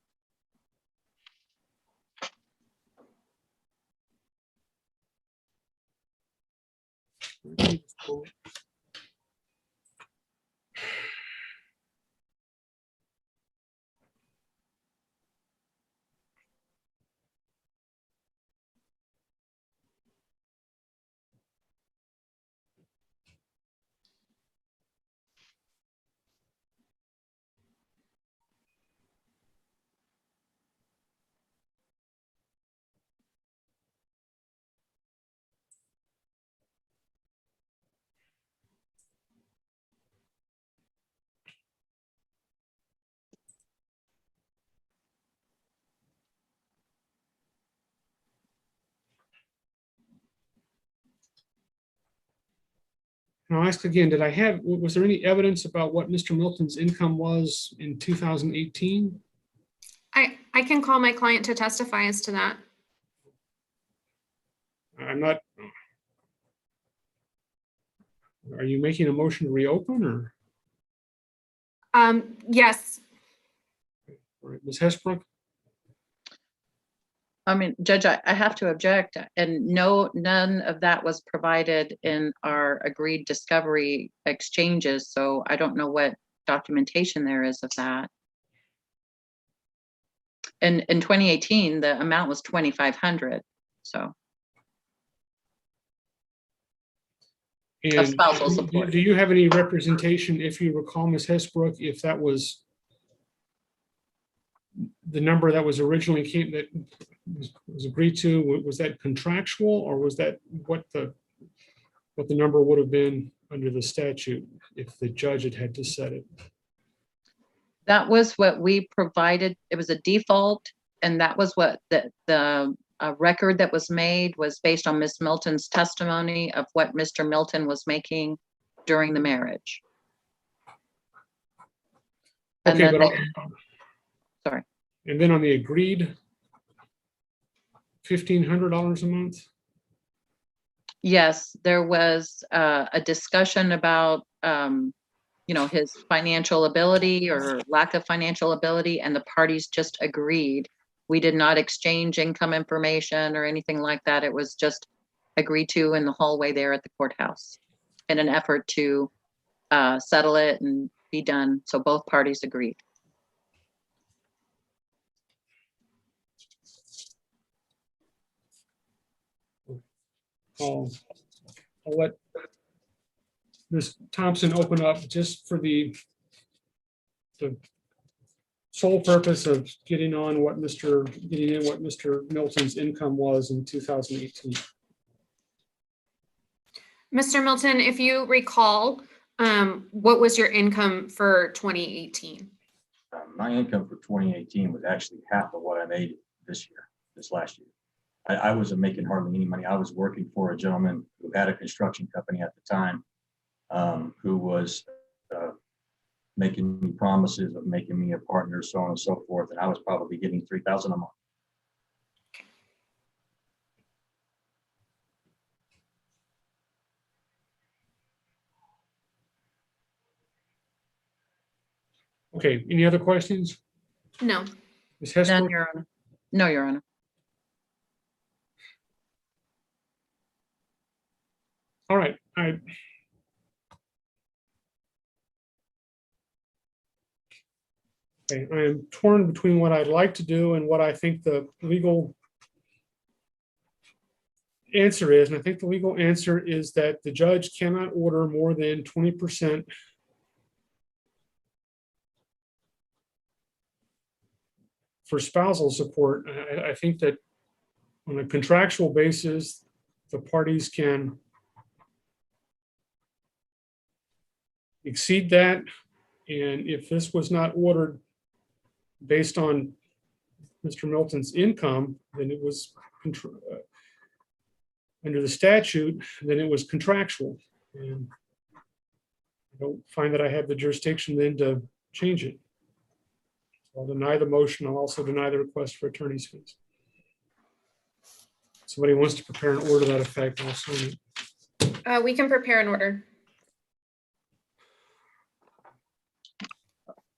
And I'll ask again, was there any evidence about what Mr. Milton's income was in 2018? I can call my client to testify as to that. I'm not. Are you making a motion to reopen, or? Yes. All right, Ms. Hesbrook? I mean, Judge, I have to object, and none of that was provided in our agreed discovery exchanges, so I don't know what documentation there is of that. And in 2018, the amount was $2,500, so. And of spousal support. Do you have any representation, if you recall, Ms. Hesbrook, if that was the number that was originally that was agreed to? Was that contractual, or was that what the number would have been under the statute if the judge had to set it? That was what we provided. It was a default, and that was what the record that was made was based on Ms. Milton's testimony of what Mr. Milton was making during the marriage. And Okay, then but sorry. And then on the agreed $1,500 a month? Yes, there was a discussion about, his financial ability or lack of financial ability, and the parties just agreed. We did not exchange income information or anything like that. It was just agreed to in the hallway there at the courthouse in an effort to settle it and be done. So both parties agreed. I'll let Ms. Thompson open up just for the sole purpose of getting in what Mr. Milton's income was in 2018. Mr. Milton, if you recall, what was your income for 2018? My income for 2018 was actually half of what I made this last year. I wasn't making hardly any money. I was working for a gentleman who had a construction company at the time, who was making me promises of making me a partner, so on and so forth. And I was probably getting $3,000 a month. Okay, any other questions? No. Ms. Hesper? None, Your Honor. No, Your Honor. All right, Okay, I am torn between what I'd like to do and what I think the legal answer is. And I think the legal answer is that the judge cannot order more than 20% for spousal support. I think that on a contractual basis, the parties can exceed that. And if this was not ordered based on Mr. Milton's income, then it was under the statute, then it was contractual. And I don't find that I have the jurisdiction then to change it. So I'll deny the motion. I'll also deny the request for attorney's fees. Somebody wants to prepare an order to that effect, I'll sign it. We can prepare an order.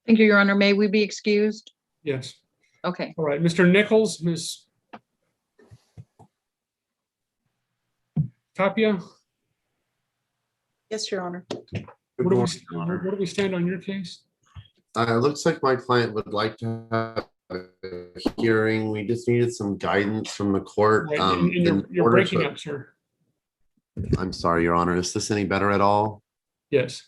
Thank you, Your Honor. May we be excused? Yes. Okay. All right, Mr. Nichols, Ms. Tapia, Yes, Your Honor. where do we stand on your case? It looks like my client would like to have a hearing. We just needed some guidance from the court. Right, and you're order breaking to- up, sir. I'm sorry, Your Honor. Is this any better at all? Yes.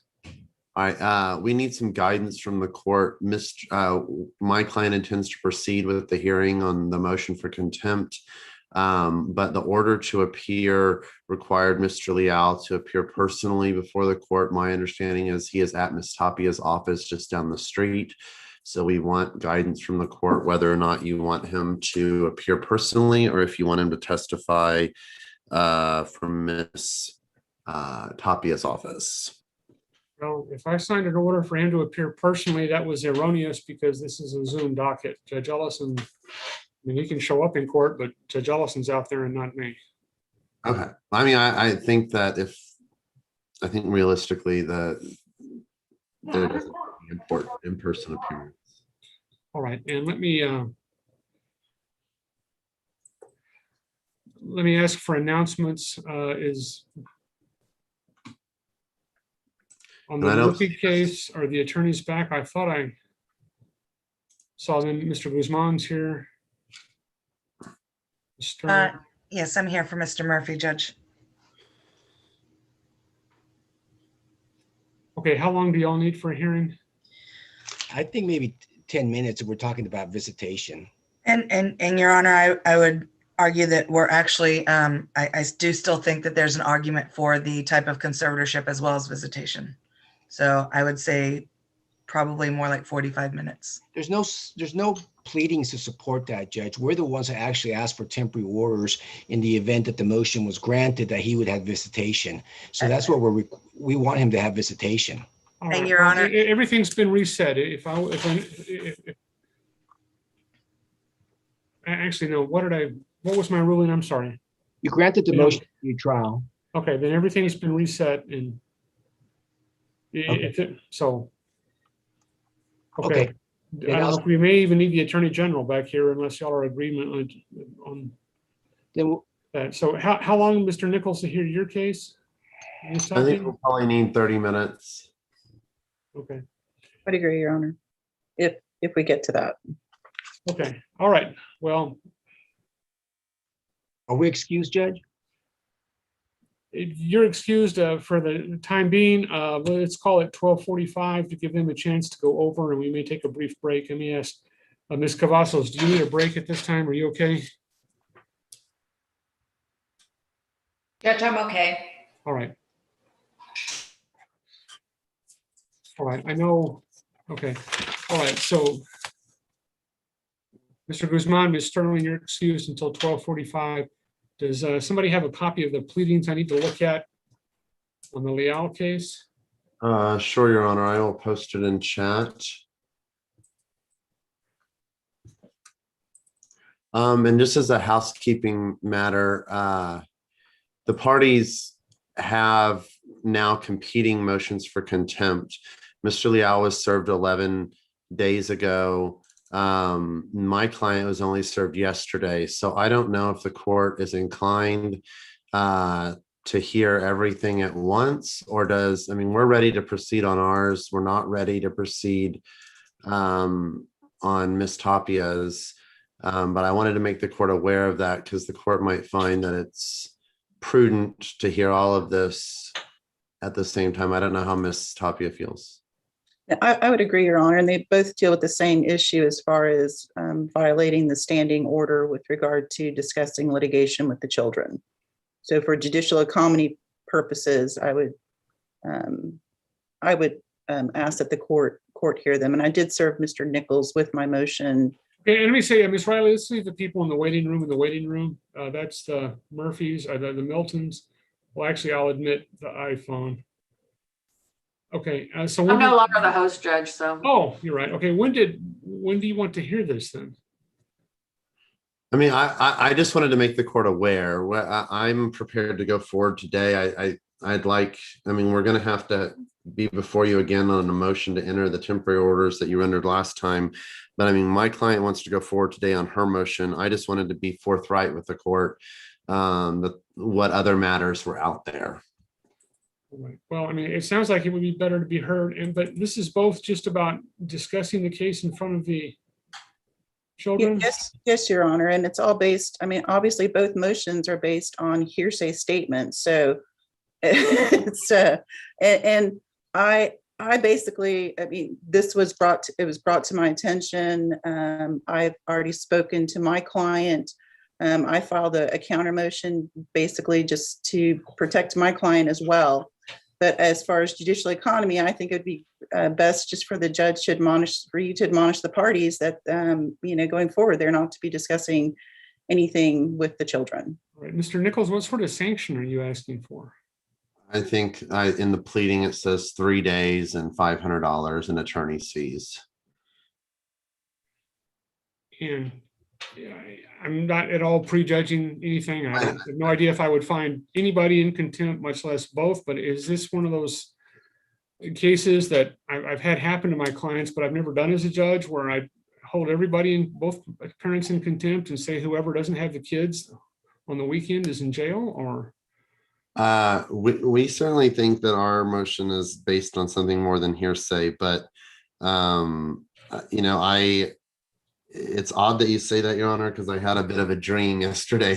All right, we need some guidance from the court. My client intends to proceed with the hearing on the motion for contempt, but the order to appear required Mr. Leal to appear personally before the court. My understanding is he is at Ms. Tapia's office just down the street. So we want guidance from the court whether or not you want him to appear personally or if you want him to testify from Ms. Tapia's office. Well, if I signed an order for him to appear personally, that was erroneous because this is a Zoom docket. Judge Ellison, I mean, he can show up in court, but Judge Ellison's out there and not me. Okay. I mean, I think that I think realistically that there doesn't be important in-person appearance. All right, and let me ask for announcements. Is on the Murphy case, are the attorneys back? I thought I saw them. Mr. Guzman's here. Yes, I'm here for Mr. Murphy, Judge. Okay, how long do y'all need for a hearing? I think maybe 10 minutes if we're talking about visitation. And Your Honor, I would argue that we're actually, I do still think that there's an argument for the type of conservatorship as well as visitation. So I would say probably more like 45 minutes. There's no pleadings to support that, Judge. We're the ones that actually asked for temporary orders in the event that the motion was granted, that he would have visitation. So that's what we want him to have visitation. All And right, Your well, Honor- everything's been reset. Actually, no, what was my ruling? I'm sorry. You granted the Yeah. motion for new trial. Okay, then everything's been reset and so. Okay. Okay. I don't know if we may even need the Attorney General back here unless y'all are agreement on that. So how long, Mr. Nichols, to hear your case? I think we'll probably need 30 minutes. Okay. I'd agree, Your Honor, if we get to that. Okay, all right, well. Are we excused, Judge? You're excused for the time being. Let's call it 12:45 to give them a chance to go over, and we may take a brief break. Let me ask Ms. Cavazos, do you need a break at this time? Are you okay? Judge, I'm okay. All right. All right, I know. Okay, all right, so Mr. Guzman, Ms. Sterling, you're excused until 12:45. Does somebody have a copy of the pleadings I need to look at on the Leal case? Sure, Your Honor. I will post it in chat. And just as a housekeeping matter, the parties have now competing motions for contempt. Mr. Leal was served 11 days ago. My client was only served yesterday, so I don't know if the court is inclined to hear everything at once, or we're ready to proceed on ours. We're not ready to proceed on Ms. Tapia's, but I wanted to make the court aware of that because the court might find that it's prudent to hear all of this at the same time. I don't know how Ms. Tapia feels. I would agree, Your Honor, and they both deal with the same issue as far as violating the standing order with regard to discussing litigation with the children. So for judicial economy purposes, I would ask that the court hear them. And I did serve Mr. Nichols with my motion. Okay, and let me say, Ms. Riley, let's leave the people in the waiting room. That's the Murphys, the Miltons. Well, actually, I'll admit the iPhone. Okay, so I'm no longer the host, Judge, so. Oh, you're right. Okay, when do you want to hear this then? I mean, I just wanted to make the court aware. I'm prepared to go forward today. We're going to have to be before you again on a motion to enter the temporary orders that you rendered last time. But I mean, my client wants to go forward today on her motion. I just wanted to be forthright with the court, what other matters were out there. Right. Well, I mean, it sounds like it would be better to be heard, but this is both just about discussing the case in front of the children? Yes, Your Honor, and it's all based, I mean, obviously both motions are based on hearsay statements, so it's, and I basically, I mean, it was brought to my attention. I've already spoken to my client. I filed a counter motion basically just to protect my client as well. But as far as judicial economy, I think it would be best just for the judge to admonish the parties that, going forward, they're not to be discussing anything with the children. All right, Mr. Nichols, what sort of sanction are you asking for? I think in the pleading, it says 3 days and $500 in attorney's fees. And I'm not at all prejudging anything. I have no idea if I would find anybody in contempt, much less both, but is this one of those cases that I've had happen to my clients, but I've never done as a judge, where I hold everybody in, both parents, in contempt and say whoever doesn't have the kids on the weekend is in jail? Or we certainly think that our motion is based on something more than hearsay, but it's odd that you say that, Your Honor, because I had a bit of a dream yesterday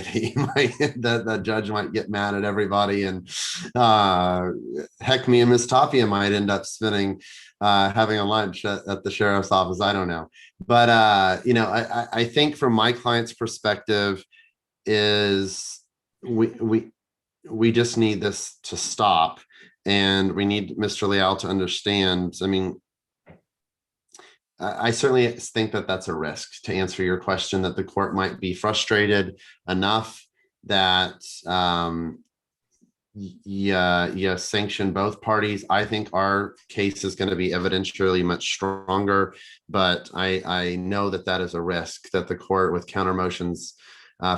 that that judge might get mad at everybody, and heck, me and Miss Tapia might end up spending having a lunch at the sheriff's office. I don't know, but I think from my client's perspective is we just need this to stop, and we need Mr. Leal to understand. I mean, I certainly think that that's a risk, to answer your question, that the court might be frustrated enough that sanction both parties. I think our case is going to be evidentially much stronger, but I know that that is a risk, that the court with counter motions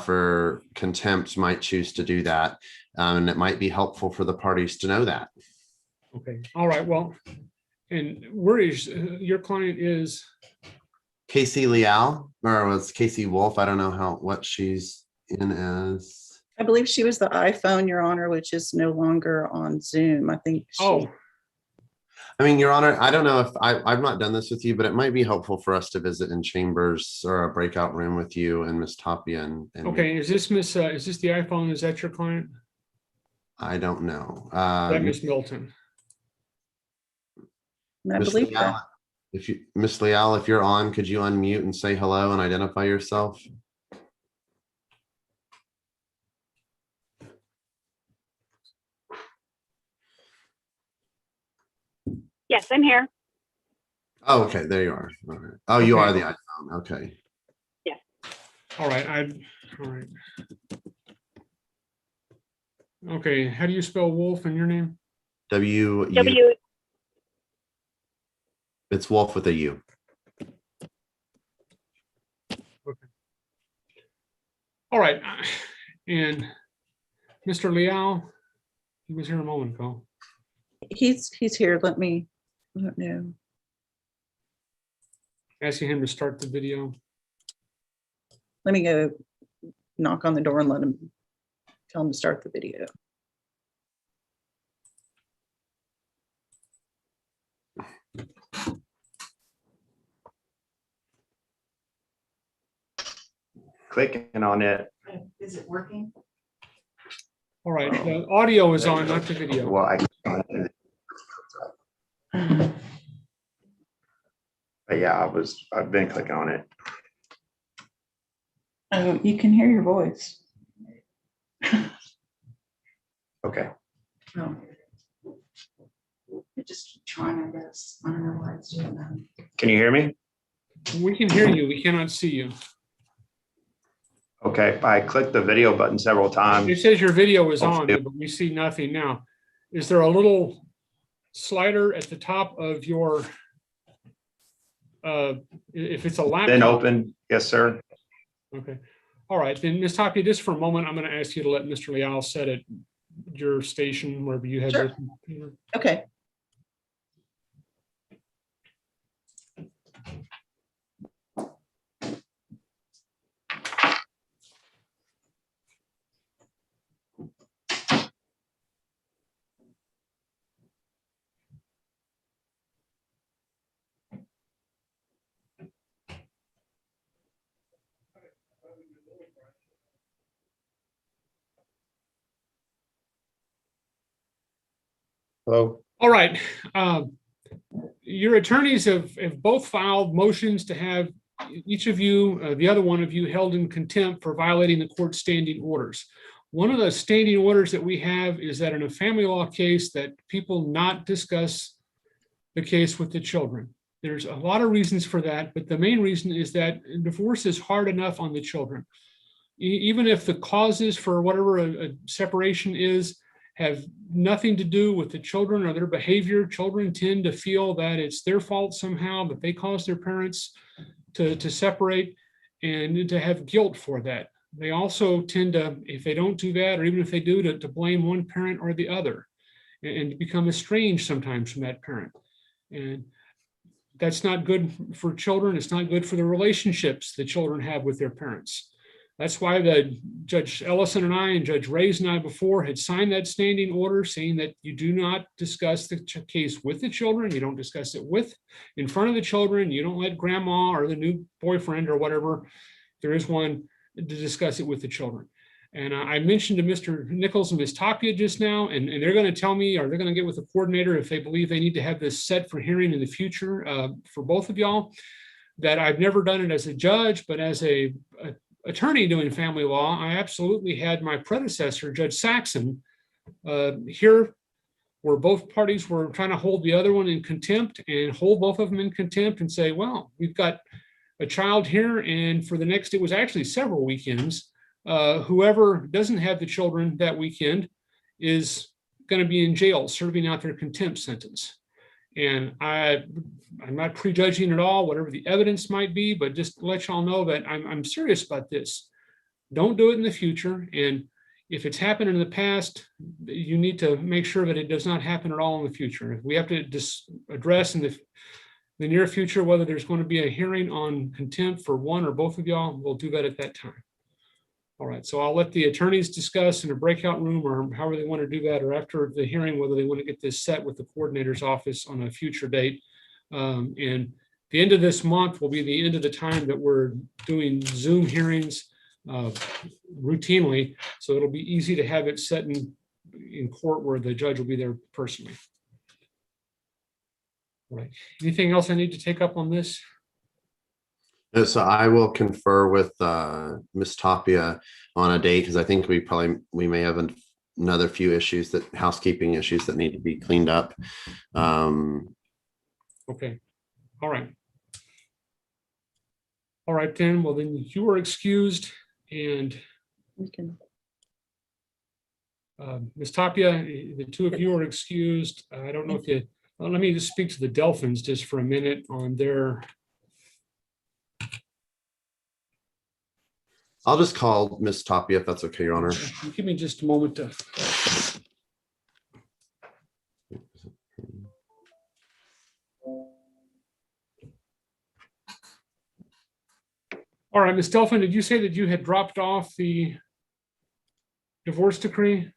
for contempt might choose to do that. And it might be helpful for the parties to know that. Okay, all right, well, and where is, your client is? Casey Leal, or was Casey Wolf? I don't know what she's in as. I believe she was the iPhone, Your Honor, which is no longer on Zoom. I think. Oh. I mean, Your Honor, I don't know if I've not done this with you, but it might be helpful for us to visit in chambers or a breakout room with you and Miss Tapia and Okay, is this Miss, is this the iPhone? Is that your client? I don't know. That Miss Milton. I believe that. Miss Leal, if you're on, could you unmute and say hello and identify yourself? Yes, I'm here. Oh, okay, there you are. All right. Oh, you are the iPhone. Okay. Yes. All right, all right. Okay, how do you spell Wolf in your name? W. It's Wolf with a U. Okay. All right, and Mr. Leal, he was here a moment ago. He's here. Let me. I don't know. Asking him to start the video. Let me go knock on the door and tell him to start the video. Clicking on it. Is it working? All right, the audio is on, not the video. Well, but yeah, I've been clicking on it. Oh, you can hear your voice. Okay. Oh. I just keep trying, I guess. I don't know why it's doing that. Can you hear me? We can hear you. We cannot see you. Okay, I clicked the video button several times. It says your video is on, but we see nothing now. Is there a little slider at the top of your, if it's a laptop? Then open, yes, sir. Okay. All right, then Ms. Tapia, just for a moment, I'm going to ask you to let Mr. Leal set at your station wherever you have your computer. Okay. Hello. All right. Your attorneys have both filed motions to have each of you, the other one of you, held in contempt for violating the court's standing orders. One of the standing orders that we have is that in a family law case that people not discuss the case with the children. There's a lot of reasons for that, but the main reason is that divorce is hard enough on the children. Even if the causes for whatever a separation is have nothing to do with the children or their behavior, children tend to feel that it's their fault somehow, that they caused their parents to separate and to have guilt for that. They also tend to, if they don't do that, or even if they do, to blame one parent or the other and become estranged sometimes from that parent. And that's not good for children. It's not good for the relationships the children have with their parents. That's why the Judge Ellison and I and Judge Reyes and I before had signed that standing order saying that you do not discuss the case with the children. You don't discuss it in front of the children. You don't let grandma or the new boyfriend or whatever, there is one, to discuss it with the children. And I mentioned to Mr. Nichols and Ms. Tapia just now, and they're going to tell me, or they're going to get with the coordinator if they believe they need to have this set for hearing in the future for both of y'all, that I've never done it as a judge, but as a attorney doing family law, I absolutely had my predecessor, Judge Saxon, hear where both parties were trying to hold the other one in contempt and hold both of them in contempt and say, well, we've got a child here, and for the next, it was actually several weekends, whoever doesn't have the children that weekend is going to be in jail serving out their contempt sentence. And I'm not prejudging at all, whatever the evidence might be, but just to let y'all know that I'm serious about this. Don't do it in the future. And if it's happened in the past, you need to make sure that it does not happen at all in the future. We have to just address in the near future whether there's going to be a hearing on contempt for one or both of y'all. We'll do that at that time. All right, so I'll let the attorneys discuss in a breakout room or however they want to do that, or after the hearing, whether they want to get this set with the coordinator's office on a future date. And the end of this month will be the end of the time that we're doing Zoom hearings routinely. So it'll be easy to have it set in court where the judge will be there personally. All right, anything else I need to take up on this? So I will confer with Ms. Tapia on a date, because I think we may have another few issues, that housekeeping issues that need to be cleaned up. Okay, all right. All right, then, well, then you are excused, and Ms. Tapia, the two of you are excused. I don't know if you, well, let me just speak to the Delphins just for a minute on their. I'll just call Ms. Tapia if that's okay, Your Honor. Give me just a moment to. All right, Ms. Delphin, did you say that you had dropped off the divorce decree?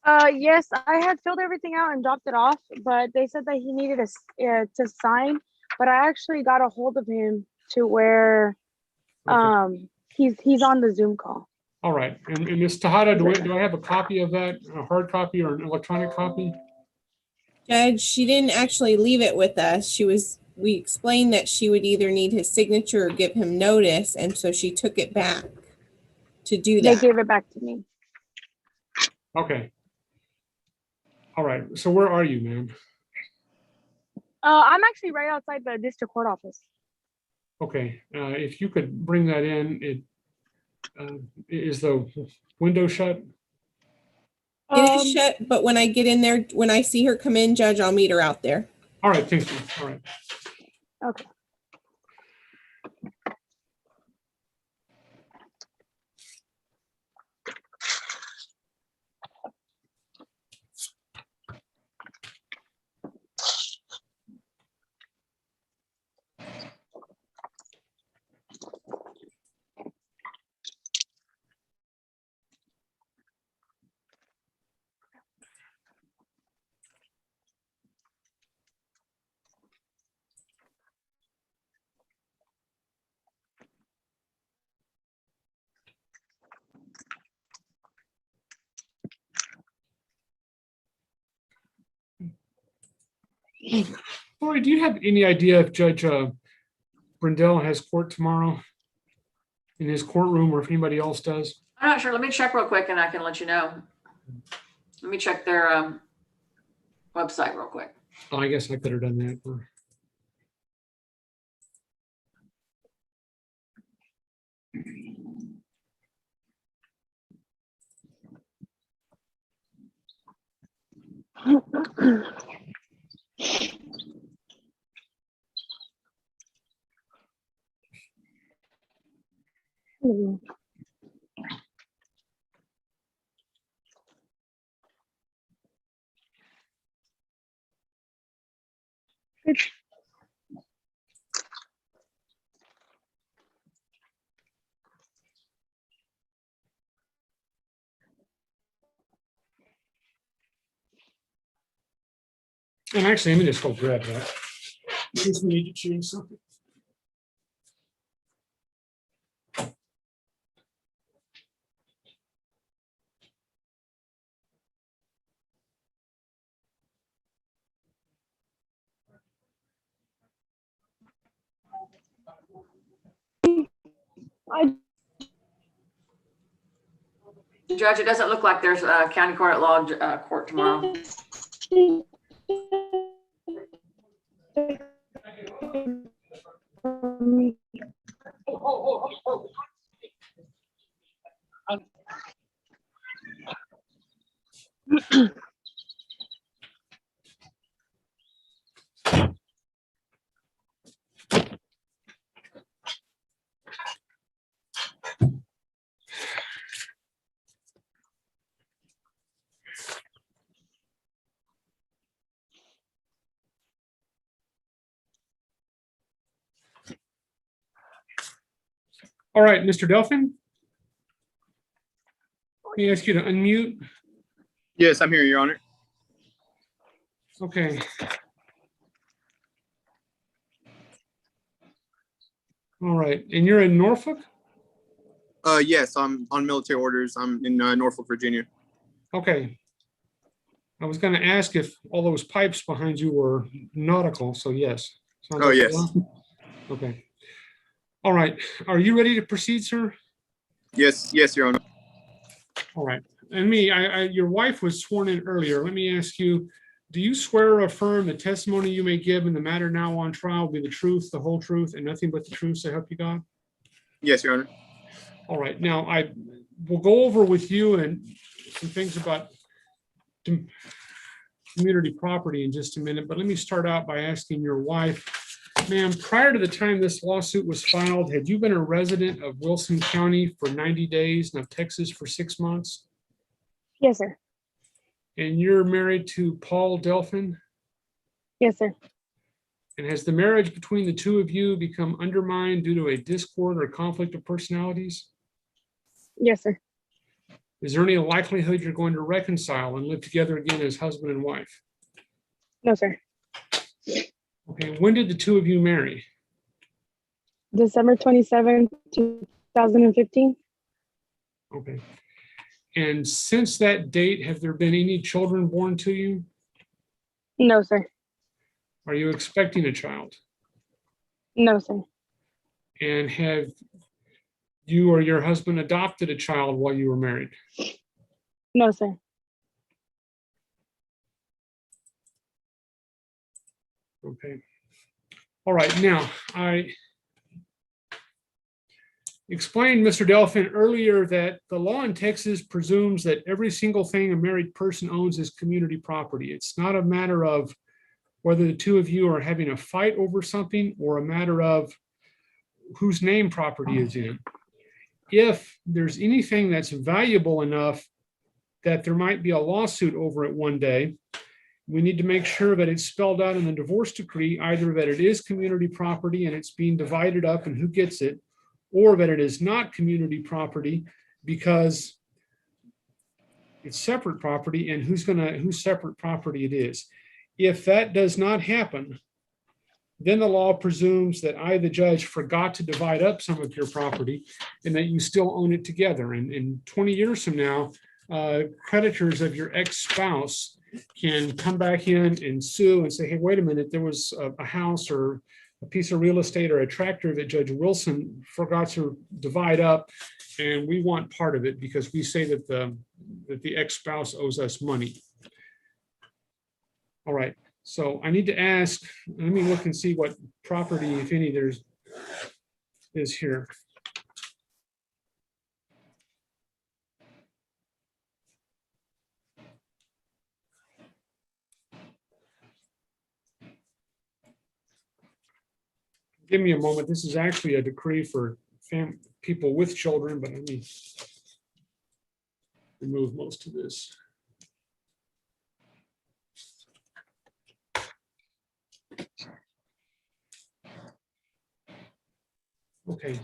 Yes, I had filled everything out and dropped it off, but they said that he needed to sign, but I actually got a hold of him to where he's on the Zoom call. All right, and Ms. Tejada, do I have a copy of that, a hard copy or an electronic copy? Judge, she didn't actually leave it with us. We explained that she would either need his signature or give him notice, and so she took it back to do that. They gave it back to me. Okay. All right, so where are you, ma'am? I'm actually right outside the district court office. Okay, if you could bring that in, is the window shut? It is shut, but when I get in there, when I see her come in, Judge, I'll meet her out there. All right, thank you. All right. Okay. Lori, do you have any idea if Judge Brindell has court tomorrow in his courtroom, or if anybody else does? I'm not sure. Let me check real quick and I can let you know. Let me check their website real quick. Oh, I guess I could have done that. And actually, let me just go grab that. In case we need to change something. Judge, it doesn't look like there's a county court at law court tomorrow. All right, Mr. Delphin? Let me ask you to unmute. Yes, I'm here, Your Honor. Okay. All right, and you're in Norfolk? Yes, I'm on military orders. I'm in Norfolk, Virginia. Okay. I was going to ask if all those pipes behind you were nautical, so yes. Sounds Oh, like yes. you are. Okay. All right. Are you ready to proceed, sir? Yes, yes, Your Honor. All right. And your wife was sworn in earlier. Let me ask you, do you swear or affirm the testimony you may give in the matter now on trial will be the truth, the whole truth, and nothing but the truth, so help you God? Yes, Your Honor. All right. Now, I will go over with you and some things about community property in just a minute, but let me start out by asking your wife, ma'am, prior to the time this lawsuit was filed, had you been a resident of Wilson County for 90 days and of Texas for 6 months? Yes, sir. And you're married to Paul Delphin? Yes, sir. And has the marriage between the two of you become undermined due to a discord or conflict of personalities? Yes, sir. Is there any likelihood you're going to reconcile and live together again as husband and wife? No, sir. Okay, when did the two of you marry? December 27th, 2015. Okay. And since that date, have there been any children born to you? No, sir. Are you expecting a child? No, sir. And have you or your husband adopted a child while you were married? No, sir. Okay. All right. Now, I explained, Mr. Delphin, earlier that the law in Texas presumes that every single thing a married person owns is community property. It's not a matter of whether the two of you are having a fight over something or a matter of whose name property is in. If there's anything that's valuable enough that there might be a lawsuit over it one day, we need to make sure that it's spelled out in the divorce decree, either that it is community property and it's being divided up and who gets it, or that it is not community property because it's separate property and whose separate property it is. If that does not happen, then the law presumes that I, the judge, forgot to divide up some of your property and that you still own it together. And 20 years from now, creditors of your ex-spouse can come back in and sue and say, hey, wait a minute, there was a house or a piece of real estate or a tractor that Judge Wilson forgot to divide up, and we want part of it because we say that the ex-spouse owes us money. All right, so I need to ask, let me look and see what property, if any, is here. Give me a moment. This is actually a decree for people with children, but let me remove most of this. Okay.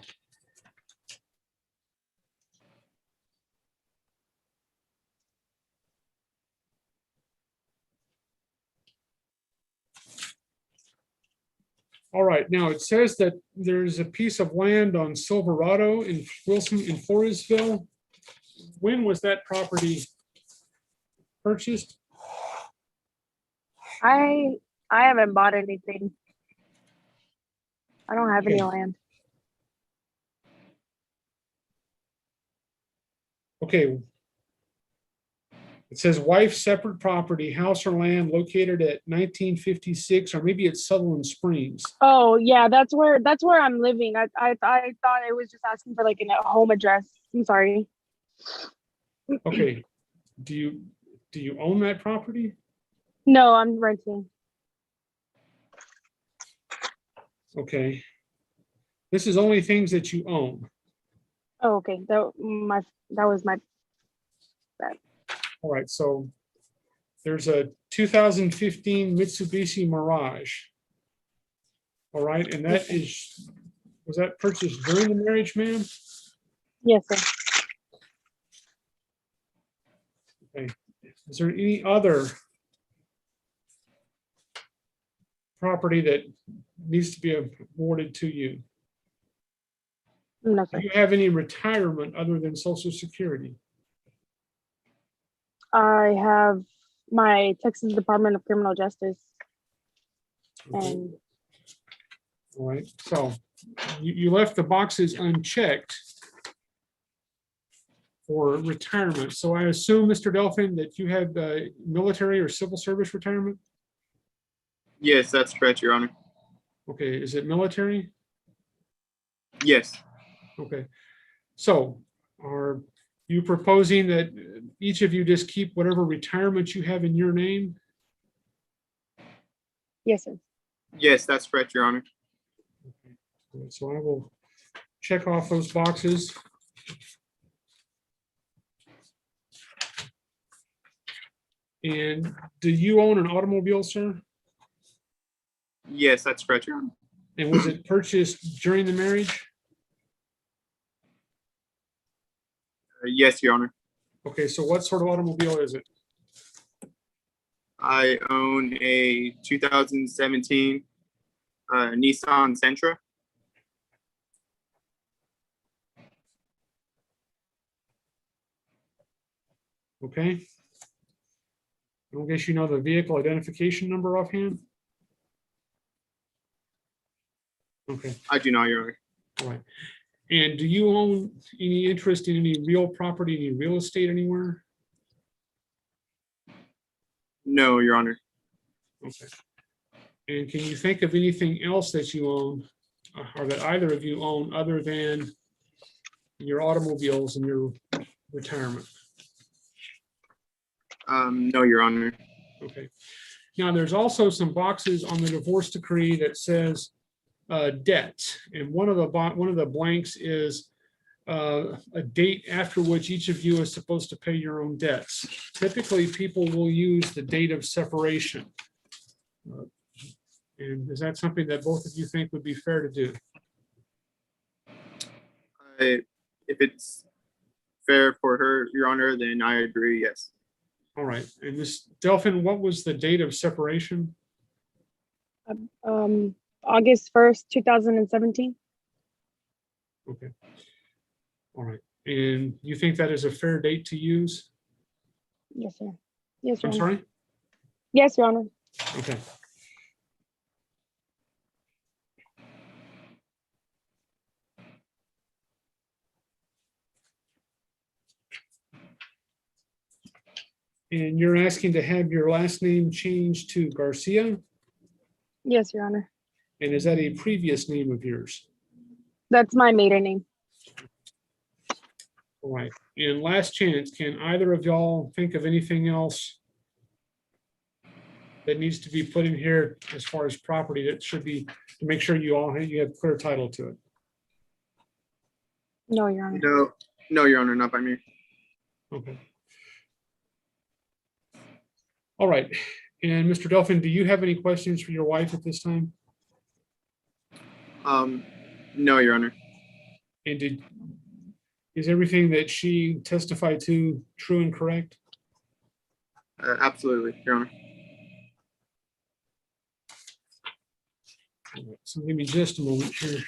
All right, now it says that there's a piece of land on Silverado in Wilson in Forestville. When was that property purchased? I haven't bought anything. I don't have any land. Okay. It says wife separate property, house or land located at 1956, or maybe it's Sutherland Springs. Oh yeah, that's where I'm living. I thought it was just asking for like a home address. I'm sorry. Okay, do you own that property? No, I'm renting. Okay. This is only things that you own. Oh, okay. That was my bad. All right, so there's a 2015 Mitsubishi Mirage. All right, and that was that purchased during the marriage, ma'am? Yes, sir. Okay. Is there any other property that needs to be awarded to you? No, Do sir. you have any retirement other than Social Security? I have my Texas Department of Criminal Justice. Okay. And All right, so you left the boxes unchecked for retirement. So I assume, Mr. Delphin, that you have military or civil service retirement? Yes, that's correct, Your Honor. Okay, is it military? Yes. Okay, so are you proposing that each of you just keep whatever retirement you have in your name? yes, sir. Yes, that's correct, Your Honor. So I will check off those boxes. And do you own an automobile, sir? Yes, that's correct, Your Honor. And was it purchased during the marriage? Yes, Your Honor. Okay, so what sort of automobile is it? I own a 2017 Nissan Sentra. Okay. I don't guess you know the vehicle identification number offhand? Okay, I do not, Your Honor. all right. And do you own any interest in any real property, any real estate anywhere? No, Your Honor. Okay. And can you think of anything else that you own, or that either of you own, other than your automobiles and your retirement? No, Your Honor. Okay. Now, there's also some boxes on the divorce decree that says debt, and one of the blanks is a date after which each of you is supposed to pay your own debts. Typically, people will use the date of separation. And is that something that both of you think would be fair to do? If it's fair for her, Your Honor, then I agree, yes. All right. And Ms. Delphin, what was the date of separation? August 1st, 2017. Okay. All right. And you think that is a fair date to use? Yes, sir. Yes, Your I'm Honor. sorry? Yes, Your Honor. Okay. And you're asking to have your last name changed to Garcia? Yes, Your Honor. And is that a previous name of yours? That's my maiden name. All right. And last chance, can either of y'all think of anything else that needs to be put in here as far as property that should be, to make sure you have clear title to it? No, Your Honor. No, Your Honor, not by me. Okay. All right. And Mr. Delphin, do you have any questions for your wife at this time? No, Your Honor. And is everything that she testified to true and correct? Absolutely, Your Honor. All right, so give me just a moment here.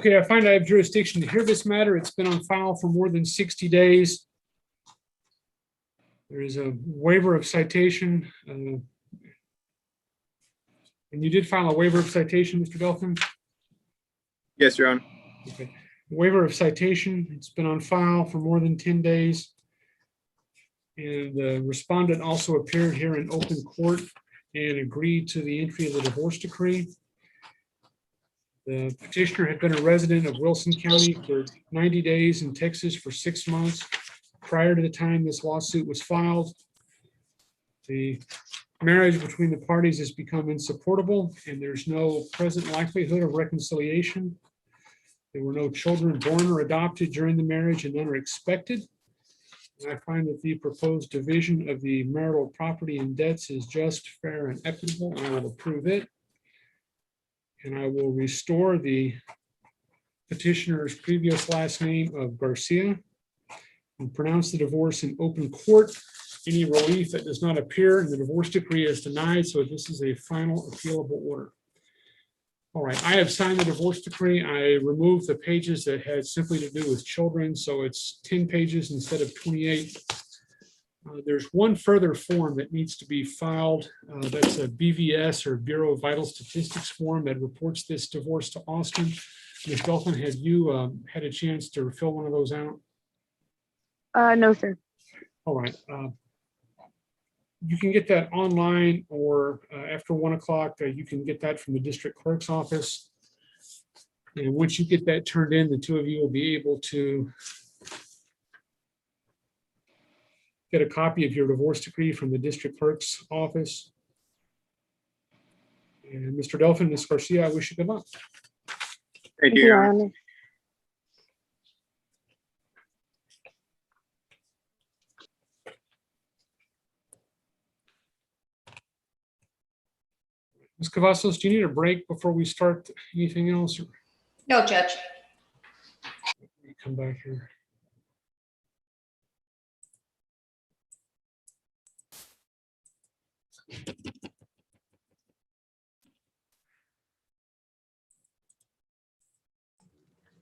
Okay, I find I have jurisdiction to hear this matter. It's been on file for more than 60 days. There is a waiver of citation. And you did file a waiver of citation, Mr. Delphin? Yes, Your Honor. Okay. Waiver of citation. It's been on file for more than 10 days. And the respondent also appeared here in open court and agreed to the entry of the divorce decree. The petitioner had been a resident of Wilson County for 90 days in Texas for 6 months prior to the time this lawsuit was filed. The marriage between the parties has become insupportable, and there's no present likelihood of reconciliation. There were no children born or adopted during the marriage, and none are expected. And I find that the proposed division of the marital property and debts is just, fair, and equitable, and I will approve it. And I will restore the petitioner's previous last name of Garcia and pronounce the divorce in open court. Any relief that does not appear in the divorce decree is denied, so this is a final appealable order. All right, I have signed the divorce decree. I removed the pages that had simply to do with children, so it's 10 pages instead of 28. There's one further form that needs to be filed. That's a BVS, or Bureau of Vital Statistics form, that reports this divorce to Austin. Ms. Dolphin, have you had a chance to fill one of those out? No, sir. All right. You can get that online, or after 1 o'clock, you can get that from the district clerk's office. And once you get that turned in, the two of you will be able to get a copy of your divorce decree from the district clerk's office. And Mr. Delphin, Ms. Garcia, I wish you good luck. Thank you, Your Honor. Ms. Cavazos, do you need a break before we start anything else? No, Judge. Let me come back here.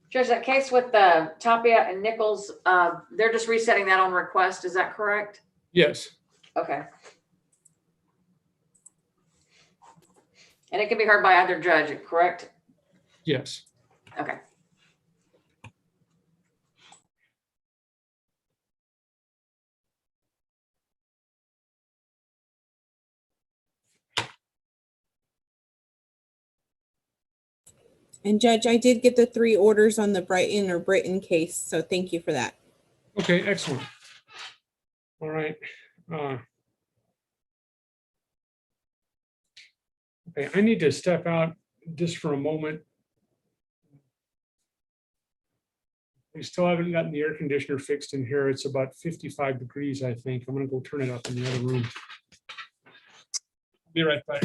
Judge, that case with the Tapia and Nichols, they're just resetting that on request. Is that correct? Yes. Okay. And it can be heard by either judge, correct? Yes. Okay. And Judge, I did get the 3 orders on the Brighton or Britain case, so thank you for that. Okay, excellent. All right. Okay, I need to step out just for a moment. We still haven't gotten the air conditioner fixed in here. It's about 55 degrees, I think. I'm gonna go turn it up in the other room. Be right back.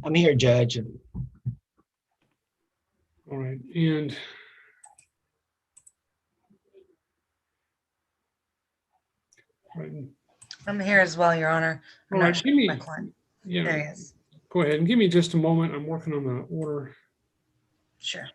I'm here, Judge. All right, and right, I'm here as well, Your Honor. I'm all not right, sure give if me, my client. There he yeah, is. go ahead and give me just a moment. I'm working on the order. Sure.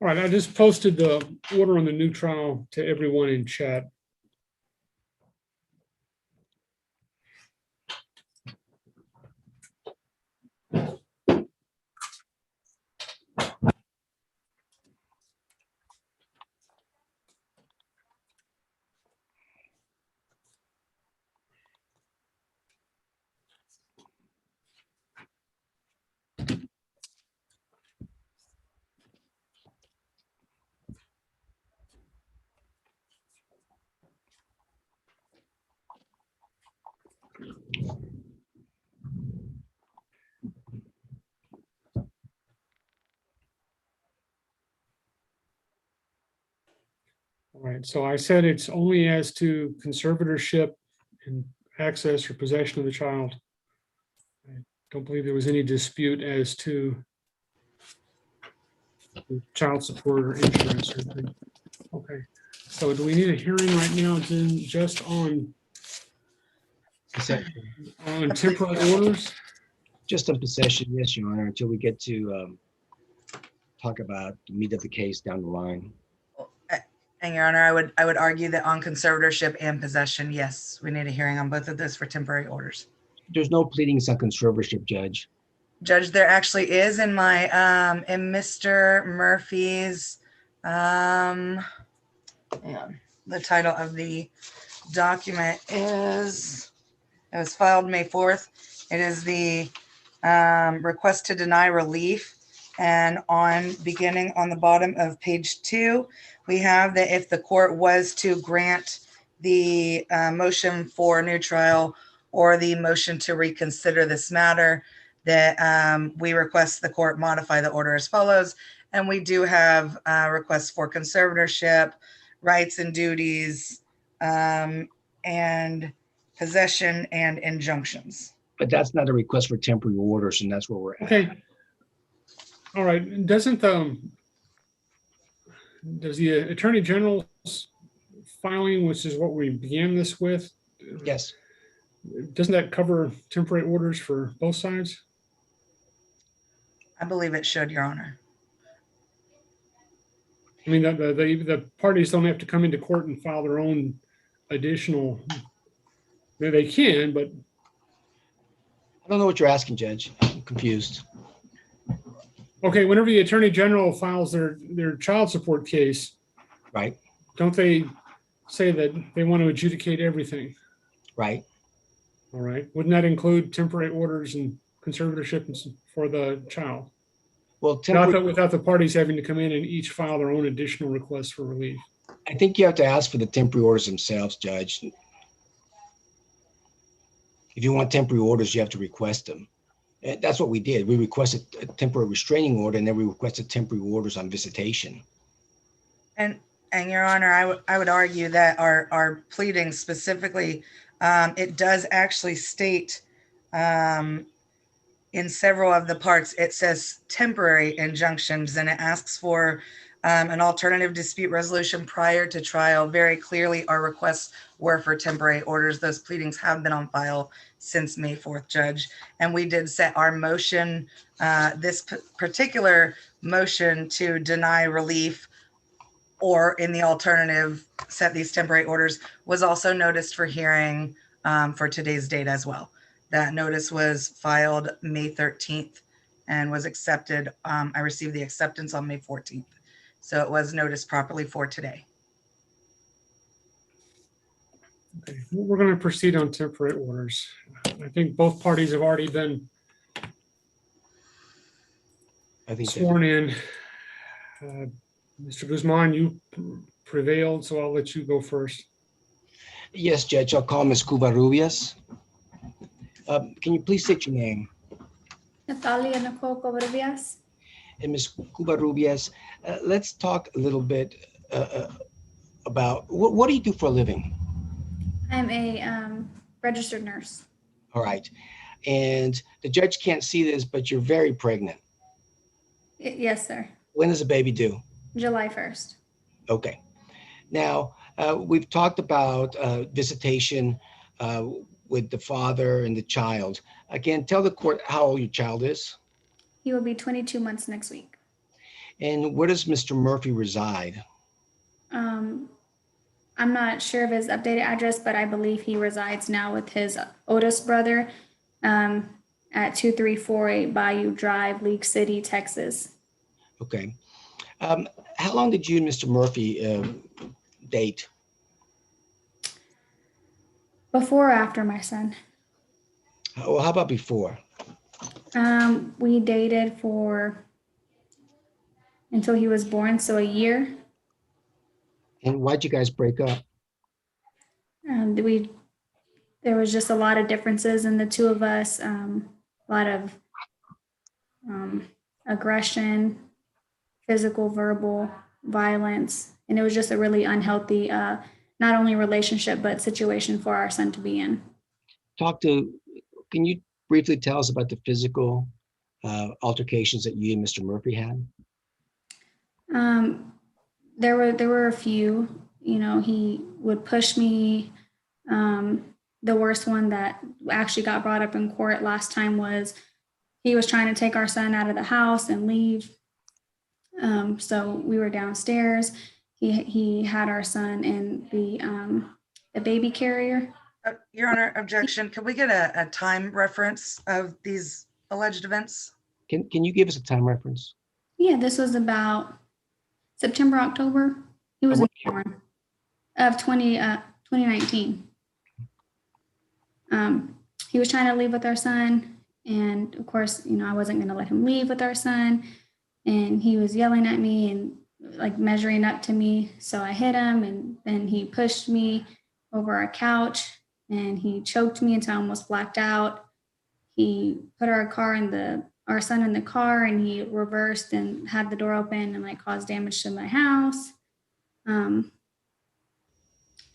All right, I just posted the order on the new trial to everyone in chat. All right, so I said it's only as to conservatorship and access or possession of the child. I don't believe there was any dispute as to child support or insurance or anything. Okay, so do we need a hearing right now, Jen, just on temporary orders? Just on possession, yes, Your Honor, until we get to talk about the meat of the case down the line. And Your Honor, I would argue that on conservatorship and possession, yes, we need a hearing on both of those for temporary orders. There's no pleadings on conservatorship, Judge. Judge, there actually is in my, in Mr. Murphy's, hang on. The title of the document is, it was filed May 4th. It is the request to deny relief. And beginning on the bottom of page 2, we have that if the court was to grant the motion for a new trial or the motion to reconsider this matter, that we request the court modify the order as follows. And we do have requests for conservatorship, rights and duties, and possession and injunctions. But that's not a request for temporary orders, and that's where we're at. Okay. All right, does the Attorney General's filing, which is what we began this with? Yes. Doesn't that cover temporary orders for both sides? I believe it should, Your Honor. I mean, the parties don't have to come into court and file their own additional, they can, but. I don't know what you're asking, Judge. I'm confused. Okay, whenever the Attorney General files their child support case, right? Don't they say that they want to adjudicate everything? Right. All right. Wouldn't that include temporary orders and conservatorship for the child? Well, without the parties having to come in and each file their own additional requests for relief. I think you have to ask for the temporary orders themselves, Judge. If you want temporary orders, you have to request them. And that's what we did. We requested a temporary restraining order, and then we requested temporary orders on visitation. And Your Honor, I would argue that our pleading specifically, it does actually state in several of the parts, it says temporary injunctions, and it asks for an alternative dispute resolution prior to trial. Very clearly, our requests were for temporary orders. Those pleadings have been on file since May 4th, Judge. And we did set our motion, this particular motion to deny relief, or in the alternative, set these temporary orders, was also noticed for hearing for today's date as well. That notice was filed May 13th and was accepted. I received the acceptance on May 14th. So it was noticed properly for today. Okay. We're going to proceed on temporary orders. I think both parties have already been sworn in. Mr. Guzman, you prevailed, so I'll let you go first. Yes, Judge, I'll call Ms. Covarrubias. Can you please state your name? Natalia Nicole Covarrubias. And Ms. Covarrubias, let's talk a little bit about what do you do for a living? I'm a registered nurse. All right. And the judge can't see this, but you're very pregnant. Yes, sir. When is the baby due? July 1st. Okay. Now, we've talked about visitation with the father and the child. Again, tell the court how old your child is. He will be 22 months next week. And where does Mr. Murphy reside? I'm not sure of his updated address, but I believe he resides now with his oldest brother at 2348 Bayou Drive, League City, Texas. Okay. How long did you and Mr. Murphy date? Before or after my son? Well, how about before? We dated for until he was born, so a year. And why'd you guys break up? There was just a lot of differences in the two of us, a lot of aggression, physical, verbal violence, and it was just a really unhealthy, not only relationship, but situation for our son to be in. Can you briefly tell us about the physical altercations that you and Mr. Murphy had? There were a few. He would push me. The worst one that actually got brought up in court last time was he was trying to take our son out of the house and leave. So we were downstairs. He had our son in the baby carrier. Your Honor, objection. Can we get a time reference of these alleged events? Can you give us a time reference? Yeah, this was about September, October. He was born of 2019. He was trying to leave with our son. And of course, I wasn't going to let him leave with our son. And he was yelling at me and like measuring up to me. So I hit him, and then he pushed me over our couch and he choked me until I almost blacked out. He put our son in the car, and he reversed and had the door open and like caused damage to my house.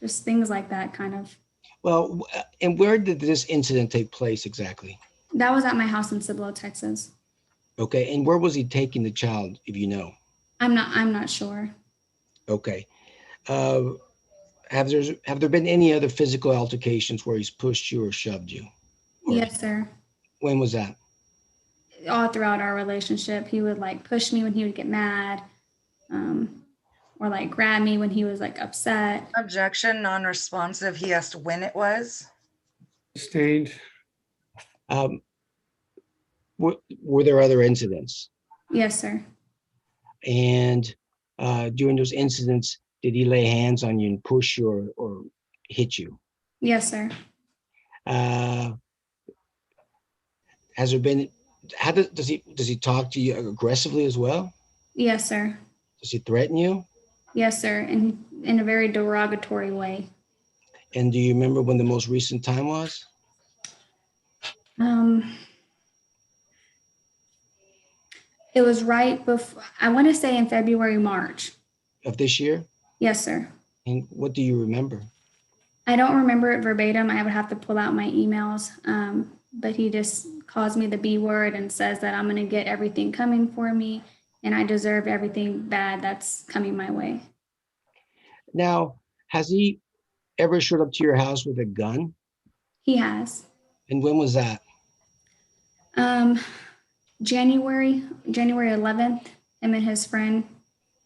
Just things like that kind of. Well, and where did this incident take place exactly? That was at my house in Cibolo, Texas. Okay, and where was he taking the child, if you know? I'm not sure. Okay. Have there been any other physical altercations where he's pushed you or shoved you? Yes, sir. When was that? All throughout our relationship, he would like push me when he would get mad, or like grab me when he was like upset. Objection, non-responsive. He asked when it was. Sustained. Were there other incidents? Yes, sir. And during those incidents, did he lay hands on you and push you or hit you? Yes, sir. Has there been? Does he talk to you aggressively as well? Yes, sir. Does he threaten you? Yes, sir. And in a very derogatory way. And do you remember when the most recent time was? It was right before, I want to say in February, March. Of this year? Yes, sir. And what do you remember? I don't remember it verbatim. I would have to pull out my emails. But he just calls me the B word and says that I'm going to get everything coming for me and I deserve everything bad that's coming my way. Now, has he ever showed up to your house with a gun? He has. And when was that? January 11th, him and his friend.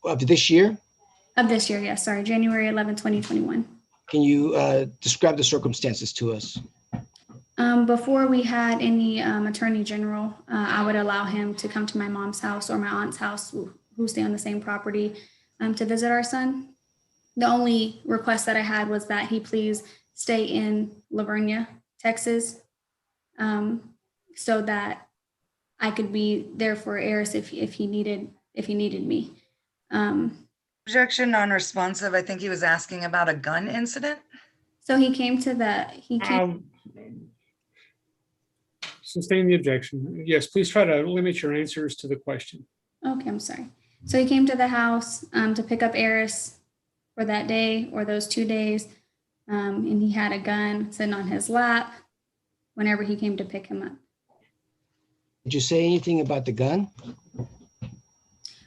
Of this year? Of this year, yes, sorry, January 11th, 2021. Can you describe the circumstances to us? Before we had any attorney general, I would allow him to come to my mom's house or my aunt's house, who stay on the same property, to visit our son. The only request that I had was that he please stay in Lavernia, Texas, so that I could be there for Eris if he needed me. Objection, non-responsive. I think he was asking about a gun incident. So he came to the Sustain the objection. Yes, please try to limit your answers to the question. Okay, I'm sorry. So he came to the house to pick up Eris for that day or those 2 days, and he had a gun sitting on his lap whenever he came to pick him up. Did you say anything about the gun?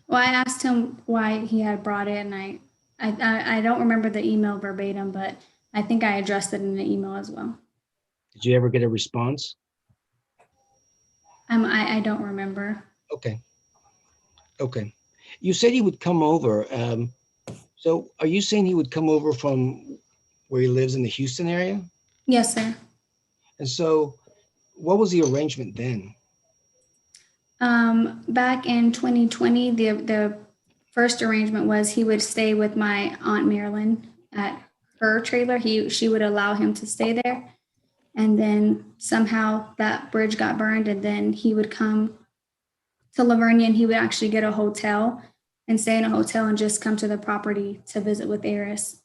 Well, I asked him why he had brought it, and I don't remember the email verbatim, but I think I addressed it in the email as well. Did you ever get a response? I don't remember. Okay. You said he would come over. So are you saying he would come over from where he lives in the Houston area? Yes, sir. And so what was the arrangement then? Back in 2020, the first arrangement was he would stay with my Aunt Marilyn at her trailer. She would allow him to stay there. And then somehow that bridge got burned, and then he would come to Lavernia and he would actually get a hotel and stay in a hotel and just come to the property to visit with Eris.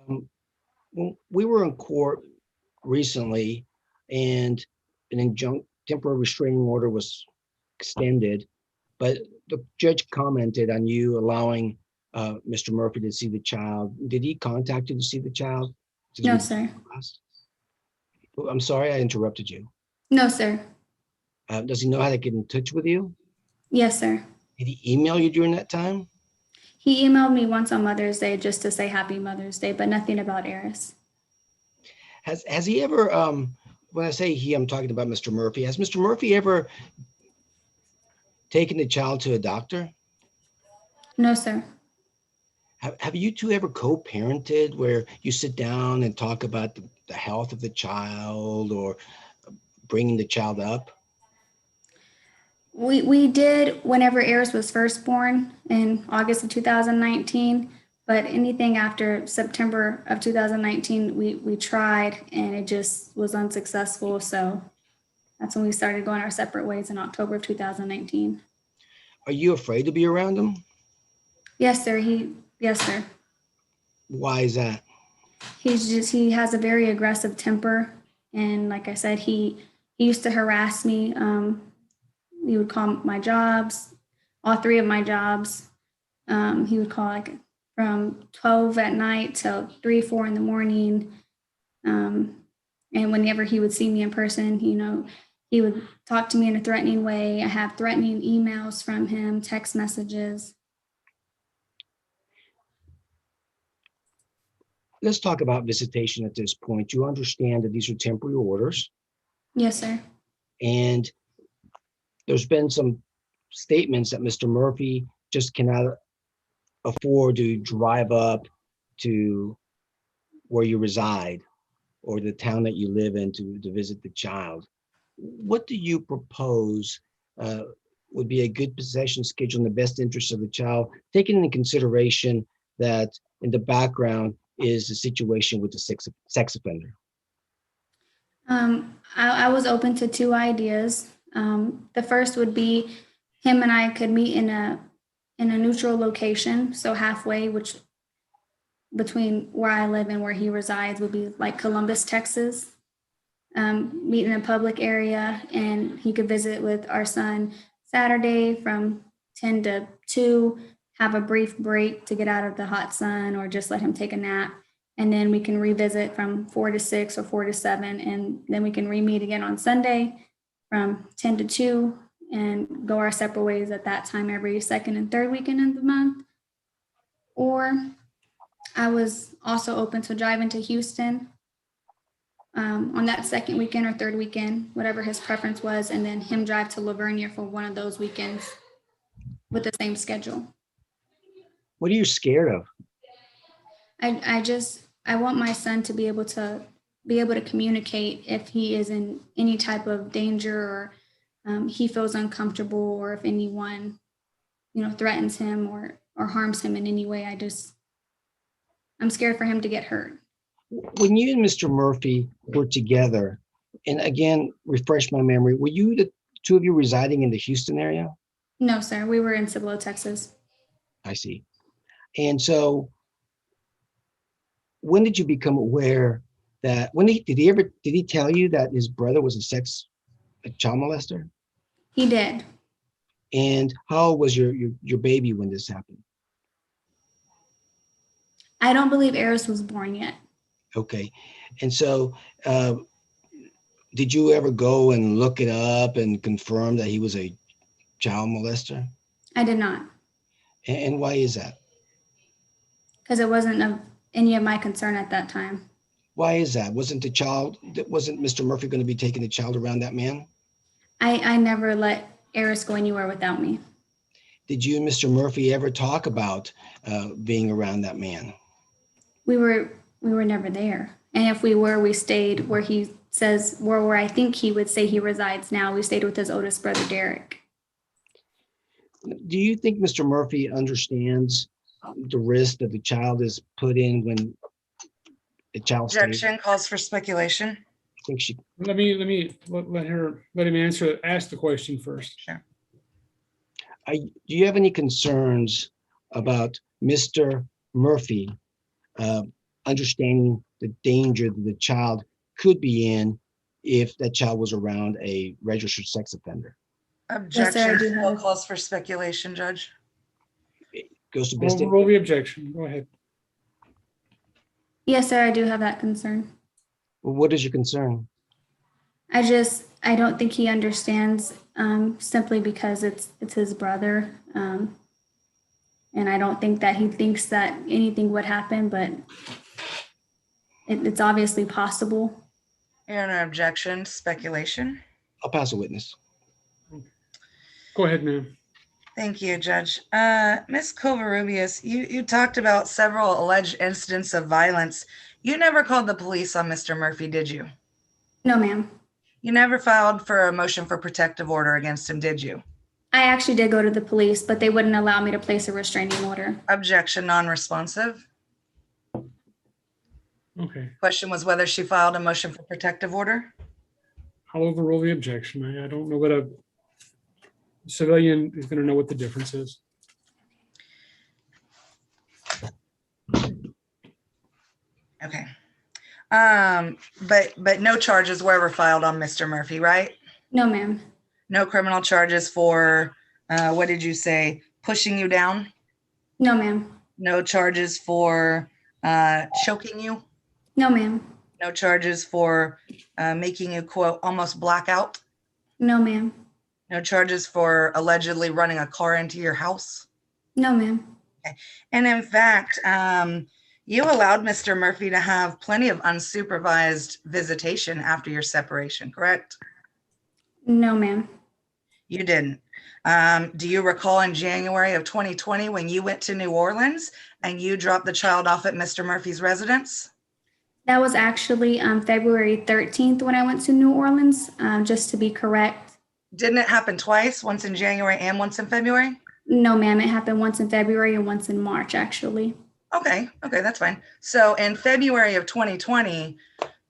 Well, we were in court recently and an temporary restraining order was extended, but the judge commented on you allowing Mr. Murphy to see the child. Did he contact you to see the child? No, sir. I'm sorry, I interrupted you. No, sir. Does he know how to get in touch with you? Yes, sir. Did he email you during that time? He emailed me once on Mother's Day just to say Happy Mother's Day, but nothing about Eris. Has he ever, when I say he, I'm talking about Mr. Murphy. Has Mr. Murphy ever taken the child to a doctor? No, sir. Have you two ever co-parented where you sit down and talk about the health of the child or bringing the child up? We did whenever Eris was first born in August of 2019, but anything after September of 2019, we tried and it just was unsuccessful. So that's when we started going our separate ways in October of 2019. Are you afraid to be around him? Yes, sir. Yes, sir. Why is that? He has a very aggressive temper. And like I said, he used to harass me. He would call my jobs, all three of my jobs. He would call like from 12 at night till 3, 4 in the morning. And whenever he would see me in person, he would talk to me in a threatening way. I have threatening emails from him, text messages. Let's talk about visitation at this point. You understand that these are temporary orders. Yes, sir. And there's been some statements that Mr. Murphy just cannot afford to drive up to where you reside or the town that you live in to visit the child. What do you propose would be a good possession schedule in the best interest of the child, taking into consideration that in the background is the situation with the sex offender? I was open to 2 ideas. The first would be him and I could meet in a neutral location, so halfway, which between where I live and where he resides would be like Columbus, Texas. Meet in a public area, and he could visit with our son Saturday from 10 to 2, have a brief break to get out of the hot sun or just let him take a nap. And then we can revisit from 4 to 6 or 4 to 7. And then we can re-meet again on Sunday from 10 to 2 and go our separate ways at that time every second and third weekend of the month. Or I was also open to driving to Houston on that second weekend or third weekend, whatever his preference was, and then him drive to Lavernia for one of those weekends with the same schedule. What are you scared of? I want my son to be able to communicate if he is in any type of danger or he feels uncomfortable, or if anyone, threatens him or harms him in any way. I'm scared for him to get hurt. When you and Mr. Murphy were together, and again, refresh my memory, were you the 2 of you residing in the Houston area? No, sir. We were in Cibolo, Texas. I see. And so when did you become aware that did he tell you that his brother was a child molester? He did. And how old was your baby when this happened? I don't believe Eris was born yet. Okay. And so did you ever go and look it up and confirm that he was a child molester? I did not. And why is that? Because it wasn't of any of my concern at that time. Why is that? Wasn't Mr. Murphy going to be taking the child around that man? I never let Eris go anywhere without me. Did you and Mr. Murphy ever talk about being around that man? We were never there. And if we were, we stayed where he says, where I think he would say he resides now. We stayed with his oldest brother, Derek. Do you think Mr. Murphy understands the risk that the child is put in when the child stays? Objection calls for speculation. I think she, Let him answer, ask the question first. Sure. do you have any concerns about Mr. Murphy understanding the danger that the child could be in if that child was around a registered sex offender? Objection still calls for speculation, Judge. Goes to Dist. Roll the objection. Go ahead. Yes, sir, I do have that concern. Well, what is your concern? I don't think he understands simply because it's his brother. And I don't think that he thinks that anything would happen, but it's obviously possible. And an objection, speculation. I'll pass a witness. Go ahead, ma'am. Thank you, Judge. Ms. Covarrubias, you talked about several alleged incidents of violence. You never called the police on Mr. Murphy, did you? No, ma'am. You never filed for a motion for protective order against him, did you? I actually did go to the police, but they wouldn't allow me to place a restraining order. Objection, non-responsive. Okay. Question was whether she filed a motion for protective order. I'll overrule the objection. I don't know what a civilian is going to know what the difference is. Okay. But no charges were ever filed on Mr. Murphy, right? No, ma'am. No criminal charges for, what did you say, pushing you down? No, ma'am. No charges for choking you? No, ma'am. No charges for making you, quote, almost blackout? No, ma'am. No charges for allegedly running a car into your house? No, ma'am. Okay. And in fact, you allowed Mr. Murphy to have plenty of unsupervised visitation after your separation, correct? No, ma'am. You didn't. Do you recall in January of 2020 when you went to New Orleans and you dropped the child off at Mr. Murphy's residence? That was actually February 13th when I went to New Orleans, just to be correct. Didn't it happen twice, once in January and once in February? No, ma'am. It happened once in February and once in March, actually. Okay, that's fine. So in February of 2020,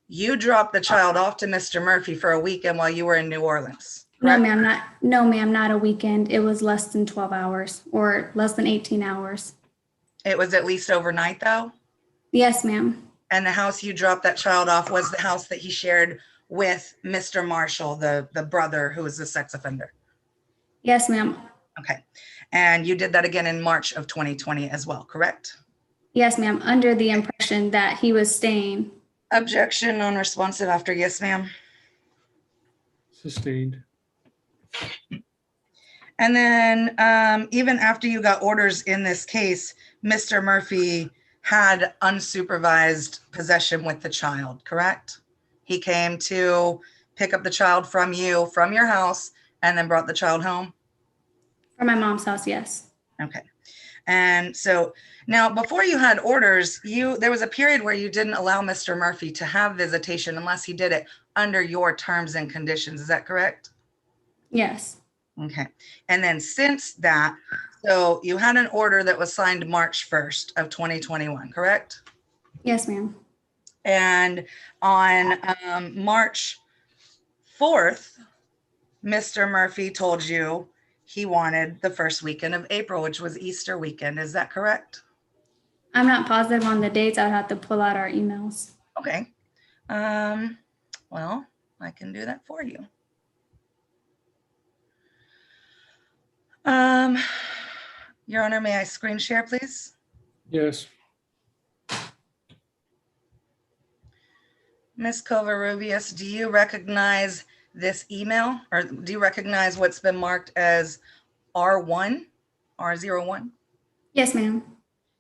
you dropped the child off to Mr. Murphy for a weekend while you were in New Orleans. Correct? No, ma'am, not a weekend. It was less than 12 hours or less than 18 hours. It was at least overnight though? Yes, ma'am. And the house you dropped that child off was the house that he shared with Mr. Marshall, the brother who was the sex offender? Yes, ma'am. Okay. And you did that again in March of 2020 as well, correct? Yes, ma'am. Under the impression that he was staying. Objection, non-responsive after yes, ma'am. Sustained. And then even after you got orders in this case, Mr. Murphy had unsupervised possession with the child, correct? He came to pick up the child from you, from your house, and then brought the child home? From my mom's house, yes. Okay. And so now before you had orders, there was a period where you didn't allow Mr. Murphy to have visitation unless he did it under your terms and conditions. Is that correct? Yes. Okay. And then since that, so you had an order that was signed March 1st of 2021, correct? Yes, ma'am. And on March 4th, Mr. Murphy told you he wanted the first weekend of April, which was Easter weekend. Is that correct? I'm not positive on the dates. I'd have to pull out our emails. Okay. Well, I can do that for you. Your Honor, may I screen share, please? Yes. Ms. Covarrubias, do you recognize this email, or do you recognize what's been marked as R1, R01? Yes, ma'am.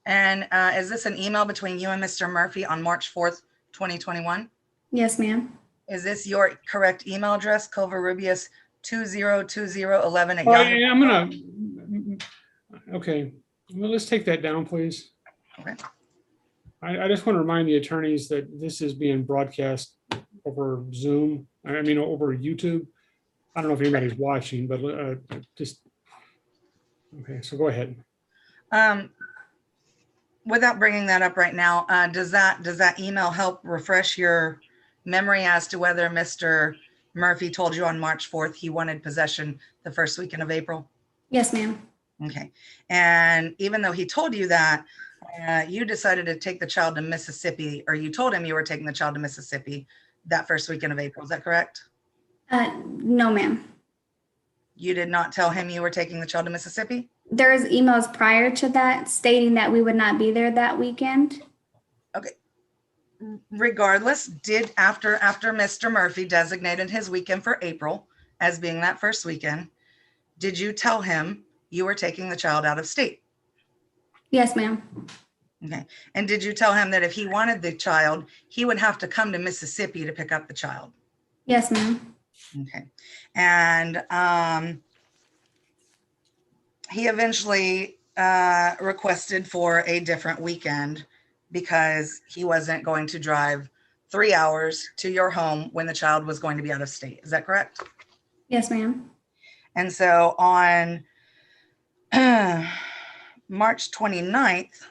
And is this an email between you and Mr. Murphy on March 4th, 2021? Yes, ma'am. Is this your correct email address, Covarrubias 202011 at Well, Yahoo. I'm gonna, okay, well, let's take that down, please. Okay. I just want to remind the attorneys that this is being broadcast over Zoom, I mean, over YouTube. I don't know if anybody's watching, but just, okay, so go ahead. Without bringing that up right now, does that email help refresh your memory as to whether Mr. Murphy told you on March 4th he wanted possession the first weekend of April? Yes, ma'am. Okay. And even though he told you that, you decided to take the child to Mississippi, or you told him you were taking the child to Mississippi that first weekend of April. Is that correct? No, ma'am. You did not tell him you were taking the child to Mississippi? There's emails prior to that stating that we would not be there that weekend. Okay. Regardless, did after Mr. Murphy designated his weekend for April as being that first weekend, did you tell him you were taking the child out of state? Yes, ma'am. Okay. And did you tell him that if he wanted the child, he would have to come to Mississippi to pick up the child? Yes, ma'am. Okay. And he eventually requested for a different weekend because he wasn't going to drive 3 hours to your home when the child was going to be out of state. Is that correct? Yes, ma'am. And so on March 29th,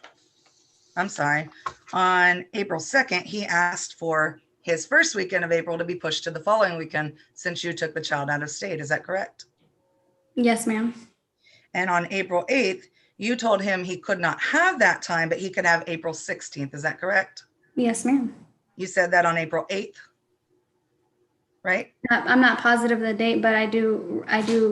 I'm sorry, on April 2nd, he asked for his first weekend of April to be pushed to the following weekend since you took the child out of state. Is that correct? Yes, ma'am. And on April 8th, you told him he could not have that time, but he could have April 16th. Is that correct? Yes, ma'am. You said that on April 8th, right? I'm not positive of the date, but I do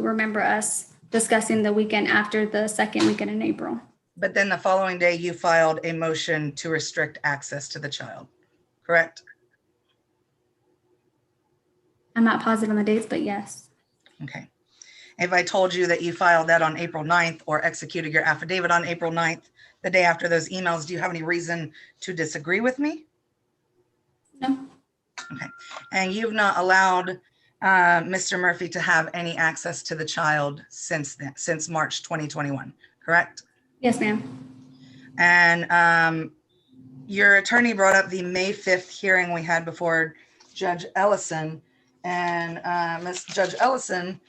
remember us discussing the weekend after the second weekend in April. But then the following day, you filed a motion to restrict access to the child, correct? I'm not positive on the dates, but yes. Okay. If I told you that you filed that on April 9th or executed your affidavit on April 9th, the day after those emails, do you have any reason to disagree with me? No. Okay. And you've not allowed Mr. Murphy to have any access to the child since then, since March 2021, correct? Yes, ma'am. And your attorney brought up the May 5th hearing we had before Judge Ellison. And Judge Ellison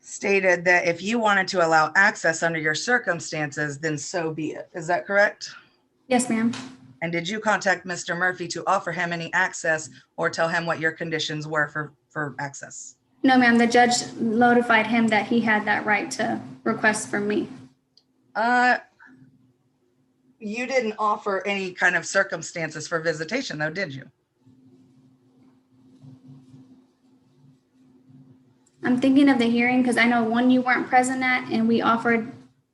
stated that if you wanted to allow access under your circumstances, then so be it. Is that correct? Yes, ma'am. And did you contact Mr. Murphy to offer him any access or tell him what your conditions were for access? No, ma'am. The judge notified him that he had that right to request from me. You didn't offer any kind of circumstances for visitation though, did you? I'm thinking of the hearing because I know one you weren't present at, and we offered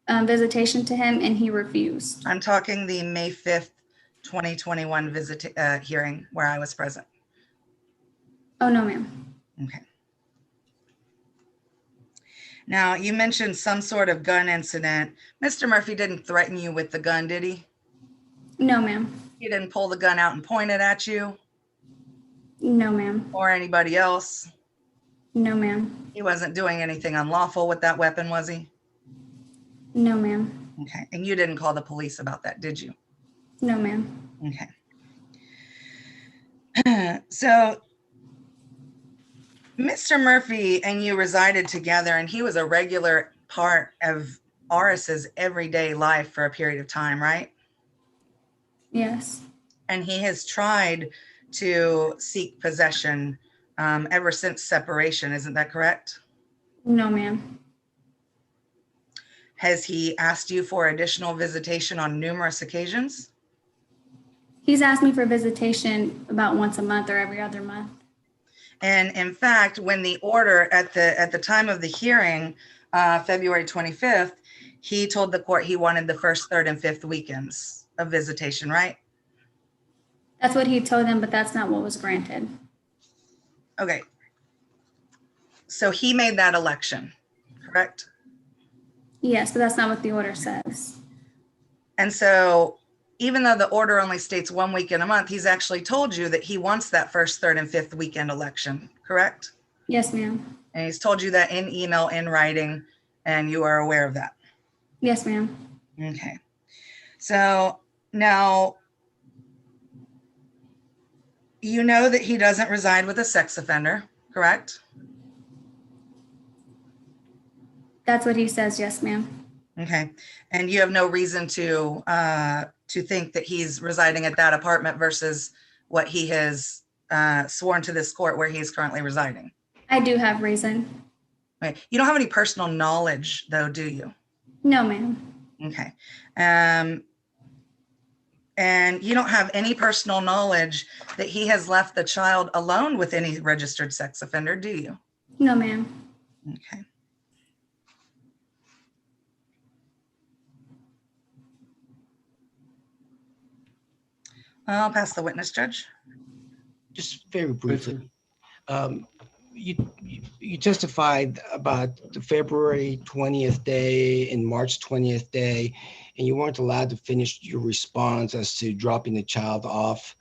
visitation to him and he refused. I'm talking the May 5th, 2021 hearing where I was present. Oh, no, ma'am. Okay. Now, you mentioned some sort of gun incident. Mr. Murphy didn't threaten you with the gun, did he? No, ma'am. He didn't pull the gun out and point it at you? No, ma'am. Or anybody else? No, ma'am. He wasn't doing anything unlawful with that weapon, was he? No, ma'am. Okay. And you didn't call the police about that, did you? No, ma'am. Okay. So Mr. Murphy and you resided together, and he was a regular part of Oris's everyday life for a period of time, right? Yes. And he has tried to seek possession ever since separation. Isn't that correct? No, ma'am. Has he asked you for additional visitation on numerous occasions? He's asked me for visitation about once a month or every other month. And in fact, when the order at the time of the hearing, February 25th, he told the court he wanted the first, third, and fifth weekends of visitation, right? That's what he told them, but that's not what was granted. Okay. So he made that election, correct? Yes, but that's not what the order says. And so even though the order only states 1 weekend a month, he's actually told you that he wants that first, third, and fifth weekend election, correct? Yes, ma'am. And he's told you that in email, in writing, and you are aware of that. Yes, ma'am. Okay. So now you know that he doesn't reside with a sex offender, correct? That's what he says. Yes, ma'am. Okay. And you have no reason to think that he's residing at that apartment versus what he has sworn to this court where he's currently residing. I do have reason. Okay. You don't have any personal knowledge though, do you? No, ma'am. Okay. And you don't have any personal knowledge that he has left the child alone with any registered sex offender, do you? No, ma'am. Okay. I'll pass the witness, Judge. Just very briefly. You testified about the February 20th day and March 20th day, and you weren't allowed to finish your response as to dropping the child off.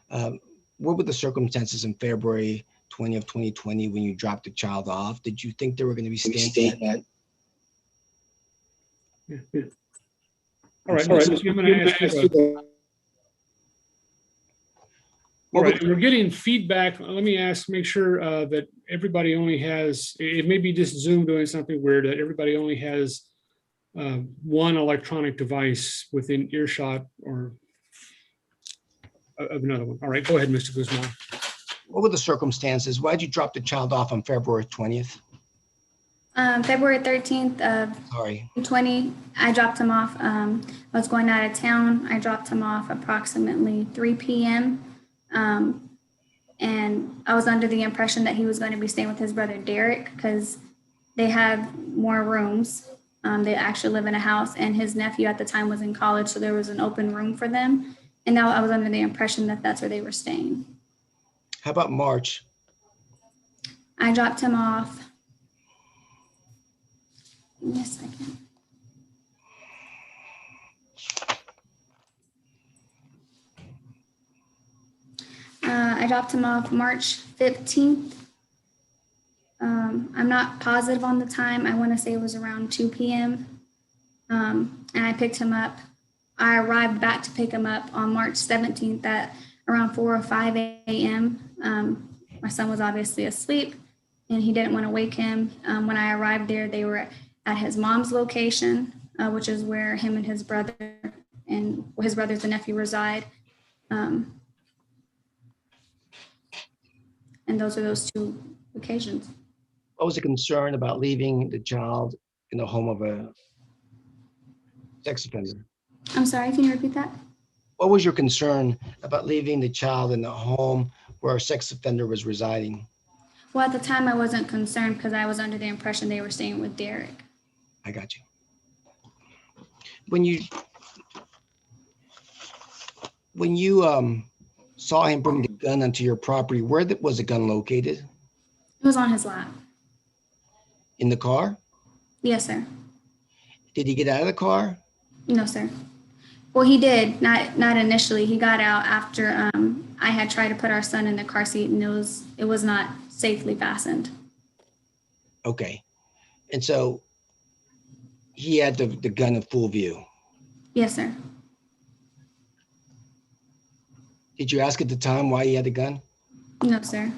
What were the circumstances in February 20th, 2020 when you dropped the child off? Did you think they were going to be staying at? All right, I'm going to ask you. All right, we're getting feedback. Let me make sure that everybody only has, it may be just Zoom doing something weird, that everybody only has one electronic device within earshot or of another one. All right, go ahead, Mr. Guzman. What were the circumstances? Why did you drop the child off on February 20th? February 13th of 2020, I dropped him off. I was going out of town. I dropped him off approximately 3 p.m. And I was under the impression that he was going to be staying with his brother Derek because they have more rooms. They actually live in a house, and his nephew at the time was in college, so there was an open room for them. And now I was under the impression that that's where they were staying. How about March? I dropped him off. Give me a second. I dropped him off March 15th. I'm not positive on the time. I want to say it was around 2 p.m. And I picked him up. I arrived back to pick him up on March 17th at around 4 or 5 a.m. My son was obviously asleep and he didn't want to wake him. When I arrived there, they were at his mom's location, which is where him and his brother and his brother's the nephew reside. And those are those two occasions. What was the concern about leaving the child in the home of a sex offender? I'm sorry, can you repeat that? What was your concern about leaving the child in the home where a sex offender was residing? Well, at the time I wasn't concerned because I was under the impression they were staying with Derek. I got you. When you saw him bring the gun onto your property, where was the gun located? It was on his lap. In the car? Yes, sir. Did he get out of the car? No, sir. Well, he did, not initially. He got out after I had tried to put our son in the car seat and it was not safely fastened. Okay. And so he had the gun in full view. Yes, sir. Did you ask at the time why he had the gun? No, sir.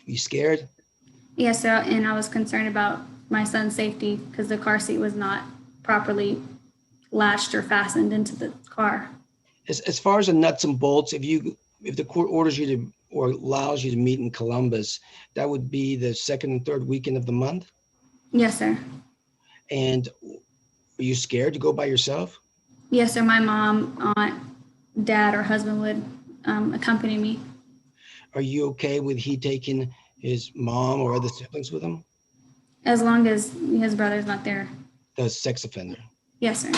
You scared? Yes, sir. And I was concerned about my son's safety because the car seat was not properly latched or fastened into the car. As far as the nuts and bolts, if the court orders you to or allows you to meet in Columbus, that would be the second and third weekend of the month? Yes, sir. And are you scared to go by yourself? Yes, sir. My mom, aunt, dad, or husband would accompany me. Are you okay with he taking his mom or other siblings with him? As long as his brother's not there. The sex offender? Yes, sir.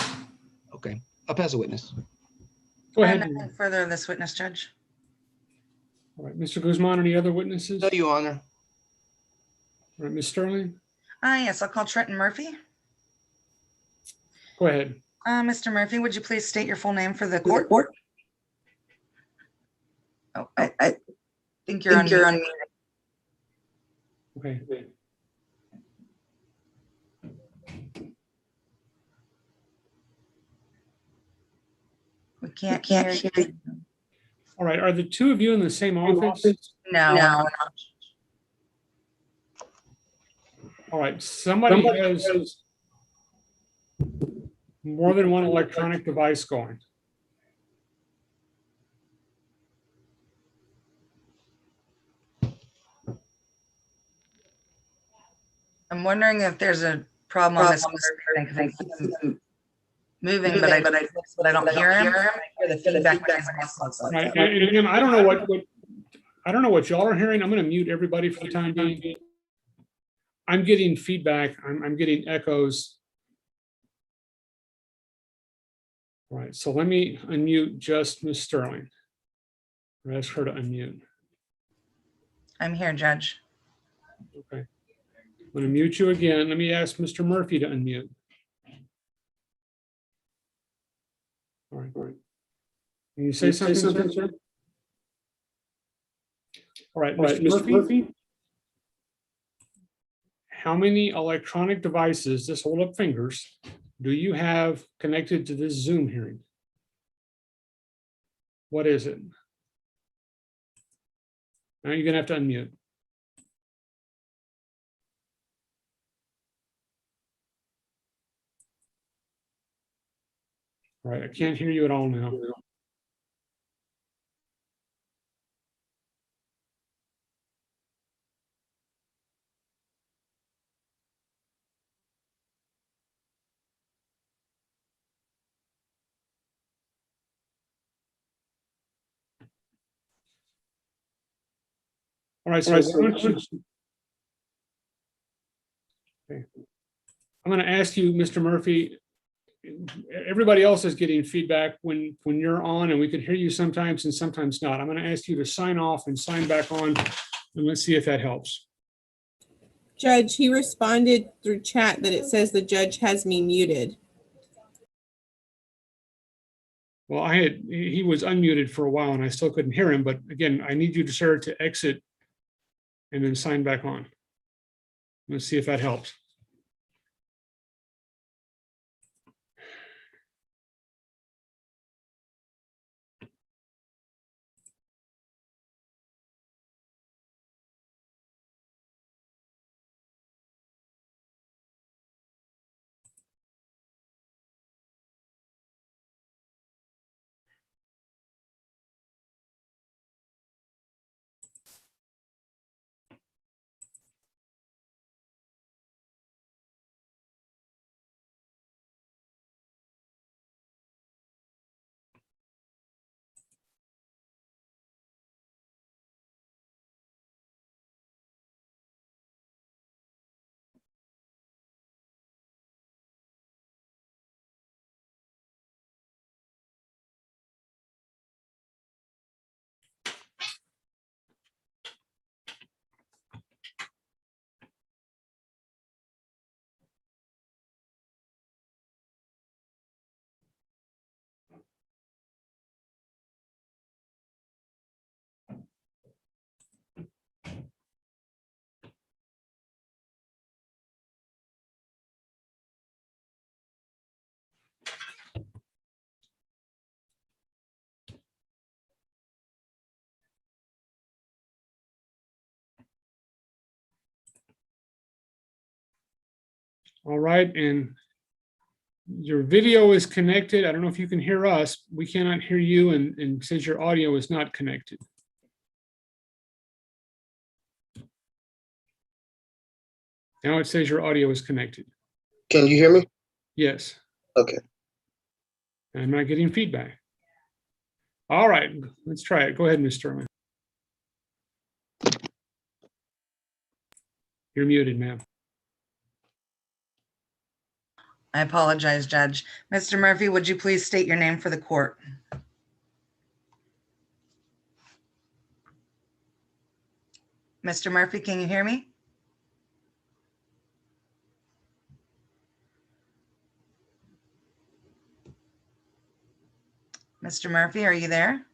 Okay. I'll pass a witness. Go ahead. Nothing further of this witness, Judge. All right, Mr. Guzman, any other witnesses? No, Your Honor. All right, Ms. Sterling? Yes, I'll call Trenton Murphy. Go ahead. Mr. Murphy, would you please state your full name for the court? Oh, I think you're on mute. Okay. We can't hear you. All right, are the two of you in the same office? No. All right, somebody has more than one electronic device going. I'm wondering if there's a problem on this thing, 'cause I see him moving, but I don't hear him. I hear the feedback when his mouth closes. Right, and again, I don't know what y'all are hearing. I'm going to mute everybody for the time being. I'm getting feedback. I'm getting echoes. All right, so let me unmute just Ms. Sterling. Or ask her to unmute. I'm here, Judge. Okay. I'm going to mute you again. Let me ask Mr. Murphy to unmute. All right. Can you say something, sir? All right, Mr. Murphy. How many electronic devices, just hold up fingers, do you have connected to this Zoom hearing? What is it? Now you're gonna have to unmute. All right, I can't hear you at all now. All right, so why don't you, okay. I'm going to ask you, Mr. Murphy, everybody else is getting feedback when you're on, and we can hear you sometimes and sometimes not. I'm going to ask you to sign off and sign back on, and let's see if that helps. Judge, he responded through chat that it says the judge has me muted. Well, he was unmuted for a while and I still couldn't hear him, but again, I need you to, sir, to exit and then sign back on. Let's see if that helps. All right, and your video is connected. I don't know if you can hear us. We cannot hear you, and since your audio is not connected. Now it says your audio is connected. Can you hear me? Yes. Okay. I'm not getting feedback. All right, let's try it. Go ahead, Ms. Sterling. You're muted, ma'am. I apologize, Judge. Mr. Murphy, would you please state your name for the court? Mr. Murphy, can you hear me? Mr. Murphy, are you there?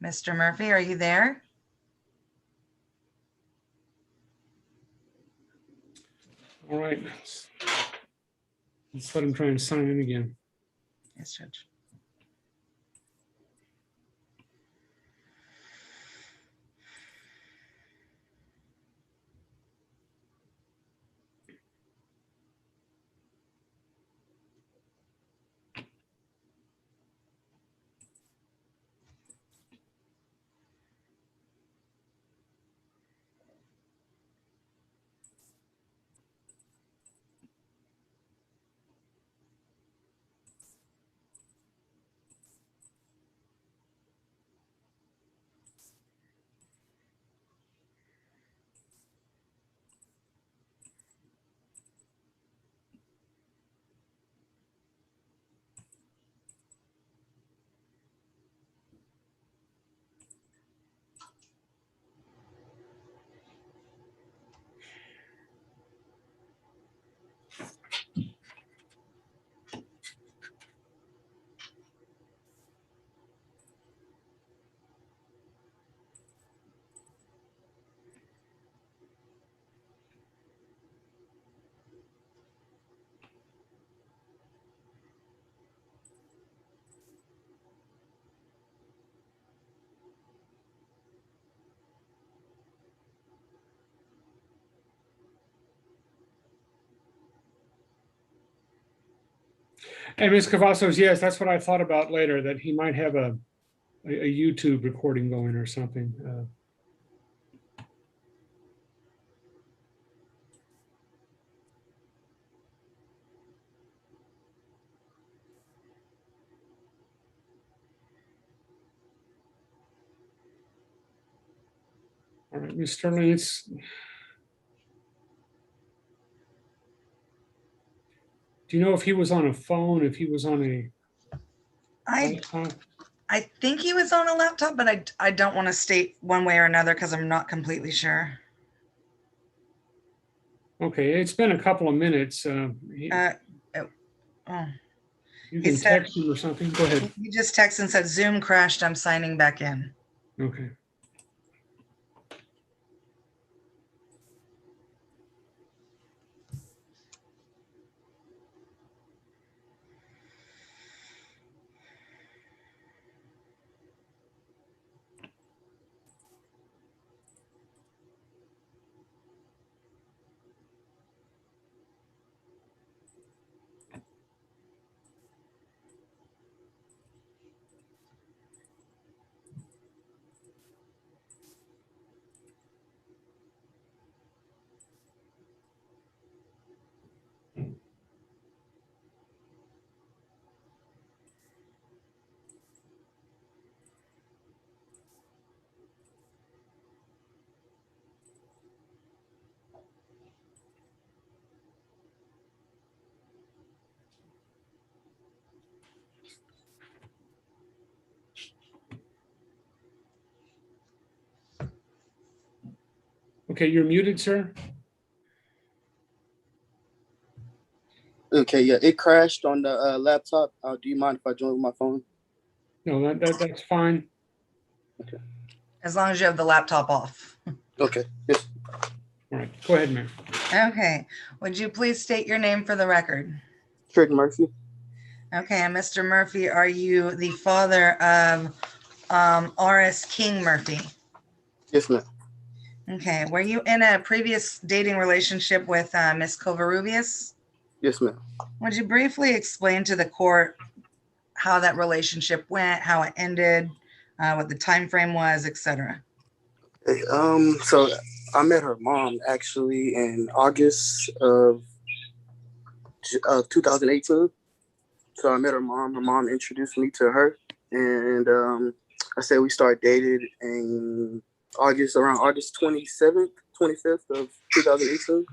Mr. Murphy, are you there? All right. Let's let him try and sign in again. Yes, Judge. And Ms. Cavazos, yes, that's what I thought about later, that he might have a YouTube recording going or something. All right, Ms. Sterling, do you know if he was on a phone, if he was on a laptop? I think he was on a laptop, but I don't want to state one way or another because I'm not completely sure. Okay, it's been a couple of minutes. You can text him or something. Go ahead. He just texted and said, Zoom crashed. I'm signing back in. Okay. Okay, you're muted, sir. Okay, yeah, it crashed on the laptop. Do you mind if I join with my phone? No, that's fine. Okay. As long as you have the laptop off. Okay. Yes. All right, go ahead, ma'am. Okay. Would you please state your name for the record? Trick Murphy. Okay, and Mr. Murphy, are you the father of R.S. King Murphy? Yes, ma'am. Okay. Were you in a previous dating relationship with Miss Covarrubias? Yes, ma'am. Would you briefly explain to the court how that relationship went, how it ended, what the time frame was, etc.? Hey, so I met her mom actually in August of 2018. So I met her mom. Her mom introduced me to her, and I said we started dating in around August 27th, 25th of 2018.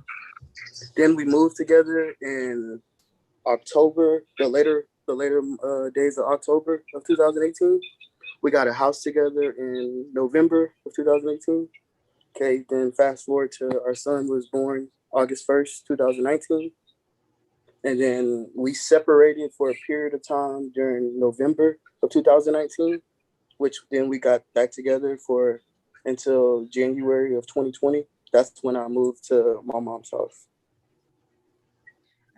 Then we moved together in October, the later days of October of 2018. We got a house together in November of 2018. Okay, then fast forward to our son was born August 1st, 2019. And then we separated for a period of time during November of 2019. which then we got back together for until January of 2020. That's when I moved to my mom's house.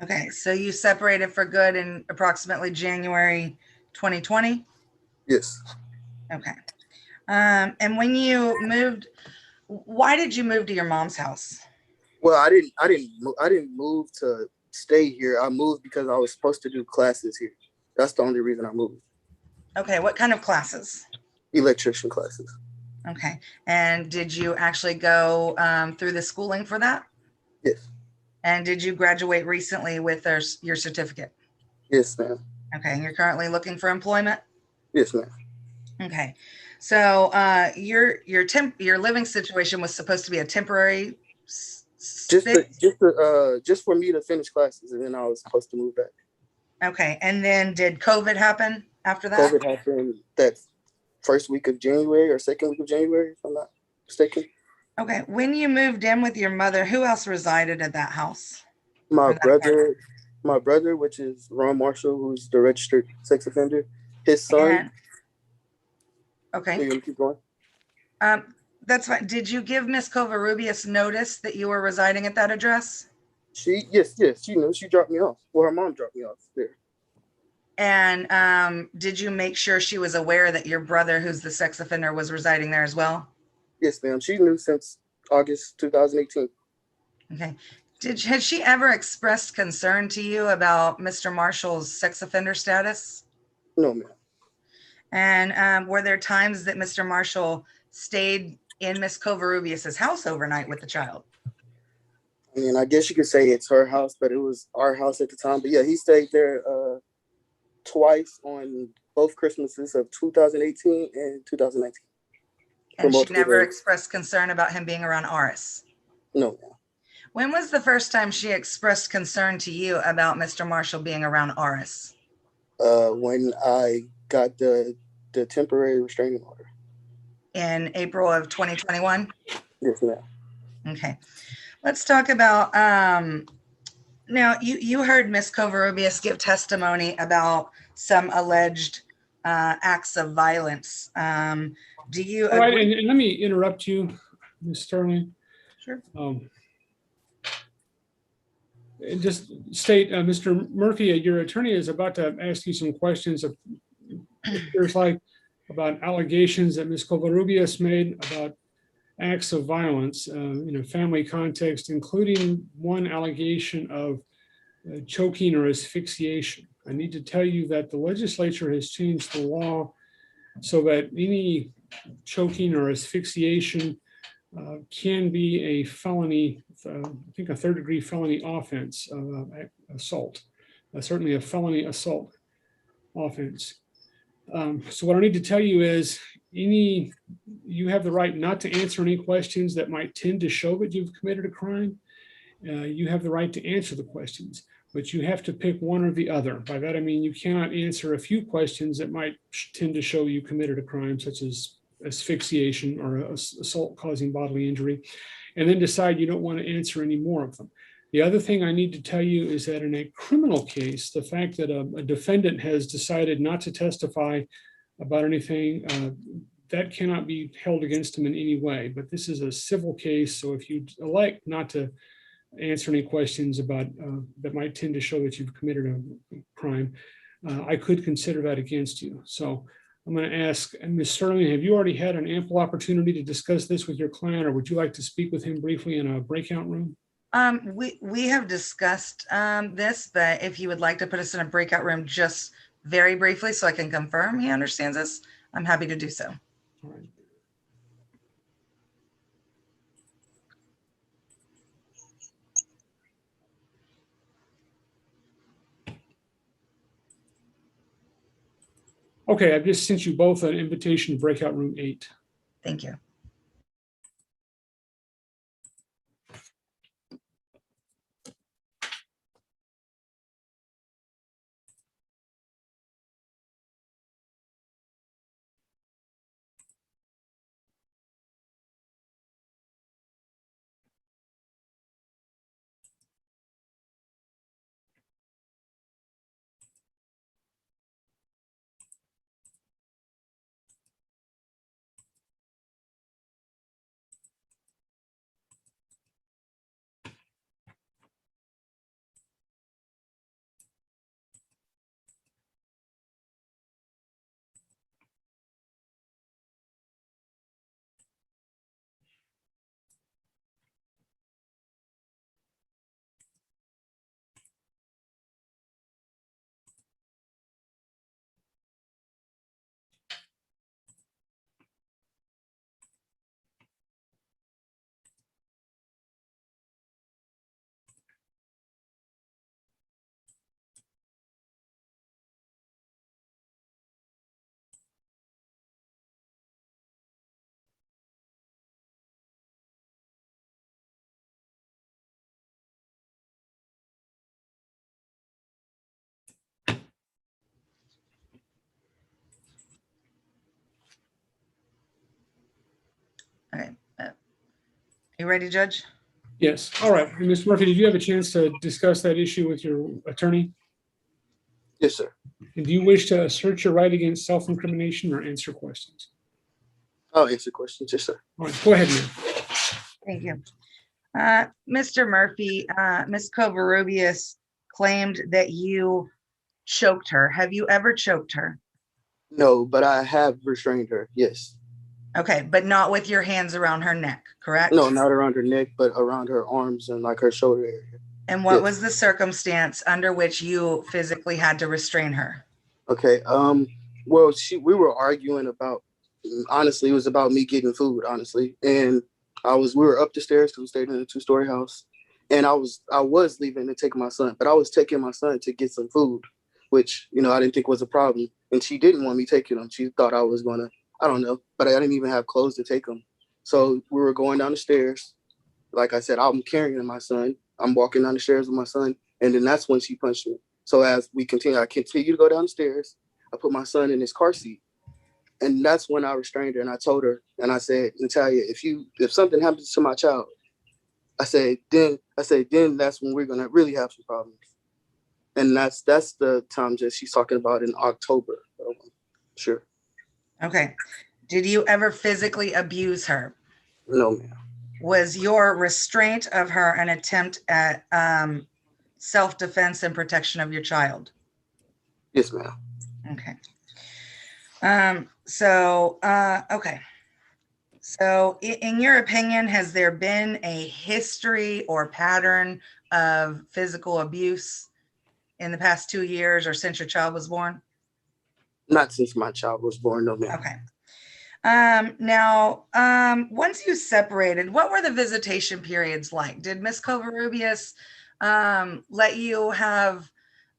Okay, so you separated for good in approximately January 2020? Yes. Okay. And when you moved, why did you move to your mom's house? Well, I didn't move to stay here. I moved because I was supposed to do classes here. That's the only reason I moved. Okay, what kind of classes? Electrician classes. Okay, and did you actually go through the schooling for that? Yes. And did you graduate recently with your certificate? Yes, ma'am. Okay, and you're currently looking for employment? Yes, ma'am. Okay, so your living situation was supposed to be a temporary Just for me to finish classes, and then I was supposed to move back. Okay, and then did COVID happen after that? COVID happened that first week of January or second week of January, if I'm not mistaken. Okay, when you moved in with your mother, who else resided at that house? My brother, which is Ron Marshall, who's the registered sex offender, his son. Okay. You gonna keep going? That's fine. Did you give Miss Covarrubias notice that you were residing at that address? Yes, she knew. She dropped me off. Well, her mom dropped me off there. And did you make sure she was aware that your brother, who's the sex offender, was residing there as well? Yes, ma'am. She knew since August 2018. Okay. Had she ever expressed concern to you about Mr. Marshall's sex offender status? No, ma'am. And were there times that Mr. Marshall stayed in Miss Covarrubias's house overnight with the child? I mean, I guess you could say it's her house, but it was our house at the time. But yeah, he stayed there twice on both Christmases of 2018 and 2019. And she never expressed concern about him being around Aris? No, ma'am. When was the first time she expressed concern to you about Mr. Marshall being around Aris? When I got the temporary restraining order. In April of 2021? Yes, ma'am. Okay. Let's talk about, now you heard Ms. Covarrubias give testimony about some alleged acts of violence. Do you All right, agree? and let me interrupt you, Ms. Sterling. Sure. And just state, Mr. Murphy, your attorney is about to ask you some questions. There's like about allegations that Ms. Covarrubias made about acts of violence in a family context, including one allegation of choking or asphyxiation. I need to tell you that the legislature has changed the law so that any choking or asphyxiation can be a felony, I think a third-degree felony offense, assault, certainly a felony assault offense. So what I need to tell you is you have the right not to answer any questions that might tend to show that you've committed a crime. You have the right to answer the questions, but you have to pick one or the other. By that, I mean, you cannot answer a few questions that might tend to show you committed a crime, such as asphyxiation or assault causing bodily injury, and then decide you don't want to answer any more of them. The other thing I need to tell you is that in a criminal case, the fact that a defendant has decided not to testify about anything, that cannot be held against him in any way. But this is a civil case, so if you elect not to answer any questions about that might tend to show that you've committed a crime, I could consider that against you. So I'm going to ask Ms. Sterling, have you already had an ample opportunity to discuss this with your client, or would you like to speak with him briefly in a breakout room? We have discussed this, but if you would like to put us in a breakout room just very briefly so I can confirm he understands this, I'm happy to do so. All right. Okay, I've just sent you both an invitation to breakout room 8. Thank you. You ready, Judge? Yes. All right. And Ms. Murphy, did you have a chance to discuss that issue with your attorney? Yes, sir. And do you wish to assert your right against self-incrimination or answer questions? I'll answer questions. Yes, sir. All right, go ahead, ma'am. Thank you. Mr. Murphy, Ms. Covarrubias claimed that you choked her. Have you ever choked her? No, but I have restrained her. Yes. Okay, but not with your hands around her neck, correct? No, not around her neck, but around her arms and like her shoulder area. And what Yes. was the circumstance under which you physically had to restrain her? Okay. Well, we were arguing about, honestly, it was about me getting food, honestly. And we were up the stairs because we stayed in a 2-story house. And I was leaving to take my son, but I was taking my son to get some food, which, I didn't think was a problem. And she didn't want me taking him. She thought I was going to, I don't know, but I didn't even have clothes to take him. So we were going down the stairs. Like I said, I'm carrying my son. I'm walking down the stairs with my son. And then that's when she punched me. So as I continue to go down the stairs. I put my son in his car seat. And that's when I restrained her. And I told her, and I said, Natalia, if something happens to my child, then that's when we're going to really have some problems. And that's the time that she's talking about in October. Sure. Okay. Did you ever physically abuse her? No, ma'am. Was your restraint of her an attempt at self-defense and protection of your child? Yes, ma'am. Okay. Okay. So in your opinion, has there been a history or pattern of physical abuse in the past 2 years or since your child was born? Not since my child was born, no, ma'am. Okay. Once you separated, what were the visitation periods like? Did Ms. Covarrubias let you have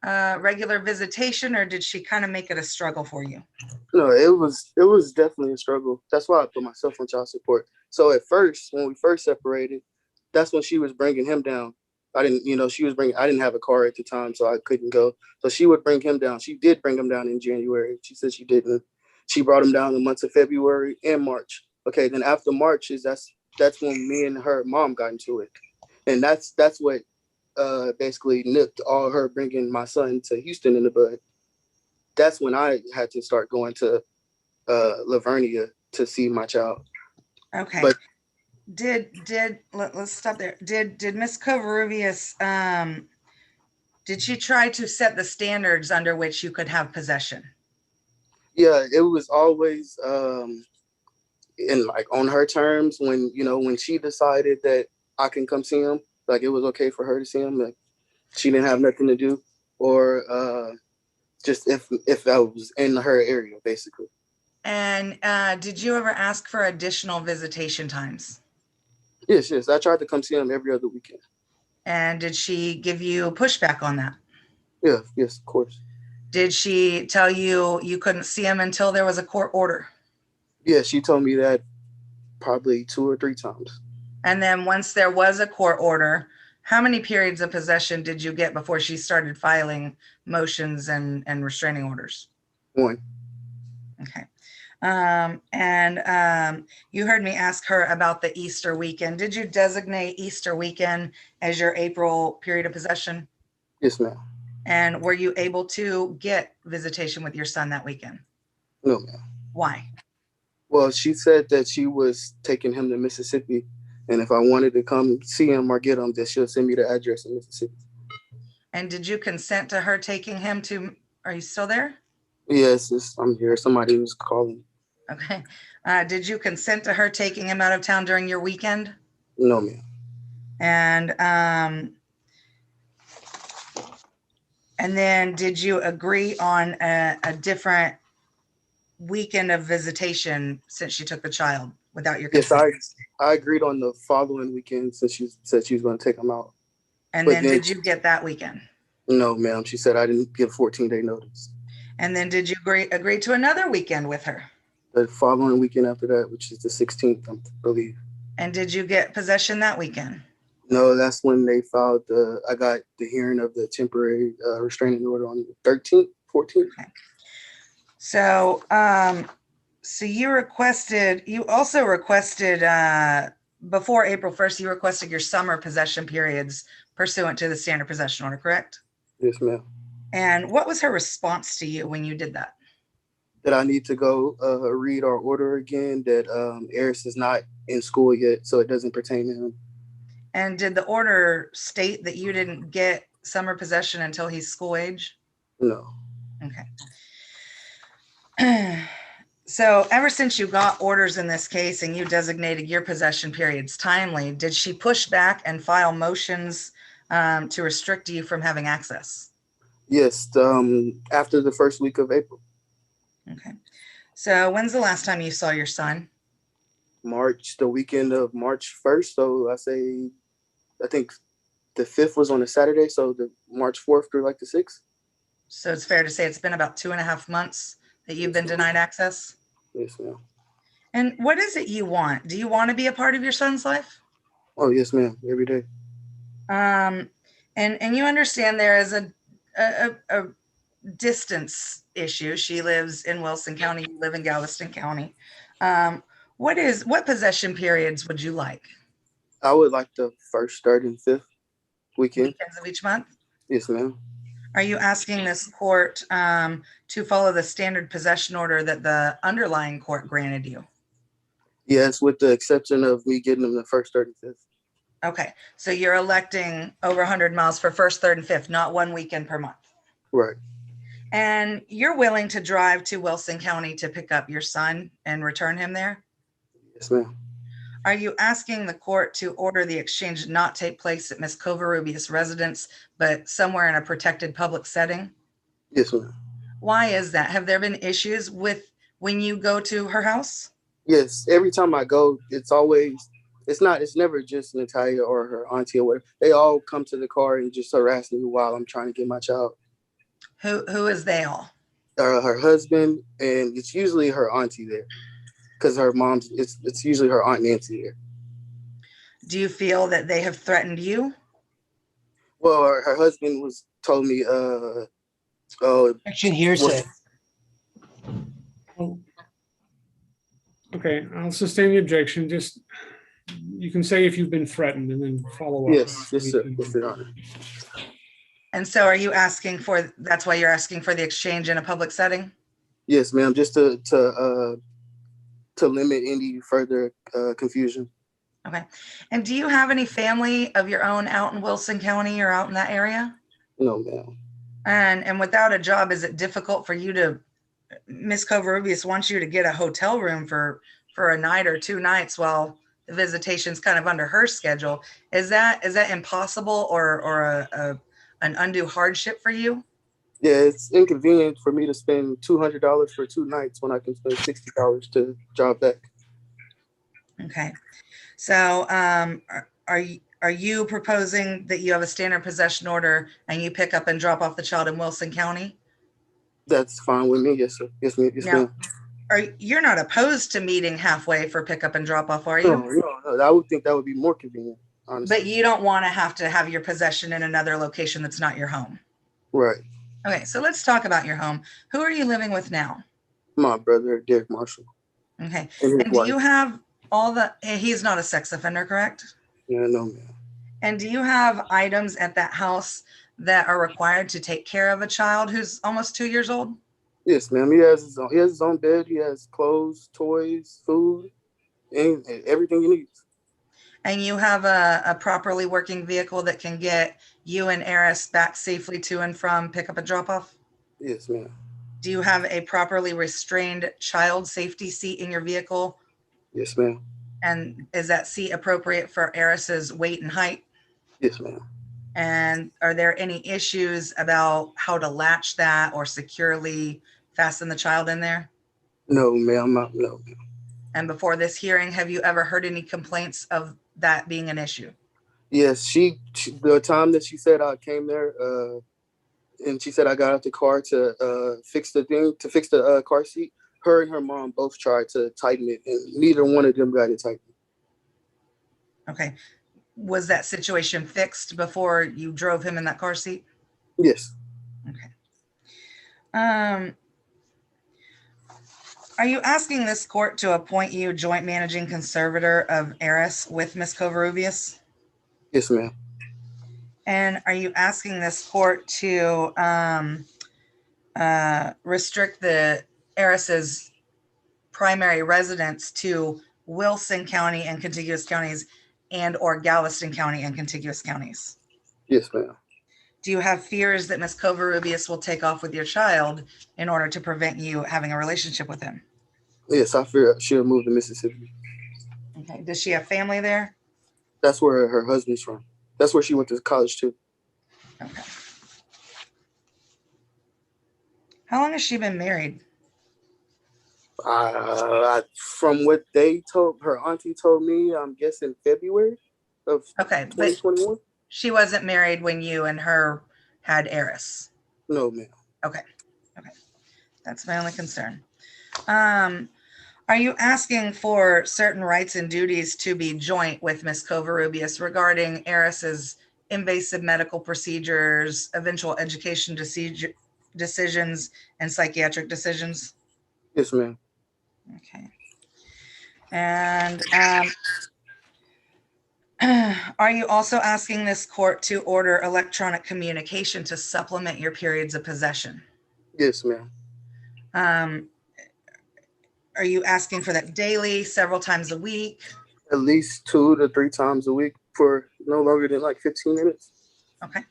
regular visitation, or did she kind of make it a struggle for you? No, it was definitely a struggle. That's why I put myself on child support. So at first, when we first separated, that's when she was bringing him down. I didn't have a car at the time, so I couldn't go. So she would bring him down. She did bring him down in January. She said she didn't. She brought him down in the months of February and March. Okay, then after March that's when me and her mom got into it. And that's what basically nipped all her bringing my son to Houston in the bud. That's when I had to start going to Lavernia to see my child. Okay. But let's stop there. Did Ms. Covarrubias, did she try to set the standards under which you could have possession? Yeah, it was always in like on her terms when she decided that I can come see him, like it was okay for her to see him, like she didn't have nothing to do, or just if that was in her area, basically. And did you ever ask for additional visitation times? Yes. I tried to come see him every other weekend. And did she give you pushback on that? Yeah, yes, of course. Did she tell you you couldn't see him until there was a court order? Yeah, she told me that probably 2 or 3 times. And then once there was a court order, how many periods of possession did you get before she started filing motions and restraining orders? 1. Okay. You heard me ask her about the Easter weekend. Did you designate Easter weekend as your April period of possession? Yes, ma'am. And were you able to get visitation with your son that weekend? No, ma'am. Why? Well, she said that she was taking him to Mississippi, and if I wanted to come see him or get him, that she'll send me the address in Mississippi. And did you consent to her taking him to, are you still there? Yes, I'm here. Somebody was calling. Okay. Did you consent to her taking him out of town during your weekend? No, ma'am. And then did you agree on a different weekend of visitation since she took the child without your consent? Yes, I agreed on the following weekend since she said she was going to take him out. And then did you get that weekend? No, ma'am. She said I didn't give 14-day notice. And then did you agree to another weekend with her? The following weekend after that, which is the 16th, I believe. And did you get possession that weekend? No, that's when they filed I got the hearing of the temporary restraining order on the 13th, 14th. Okay. So, you also requested before April 1st, you requested your summer possession periods pursuant to the standard possession order, correct? Yes, ma'am. And what was her response to you when you did that? That I need to go read our order again, that Eris is not in school yet, so it doesn't pertain to him. And did the order state that you didn't get summer possession until he's school age? No. Okay. So ever since you got orders in this case and you designated your possession periods timely, did she push back and file motions to restrict you from having access? Yes, after the first week of April. Okay. So when's the last time you saw your son? March, the weekend of March 1st. So I think the 5th was on a Saturday. So the March 4th through like the 6th. So it's fair to say it's been about 2.5 months that you've been denied access? Yes, ma'am. And what is it you want? Do you want to be a part of your son's life? Oh, yes, ma'am. Every day. And you understand there is a distance issue. She lives in Wilson County, you live in Galveston County. What possession periods would you like? I would like the 1st, 3rd, and 5th weekend. Weekends of each month? Yes, ma'am. Are you asking this court to follow the standard possession order that the underlying court granted you? Yes, with the exception of me getting them the 1st, 3rd, and 5th. Okay, so you're electing over 100 miles for 1st, 3rd, and 5th, not one weekend per month. Right. And you're willing to drive to Wilson County to pick up your son and return him there? Yes, ma'am. Are you asking the court to order the exchange not take place at Ms. Covarrubias' residence, but somewhere in a protected public setting? Yes, ma'am. Why is that? Have there been issues with when you go to her house? Yes, every time I go, it's never just Natalia or her auntie or whatever. They all come to the car and just harass me while I'm trying to get my child. Who is they all? Her husband, and it's usually her auntie there. Because her mom's, it's usually her Aunt Nancy here. Do you feel that they have threatened you? Well, her husband told me, Action hearsay. Okay, I'll sustain the objection. Just, you can say if you've been threatened and then follow up. Yes, sir. Yes, Your Honor. And so are you asking that's why you're asking for the exchange in a public setting? Yes, ma'am, just to limit any further confusion. Okay. And do you have any family of your own out in Wilson County or out in that area? No, ma'am. And without a job, is it difficult for you to, Ms. Covarrubias wants you to get a hotel room for a night or 2 nights while the visitation's kind of under her schedule? Is that impossible or an undue hardship for you? Yeah, it's inconvenient for me to spend $200 for 2 nights when I can spend $60 to drive back. Okay. So are you proposing that you have a standard possession order and you pick up and drop off the child in Wilson County? That's fine with me. Yes, sir. Yes, ma'am. Yes, ma'am. You're not opposed to meeting halfway for pickup and drop off, are you? No. I would think that would be more convenient, honestly. But you don't want to have your possession in another location that's not your home. Right. Okay, so let's talk about your home. Who are you living with now? My brother, Derek Marshall. Okay. And And do you have he's not a sex offender, correct? Yeah, no, ma'am. And do you have items at that house that are required to take care of a child who's almost 2 years old? Yes, ma'am. He has his own bed. He has clothes, toys, food, and everything he needs. And you have a properly working vehicle that can get you and Eris back safely to and from pickup and drop off? Yes, ma'am. Do you have a properly restrained child safety seat in your vehicle? Yes, ma'am. And is that seat appropriate for Eris's weight and height? Yes, ma'am. And are there any issues about how to latch that or securely fasten the child in there? No, ma'am. No, ma'am. And before this hearing, have you ever heard any complaints of that being an issue? Yes, she the time that she said I came there, and she said I got out the car to fix the car seat. Her and her mom both tried to tighten it, and neither one of them got it tightened. Okay. Was that situation fixed before you drove him in that car seat? Yes. Okay. Are you asking this court to appoint you joint managing conservator of Eris with Ms. Covarrubias? Yes, ma'am. And are you asking this court to restrict the Eris's primary residence to Wilson County and contiguous counties and/or Galveston County and contiguous counties? Yes, ma'am. Do you have fears that Ms. Covarrubias will take off with your child in order to prevent you having a relationship with him? Yes, I fear she'll move to Mississippi. Okay. Does she have family there? That's where her husband's from. That's where she went to college too. Okay. How long has she been married? From what her auntie told me, I'm guessing February of 2021. She wasn't married when you and her had Eris. No, ma'am. Okay. Okay. That's my only concern. Are you asking for certain rights and duties to be joint with Ms. Covarrubias regarding Eris's invasive medical procedures, eventual education decisions, and psychiatric decisions? Yes, ma'am. Okay. And are you also asking this court to order electronic communication to supplement your periods of possession? Yes, ma'am. Are you asking for that daily, several times a week? At least 2 to 3 times a week for no longer than like 15 minutes. Okay.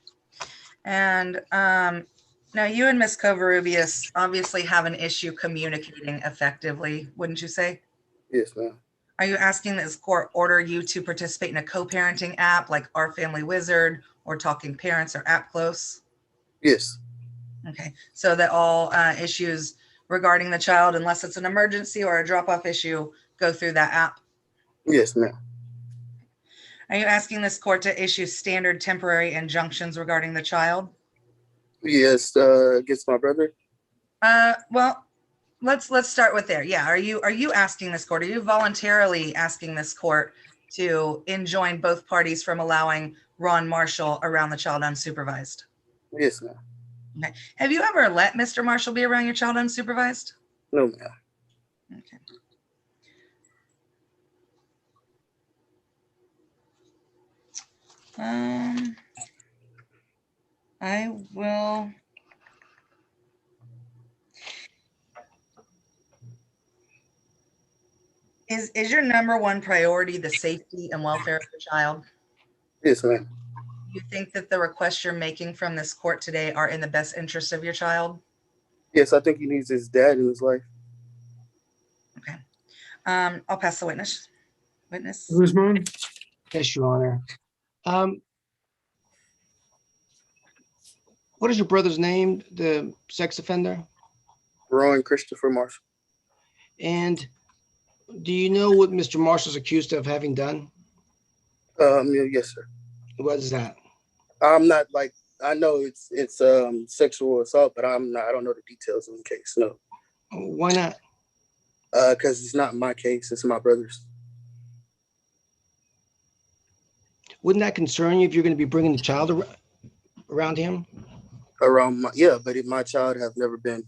And now you and Ms. Covarrubias obviously have an issue communicating effectively, wouldn't you say? Yes, ma'am. Are you asking this court order you to participate in a co-parenting app like Our Family Wizard or Talking Parents or App Close? Yes. Okay, so that all issues regarding the child, unless it's an emergency or a drop-off issue, go through that app? Yes, ma'am. Are you asking this court to issue standard temporary injunctions regarding the child? Yes, against my brother. Well, let's start with there. Yeah, are you asking this court? Are you voluntarily asking this court to enjoin both parties from allowing Ron Marshall around the child unsupervised? Yes, ma'am. Okay. Have you ever let Mr. Marshall be around your child unsupervised? No, ma'am. Okay. I will. Is your number one priority the safety and welfare of the child? Yes, ma'am. Do you think that the requests you're making from this court today are in the best interest of your child? Yes, I think he needs his dad in his life. Okay. I'll pass the witness. Witness. Guzman? Yes, Your Honor. What is your brother's name, the sex offender? Ron Christopher Marshall. And do you know what Mr. Marshall's accused of having done? Yes, sir. What is that? I'm not like, I know it's sexual assault, but I don't know the details of the case. No. Why not? Because it's not my case, it's my brother's. Wouldn't that concern you if you're going to be bringing the child around him? But my child have never been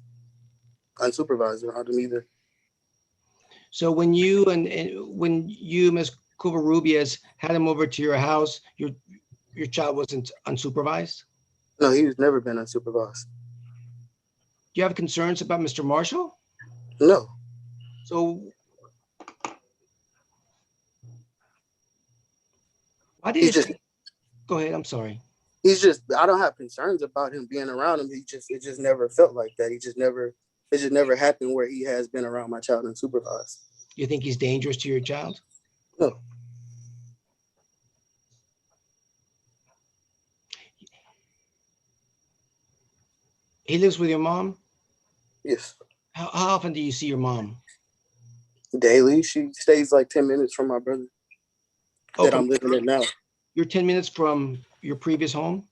unsupervised around him either. So when you Ms. Covarrubias, had him over to your house, your child wasn't unsupervised? No, he's never been unsupervised. Do you have concerns about Mr. Marshall? No. So why did you go ahead? I'm sorry. I don't have concerns about him being around him. It just never felt like that. It just never happened where he has been around my child unsupervised. You think he's dangerous to your child? No. He lives with your mom? Yes. How often do you see your mom? Daily. She stays like 10 minutes from my brother that I'm living in now. You're 10 minutes from your previous home?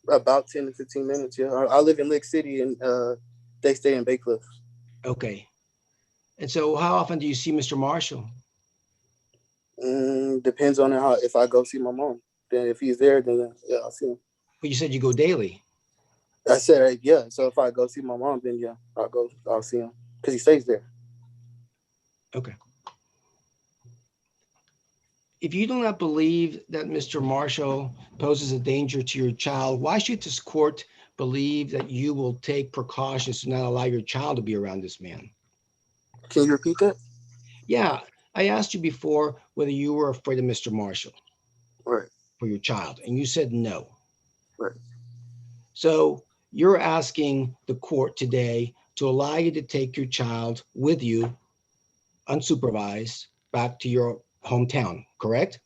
About 10 to 15 minutes, yeah. I live in Lick City and they stay in Bay Cliff. Okay. And so how often do you see Mr. Marshall? Depends on if I go see my mom. Then if he's there, then yeah, I'll see him. But you said you go daily. I said, yeah. So if I go see my mom, then yeah, I'll see him because he stays there. Okay. If you do not believe that Mr. Marshall poses a danger to your child, why should this court believe that you will take precautions to not allow your child to be around this man? Can you repeat that? Yeah, I asked you before whether you were afraid of Mr. Marshall Right. for your child, and you said no. Right. So you're asking the court today to allow you to take your child with you unsupervised back to your hometown, correct?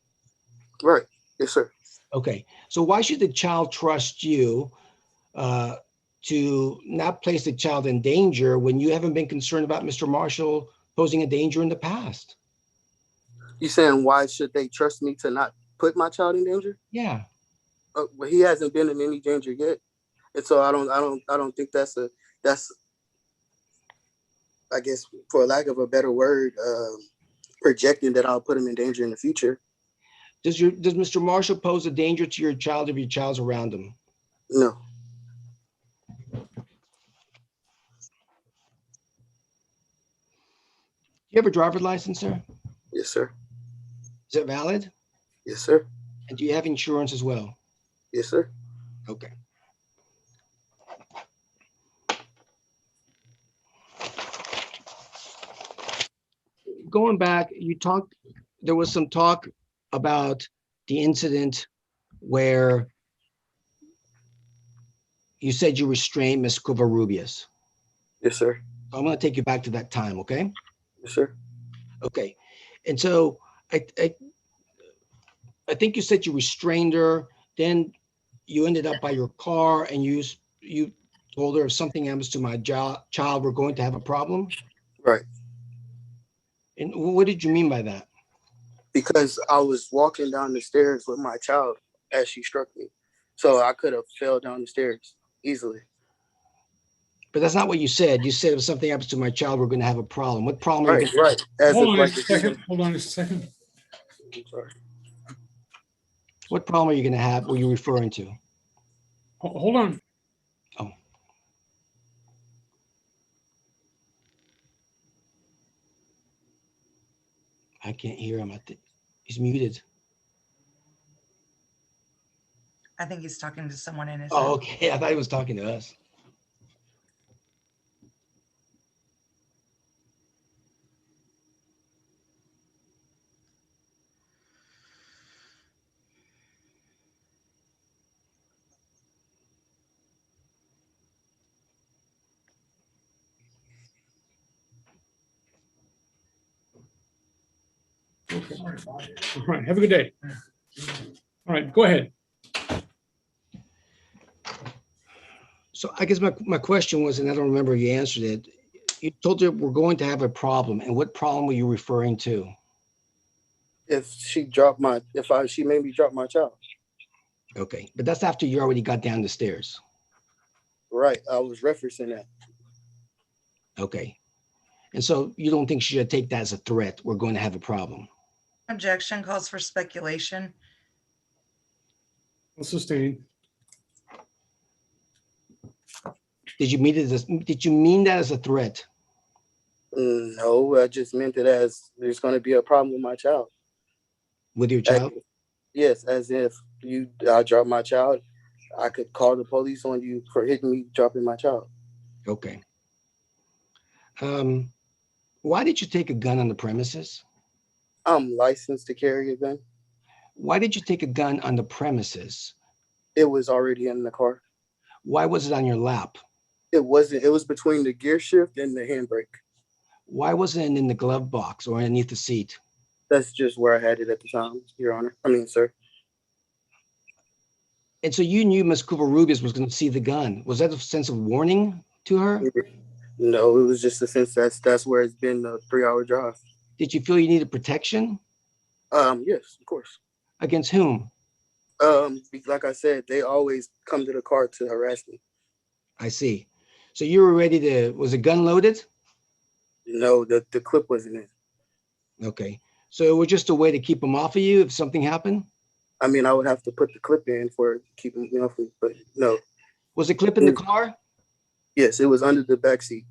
Right. Yes, sir. Okay, so why should the child trust you to not place the child in danger when you haven't been concerned about Mr. Marshall posing a danger in the past? You saying why should they trust me to not put my child in danger? Yeah. Well, he hasn't been in any danger yet, and so I don't think that's I guess, for lack of a better word, projecting that I'll put him in danger in the future. Does Mr. Marshall pose a danger to your child if your child's around him? No. You have a driver's license, sir? Yes, sir. Is it valid? Yes, sir. And do you have insurance as well? Yes, sir. Okay. Going back, there was some talk about the incident where you said you restrained Ms. Covarrubias. Yes, sir. I'm going to take you back to that time, okay? Yes, sir. Okay. And so I think you said you restrained her, then you ended up by your car and you told her if something happens to my child, we're going to have a problem? Right. And what did you mean by that? Because I was walking down the stairs with my child as she struck me. So I could have fell down the stairs easily. But that's not what you said. You said if something happens to my child, we're going to have a problem. What problem are you Right, right. Hold on just a second. Hold on just a second. I'm sorry. What problem are you going to have? Were you referring to? Hold on. Oh. I can't hear him. He's muted. I think he's talking to someone in his. Oh, okay. I thought he was talking to us. Okay. All right. Have a good day. All right. Go ahead. So I guess my question was, and I don't remember you answered it. You told her we're going to have a problem. And what problem were you referring to? If she made me drop my child. Okay. But that's after you already got down the stairs. Right. I was referencing that. Okay. And so you don't think she should take that as a threat? We're going to have a problem. Objection calls for speculation. Sustained. Did you mean that as a threat? No, I just meant it as there's going to be a problem with my child. With your child? Yes, as if I drop my child, I could call the police on you for hitting me, dropping my child. Okay. Why did you take a gun on the premises? I'm licensed to carry a gun. Why did you take a gun on the premises? It was already in the car. Why was it on your lap? It wasn't. It was between the gear shift and the handbrake. Why wasn't it in the glove box or underneath the seat? That's just where I had it at the time, Your Honor. I mean, sir. And so you knew Ms. Covarrubias was going to see the gun. Was that a sense of warning to her? No, it was just a sense that's where it's been a 3-hour drive. Did you feel you needed protection? Yes, of course. Against whom? Like I said, they always come to the car to harass me. I see. So you were ready to, was the gun loaded? No, the clip wasn't in. Okay. So it was just a way to keep them off of you if something happened? I mean, I would have to put the clip in for keeping me off of me, but no. Was the clip in the car? Yes, it was under the back seat.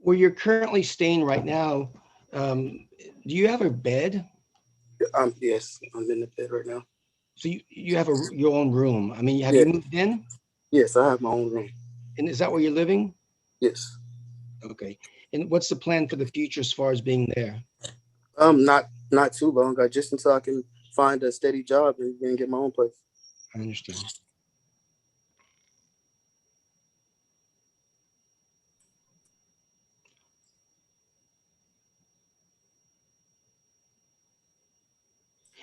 Where you're currently staying right now, do you have a bed? Yes, I'm in the bed right now. So you have your own room. I mean, have Yeah. you moved in? Yes, I have my own room. And is that where you're living? Yes. Okay. And what's the plan for the future as far as being there? Not too long. Just until I can find a steady job and get my own place. I understand.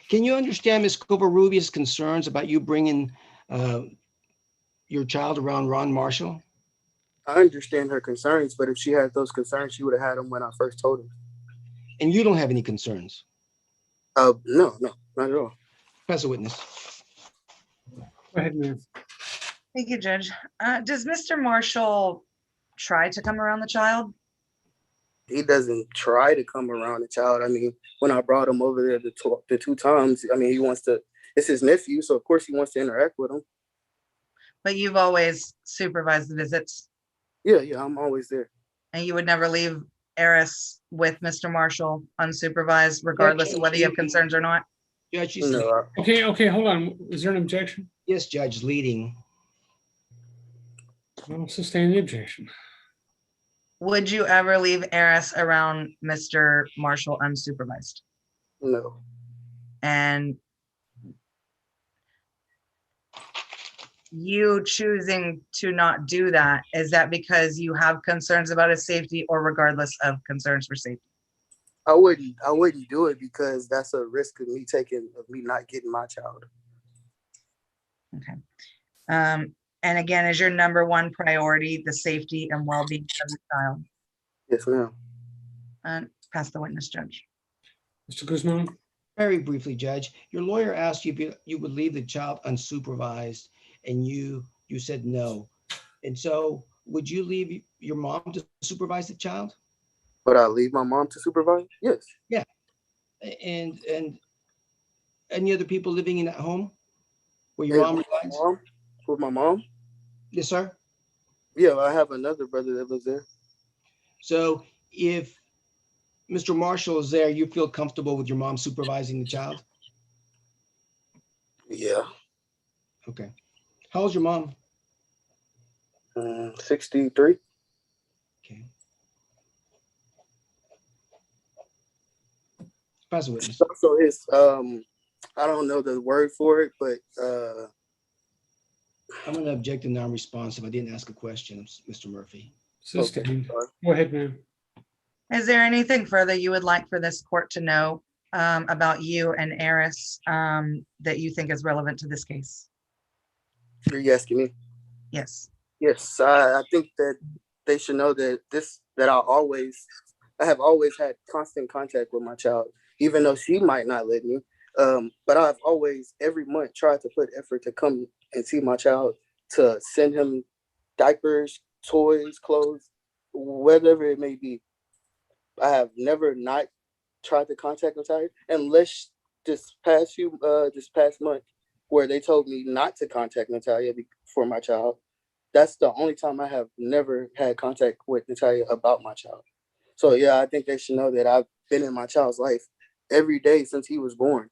Can you understand Ms. Covarrubias' concerns about you bringing your child around Ron Marshall? I understand her concerns, but if she had those concerns, she would have had them when I first told her. And you don't have any concerns? No, not at all. As a witness. Go ahead, ma'am. Thank you, Judge. Does Mr. Marshall try to come around the child? He doesn't try to come around the child. I mean, when I brought him over there the two times, I mean, he wants to, it's his nephew, so of course he wants to interact with him. But you've always supervised the visits? Yeah, I'm always there. And you would never leave Eris with Mr. Marshall unsupervised, regardless of whether you have concerns or not? Judge, No. Okay, hold on. Is there an objection? Yes, Judge, leading. I'll sustain the objection. Would you ever leave Eris around Mr. Marshall unsupervised? No. And you choosing to not do that, is that because you have concerns about his safety or regardless of concerns for safety? I wouldn't do it because that's a risk of me not getting my child. Okay. And again, is your number one priority the safety and well-being of the child? Yes, ma'am. And pass the witness, Judge. Mr. Guzman? Very briefly, Judge, your lawyer asked you if you would leave the child unsupervised, and you said no. And so would you leave your mom to supervise the child? Would I leave my mom to supervise? Yes. Yeah. And any other people living in that home where your mom resides? With my mom? Yes, sir. Yeah, I have another brother that lives there. So if Mr. Marshall is there, you feel comfortable with your mom supervising the child? Yeah. Okay. How old's your mom? 63. Okay. Pass the witness. So his I don't know the word for it, but I'm going to object to non-responsive. I didn't ask a question, Mr. Murphy. Sustained. Go ahead, ma'am. Is there anything further you would like for this court to know about you and Eris that you think is relevant to this case? Are you asking me? Yes. Yes, I think that they should know that I have always had constant contact with my child, even though she might not let me. But I've always, every month, tried to put effort to come and see my child, to send him diapers, toys, clothes, whatever it may be. I have never not tried to contact Natalia, unless this past month, where they told me not to contact Natalia for my child. That's the only time I have never had contact with Natalia about my child. So yeah, I think they should know that I've been in my child's life every day since he was born.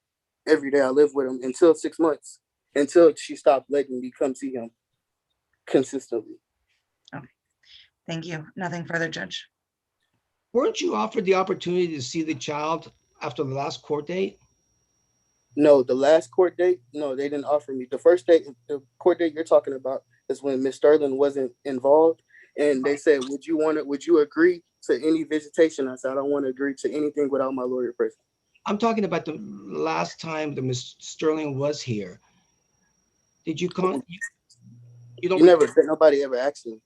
Every day I lived with him until 6 months, until she stopped letting me come see him consistently. Okay. Thank you. Nothing further, Judge. Weren't you offered the opportunity to see the child after the last court date? No, the last court date, no, they didn't offer me. The first date, the court date you're talking about is when Miss Sterling wasn't involved. And they said, would you agree to any visitation? I said, I don't want to agree to anything without my lawyer present. I'm talking about the last time that Miss Sterling was here. Did you come? Nobody ever asked me.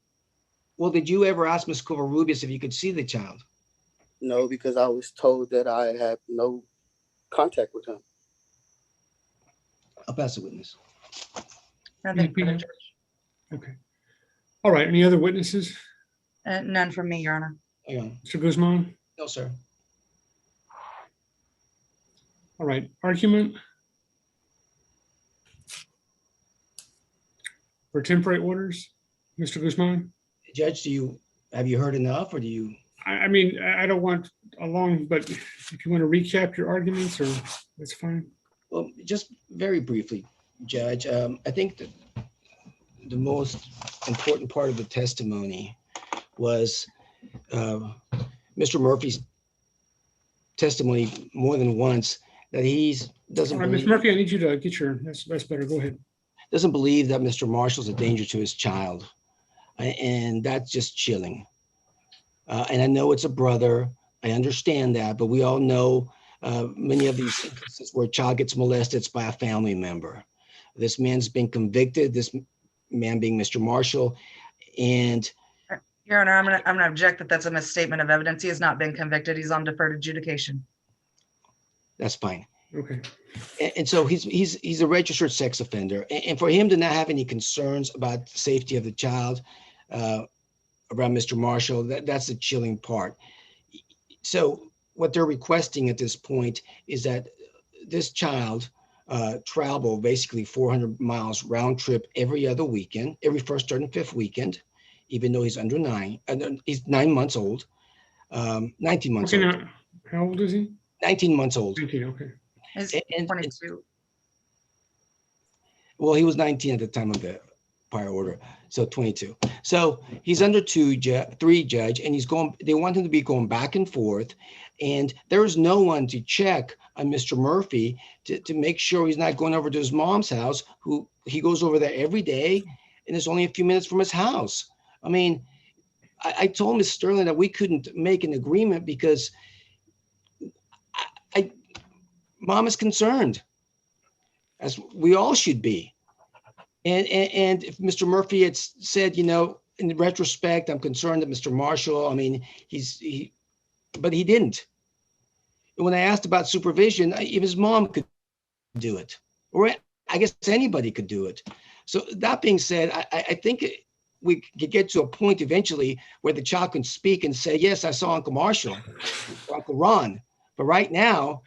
Well, did you ever ask Miss Covarrubias if you could see the child? No, because I was told that I had no contact with him. I'll pass the witness. Nothing further, Judge. Okay. All right. Any other witnesses? None from me, Your Honor. Hang on. Mr. Guzman? No, sir. All right. Argument for temporary orders, Mr. Guzman? Judge, have you heard enough, or do you? I mean, I don't want a long, but if you want to recap your arguments, or that's fine. Well, just very briefly, Judge, I think that the most important part of the testimony was Mr. Murphy's testimony more than once that doesn't All right, Ms. believe, Murphy, I need you to get that's better. Go ahead. doesn't believe that Mr. Marshall's a danger to his child. And that's just chilling. And I know it's a brother. I understand that, but we all know many of these instances where a child gets molested, it's by a family member. This man's been convicted, this man being Mr. Marshall. And Your Honor, I'm gonna object that that's a misstatement of evidence. He has not been convicted. He's on deferred adjudication. that's fine. Okay. And so he's a registered sex offender. And for him to not have any concerns about the safety of the child around Mr. Marshall, that's the chilling part. So what they're requesting at this point is that this child travel basically 400 miles round trip every other weekend, every first, third, and fifth weekend, even though he's under 9. He's 9 months old, 19 months Okay, old. now, how old is he? 19 months old. 19, okay. He's 22. Well, he was 19 at the time of the prior order, so 22. So he's under 3, Judge, and they want him to be going back and forth. And there is no one to check on Mr. Murphy to make sure he's not going over to his mom's house, who he goes over there every day, and it's only a few minutes from his house. I mean, I told Ms. Sterling that we couldn't make an agreement because Mom is concerned, as we all should be. And if Mr. Murphy had said, in retrospect, I'm concerned that Mr. Marshall, I mean, but he didn't. And when I asked about supervision, even his mom could do it, or I guess anybody could do it. So that being said, I think we could get to a point eventually where the child can speak and say, yes, I saw Uncle Marshall or Uncle Ron. But right now,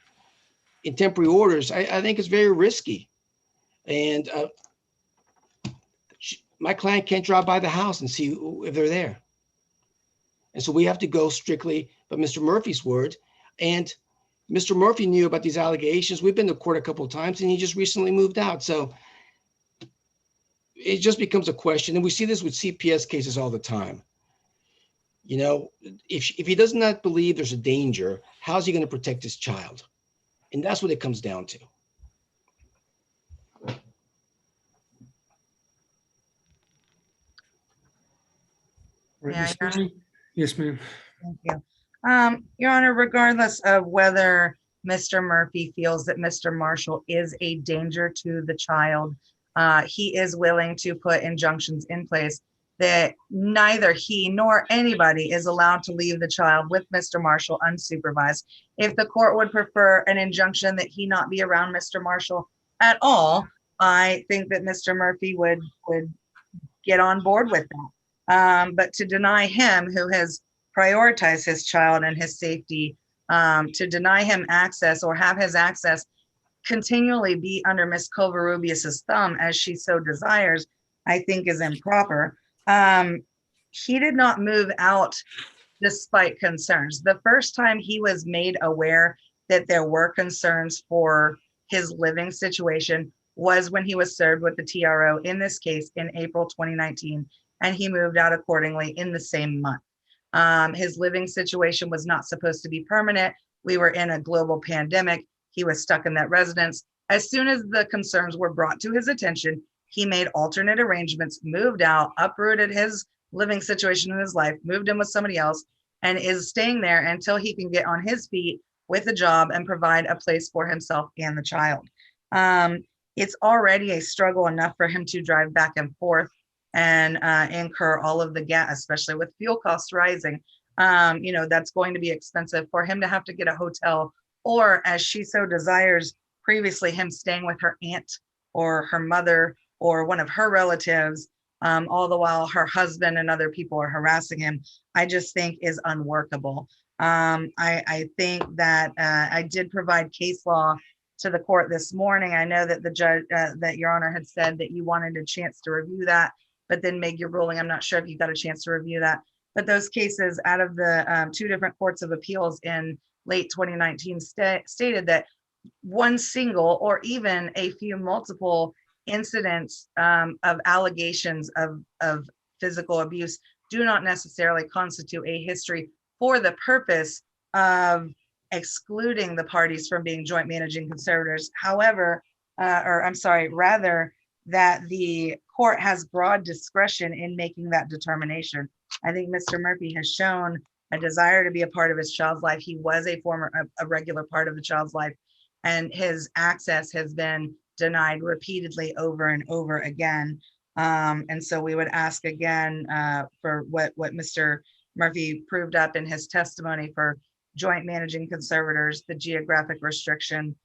in temporary orders, I think it's very risky. And my client can't drive by the house and see if they're there. And so we have to go strictly by Mr. Murphy's word. And Mr. Murphy knew about these allegations. We've been to court a couple of times and he just recently moved out. So it just becomes a question. And we see this with CPS cases all the time. If he does not believe there's a danger, how's he going to protect his child? And that's what it comes down to. Right, Yeah, Ms. Sterling? Yes, ma'am. Thank you. Your Honor, regardless of whether Mr. Murphy feels that Mr. Marshall is a danger to the child, he is willing to put injunctions in place that neither he nor anybody is allowed to leave the child with Mr. Marshall unsupervised. If the court would prefer an injunction that he not be around Mr. Marshall at all, I think that Mr. Murphy would get on board with that. But to deny him, who has prioritized his child and his safety, to deny him access or have his access continually be under Ms. Covarrubias's thumb as she so desires, I think is improper. He did not move out despite concerns. The first time he was made aware that there were concerns for his living situation was when he was served with the TRO, in this case in April 2019, and he moved out accordingly in the same month. His living situation was not supposed to be permanent. We were in a global pandemic. He was stuck in that residence. As soon as the concerns were brought to his attention, he made alternate arrangements, moved out, uprooted his living situation in his life, moved in with somebody else, and is staying there until he can get on his feet with a job and provide a place for himself and the child. It's already a struggle enough for him to drive back and forth and incur all of the gas, especially with fuel costs rising. That's going to be expensive for him to have to get a hotel, or as she so desires, previously him staying with her aunt or her mother or one of her relatives, all the while her husband and other people are harassing him, I just think is unworkable. I think that I did provide case law to the court this morning. I know that the judge, that Your Honor had said that you wanted a chance to review that, but then make your ruling. I'm not sure if you got a chance to review that. But those cases out of the 2 different courts of appeals in late 2019 stated that one single or even a few multiple incidents of allegations of physical abuse do not necessarily constitute a history for the purpose of excluding the parties from being joint managing conservators. However, rather that the court has broad discretion in making that determination. I think Mr. Murphy has shown a desire to be a part of his child's life. He was a regular part of the child's life, and his access has been denied repeatedly over and over again. And so we would ask again for what Mr. Murphy proved up in his testimony for joint managing conservators, the geographic restriction,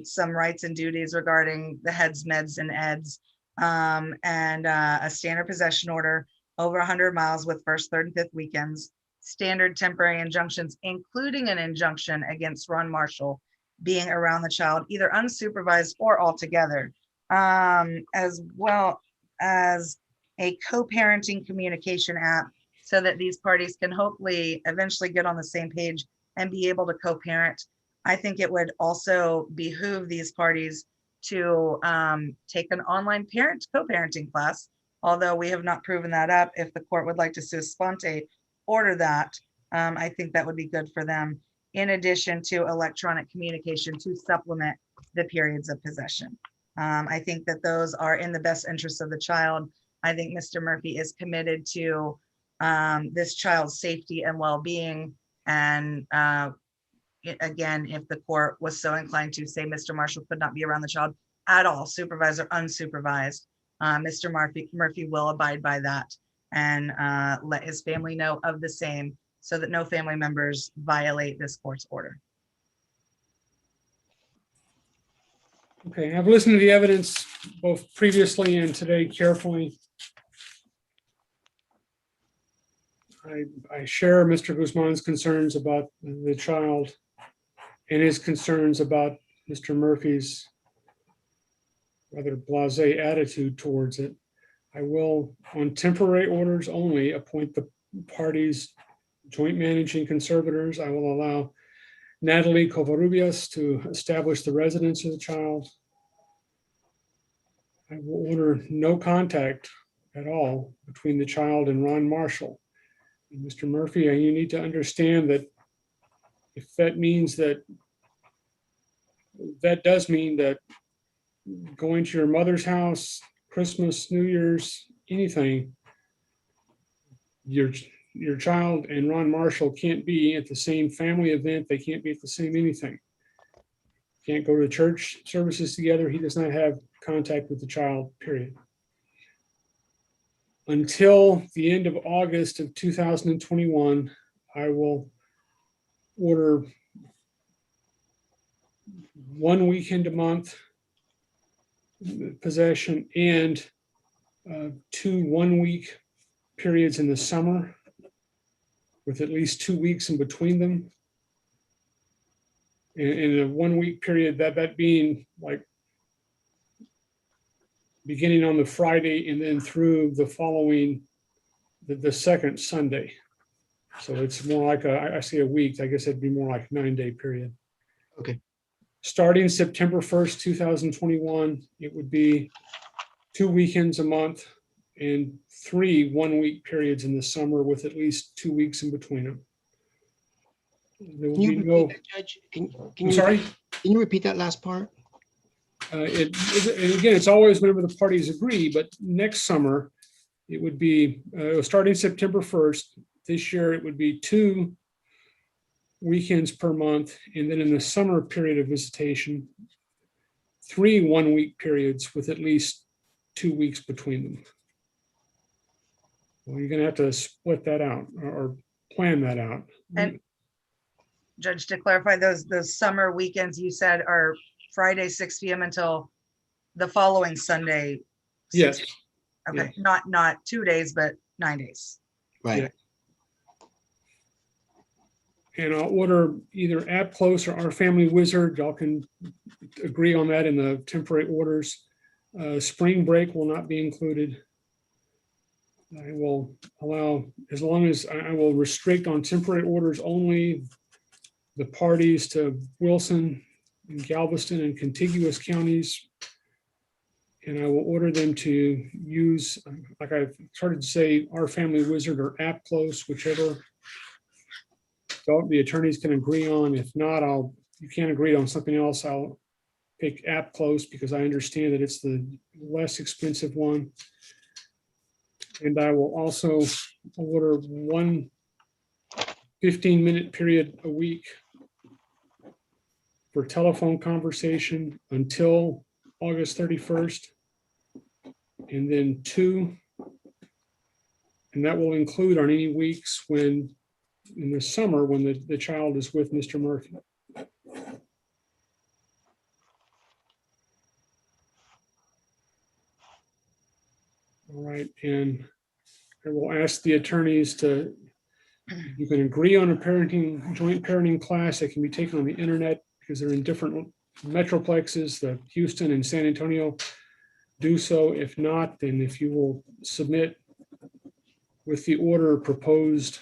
some rights and duties regarding the heads, meds, and eds, and a standard possession order over 100 miles with first, third, and fifth weekends, standard temporary injunctions, including an injunction against Ron Marshall being around the child, either unsupervised or altogether, as well as a co-parenting communication app so that these parties can hopefully eventually get on the same page and be able to co-parent. I think it would also behoove these parties to take an online co-parenting class, although we have not proven that up. If the court would like to sua sponte order that, I think that would be good for them, in addition to electronic communication to supplement the periods of possession. I think that those are in the best interest of the child. I think Mr. Murphy is committed to this child's safety and well-being. And again, if the court was so inclined to say Mr. Marshall could not be around the child at all, supervised or unsupervised, Mr. Murphy will abide by that and let his family know of the same so that no family members violate this court's order. Okay, I've listened to the evidence both previously and today carefully. I share Mr. Guzman's concerns about the child and his concerns about Mr. Murphy's rather blasé attitude towards it. I will, on temporary orders only, appoint the parties joint managing conservators. I will allow Natalie Covarrubias to establish the residence of the child. I will order no contact at all between the child and Ron Marshall. And Mr. Murphy, you need to understand that if that means that does mean that going to your mother's house, Christmas, New Year's, anything, your child and Ron Marshall can't be at the same family event. They can't be at the same anything. Can't go to church services together. He does not have contact with the child, period. Until the end of August of 2021, I will order 1 weekend a month possession and 2 1-week periods in the summer with at least 2 weeks in between them. In a 1 week period, that being like beginning on the Friday and then through the following, the second Sunday. So it's more like I say a week, I guess it'd be more like a 9-day period. Okay. Starting September 1st, 2021, it would be 2 weekends a month and 3 1-week periods in the summer with at least 2 weeks in between them. There will Can you be repeat no, that, Judge? I'm sorry? Can you repeat that last part? And again, it's always whenever the parties agree, but next summer, it would be, starting September 1st, this year, it would be 2 weekends per month. And then in the summer period of visitation, 3 1-week periods with at least 2 weeks between them. Well, you're gonna have to split that out or plan that out. And Judge, to clarify, those summer weekends you said are Friday 6 p.m. until the following Sunday. Yes. Okay, not 2 days, but 9 days. Right. Yeah. And I'll order either App Close or Our Family Wizard. Y'all can agree on that in the temporary orders. Spring break will not be included. I will allow, as long as I will restrict on temporary orders only the parties to Wilson and Galveston and contiguous counties. And I will order them to use, like I've started to say, Our Family Wizard or App Close, whichever the attorneys can agree on. If not, you can't agree on something else, I'll pick App Close because I understand that it's the less expensive one. And I will also order one 15-minute period a week for telephone conversation until August 31st. And then 2, and that will include on any weeks when, in the summer, when the child is with Mr. Murphy. All right, and I will ask the attorneys you can agree on a joint parenting class that can be taken on the internet because they're in different metroplexes, the Houston and San Antonio. Do so. If not, then if you will submit with the order proposed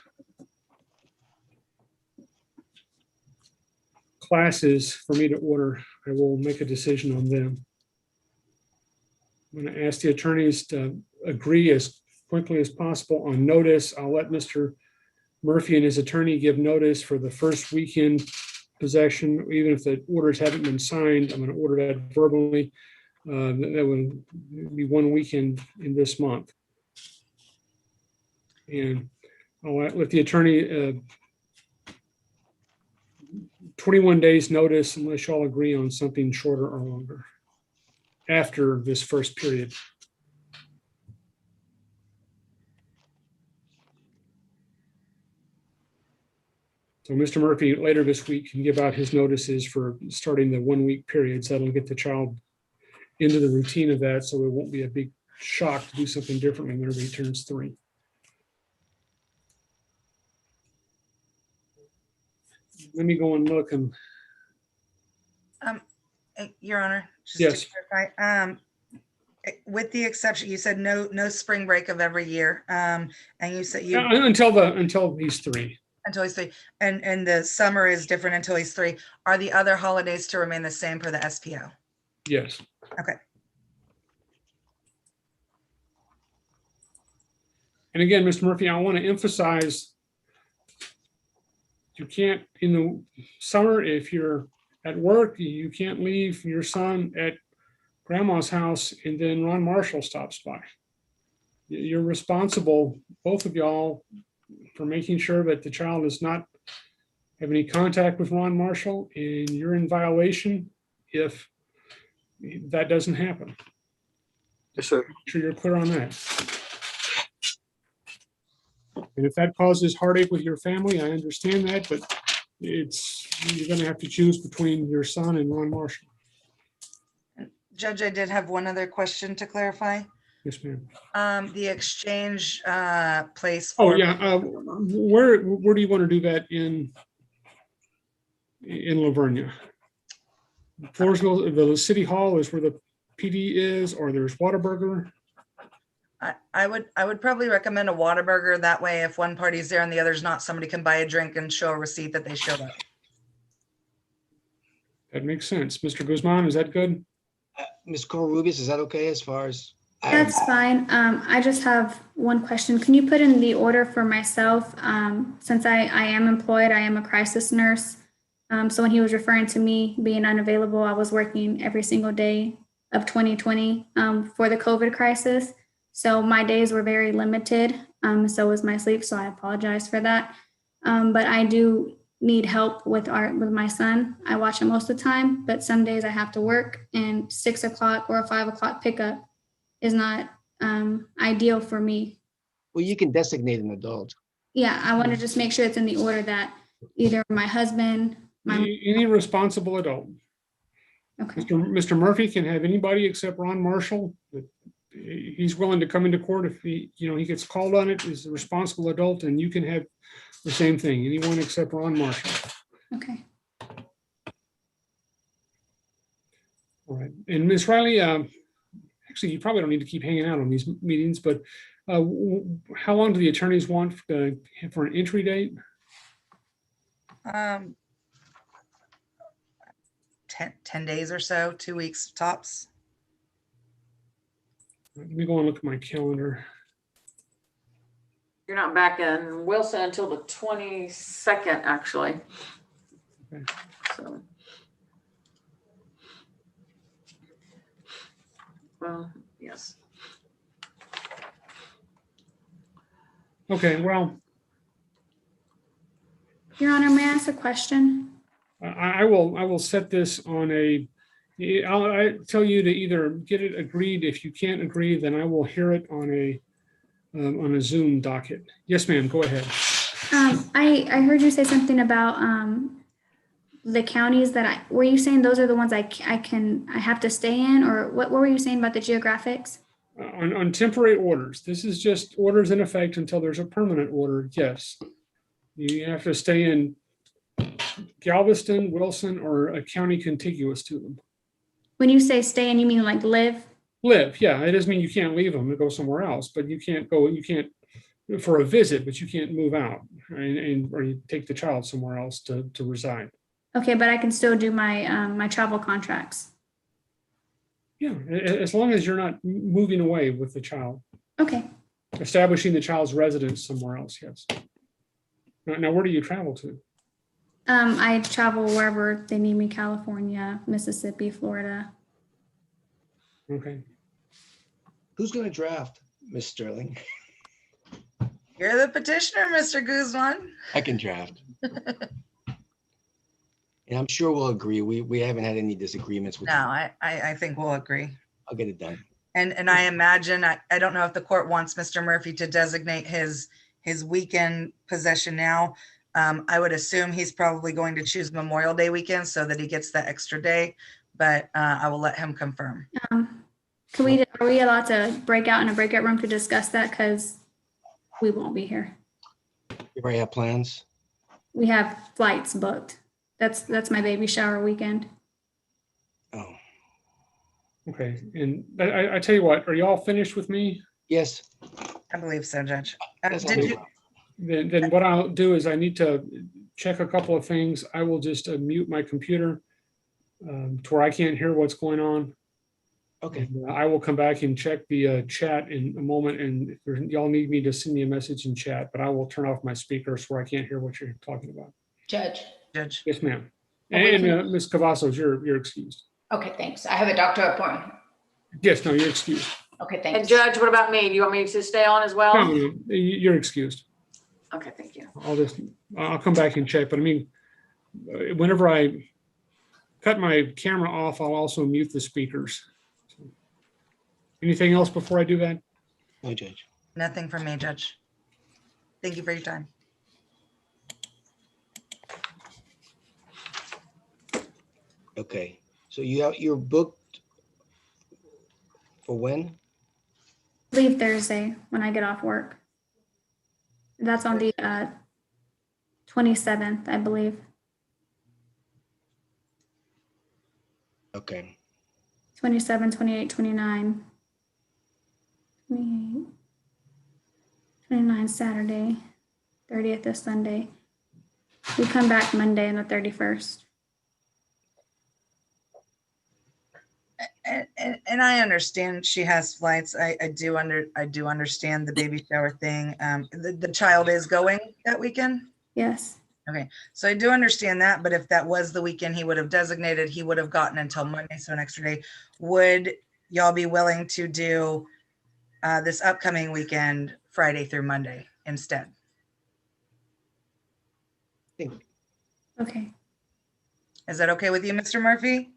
classes for me to order, I will make a decision on them. I'm going to ask the attorneys to agree as quickly as possible on notice. I'll let Mr. Murphy and his attorney give notice for the first weekend possession, even if the orders haven't been signed. I'm going to order that verbally. That would be one weekend in this month. And I'll let the attorney 21 days notice unless y'all agree on something shorter or longer after this first period. So Mr. Murphy later this week can give out his notices for starting the 1 week periods. That'll get the child into the routine of that, so it won't be a big shock to do something differently whenever he turns 3. Let me go and look and. Your Honor. just Yes. to clarify, with the exception, you said no spring break of every year. And you said Until he's 3. Until he's 3. And the summer is different until he's 3. Are the other holidays to remain the same for the SPO? Yes. Okay. And again, Mr. Murphy, I want to emphasize you can't, in the summer, if you're at work, you can't leave your son at grandma's house and then Ron Marshall stops by. You're responsible, both of y'all, for making sure that the child does not have any contact with Ron Marshall, and you're in violation if that doesn't happen. Yes, sir. Make sure you're clear on that. And if that causes heartache with your family, I understand that, but you're going to have to choose between your son and Ron Marshall. Judge, I did have one other question to clarify. Yes, ma'am. The exchange place. Oh, yeah. Where do you want to do that in Lavernia? Floresville, the city hall is where the PD is, or there's Whataburger. I would probably recommend a Whataburger. That way, if one party's there and the other's not, somebody can buy a drink and show a receipt that they showed up. That makes sense. Mr. Guzman, is that good? Ms. Covarrubias, is that okay as far as? That's fine. I just have one question. Can you put in the order for myself? Since I am employed, I am a crisis nurse. So when he was referring to me being unavailable, I was working every single day of 2020 for the COVID crisis. So my days were very limited. So was my sleep. So I apologize for that. But I do need help with my son. I watch him most of the time, but some days I have to work, and 6 o'clock or a 5 o'clock pickup is not ideal for me. Well, you can designate an adult. Yeah, I want to just make sure it's in the order that either my husband, any responsible adult. Okay. Mr. Murphy can have anybody except Ron Marshall. He's willing to come into court if he gets called on it as a responsible adult, and you can have the same thing, anyone except Ron Marshall. Okay. All right. And Ms. Riley, actually, you probably don't need to keep hanging out on these meetings, but how long do the attorneys want for an entry date? 10 days or so, 2 weeks tops. Let me go and look at my calendar. You're not back in Wilson until the 22nd, actually. Okay. So. Well, yes. Okay, well, Your Honor, may I ask a question? I will set this on a, I tell you to either get it agreed. If you can't agree, then I will hear it on a Zoom docket. Yes, ma'am, go ahead. I heard you say something about the counties that were you saying those are the ones I have to stay in, or what were you saying about the geographics? On temporary orders, this is just orders in effect until there's a permanent order. Yes, you have to stay in Galveston, Wilson, or a county contiguous to them. When you say stay in, you mean like live? Live, yeah. It doesn't mean you can't leave them and go somewhere else, but you can't for a visit, but you can't move out or you take the child somewhere else to reside. Okay, but I can still do my my travel contracts. Yeah, as long as you're not moving away with the child. Okay. Establishing the child's residence somewhere else, yes. Now, where do you travel to? I travel wherever they need me, California, Mississippi, Florida. Okay. Who's going to draft, Miss Sterling? You're the petitioner, Mr. Guzman. I can draft. And I'm sure we'll agree. We haven't had any disagreements with. No, I think we'll agree. I'll get it done. And I imagine, I don't know if the court wants Mr. Murphy to designate his weekend possession now. I would assume he's probably going to choose Memorial Day weekend so that he gets that extra day, but I will let him confirm. Are we allowed to break out in a breakout room to discuss that? Because we won't be here. You already have plans? We have flights booked. That's my baby shower weekend. Oh. Okay, and I tell you what, are y'all finished with me? Yes. I believe so, Judge. Then what I'll do is I need to check a couple of things. I will just mute my computer to where I can't hear what's going on. Okay. And, I will come back and check the chat in a moment, and if y'all need me to send me a message in chat, but I will turn off my speakers where I can't hear what you're talking about. Judge. Yes, ma'am. And Ms. Cavazos, you're excused. Okay, thanks. I have a doctor appointment. Yes, no, you're excused. Okay, thanks. And Judge, what about me? Do you want me to stay on as well? No, you're excused. Okay, thank you. I'll come back and check, but I mean, whenever I cut my camera off, I'll also mute the speakers. Anything else before I do that? No, Judge. Nothing from me, Judge. Thank you for your time. Okay. So you're booked for when? Leave Thursday when I get off work. That's on the 27th, I believe. Okay. 27, 28, 29. 28. 29 Saturday. 30th is Sunday. We come back Monday on the 31st. And I understand she has flights. I do understand the baby shower thing. The child is going that weekend. Yes. Okay, so I do understand that, but if that was the weekend he would have designated, he would have gotten until Monday, so an extra day. Would y'all be willing to do this upcoming weekend, Friday through Monday instead? Okay. Is that okay with you, Mr. Murphy?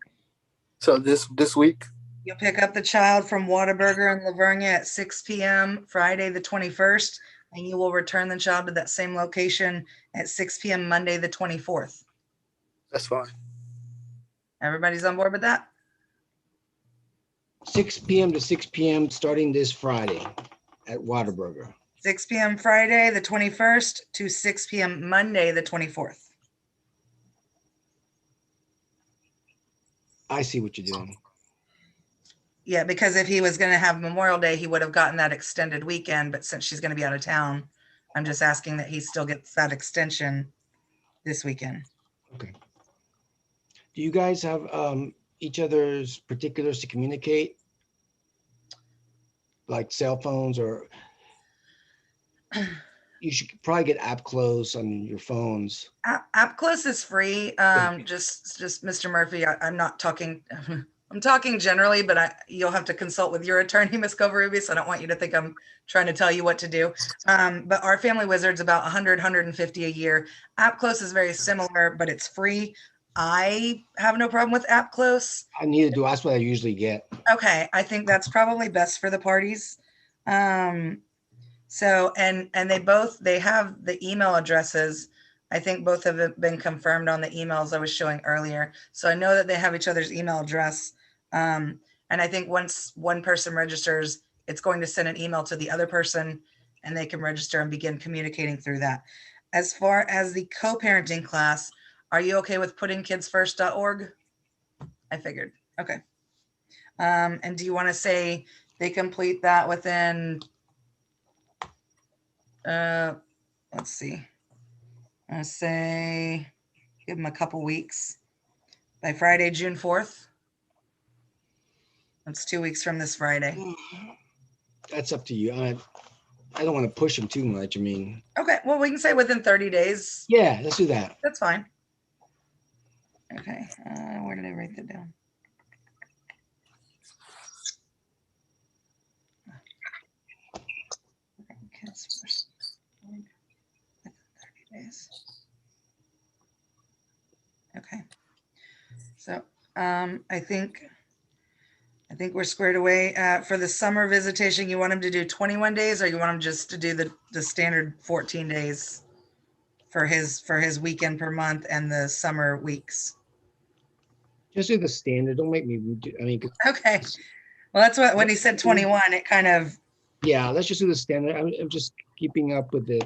So this week? You'll pick up the child from Whataburger in Lavernia at 6 p.m. Friday the 21st, and you will return the child to that same location at 6 p.m. Monday the 24th. That's fine. Everybody's on board with that? 6 p.m. to 6 p.m. starting this Friday at Whataburger. 6 p.m. Friday the 21st to 6 p.m. Monday the 24th. I see what you're doing. Yeah, because if he was gonna have Memorial Day, he would have gotten that extended weekend, but since she's gonna be out of town, I'm just asking that he still gets that extension this weekend. Okay. Do you guys have each other's particulars to communicate? Like cell phones, or you should probably get app close on your phones. App Close is free. Just Mr. Murphy, I'm not talking, I'm talking generally, but you'll have to consult with your attorney, Ms. Covarrubias. So I don't want you to think I'm trying to tell you what to do. But our Family Wizard's about 100, 150 a year. App Close is very similar, but it's free. I have no problem with App Close. I neither do. That's what I usually get. Okay, I think that's probably best for the parties. So, and they have the email addresses. I think both have been confirmed on the emails I was showing earlier. So I know that they have each other's email address. And I think once one person registers, it's going to send an email to the other person and they can register and begin communicating through that. As far as the co-parenting class, are you okay with puttingkidsfirst.org? I figured. Okay. And do you want to say they complete that within, let's see, I say, give them a couple weeks, by Friday, June 4th. That's 2 weeks from this Friday. That's up to you. I don't want to push them too much. I mean, Okay, well, we can say within 30 days. yeah, let's do that. That's fine. Okay, where did I write that down? Kids first. Within 30 days. Okay. So I think we're squared away. For the summer visitation, you want him to do 21 days, or you want him just to do the standard 14 days for his weekend per month and the summer weeks? Just do the standard. Don't make me. I mean, Okay. Well, that's what when he said 21, it kind of. Yeah, let's just do the standard. I'm just keeping up with it.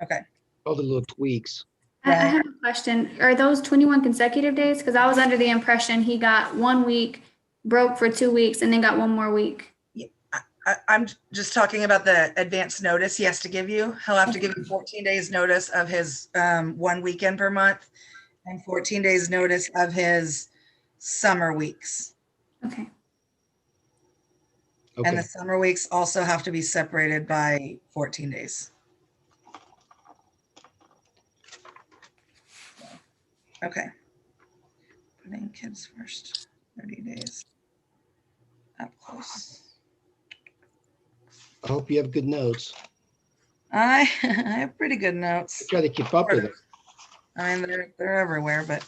Okay. All the little tweaks. I have a question. Are those 21 consecutive days? Because I was under the impression he got 1 week, broke for 2 weeks, and then got 1 more week. I'm just talking about the advance notice he has to give you. He'll have to give you 14 days notice of his 1 weekend per month and 14 days notice of his summer weeks. Okay. Okay. And the summer weeks also have to be separated by 14 days. Okay. Putting kids first, 30 days. Up close. I hope you have good notes. I have pretty good notes. Try to keep up with it. I mean, they're everywhere, but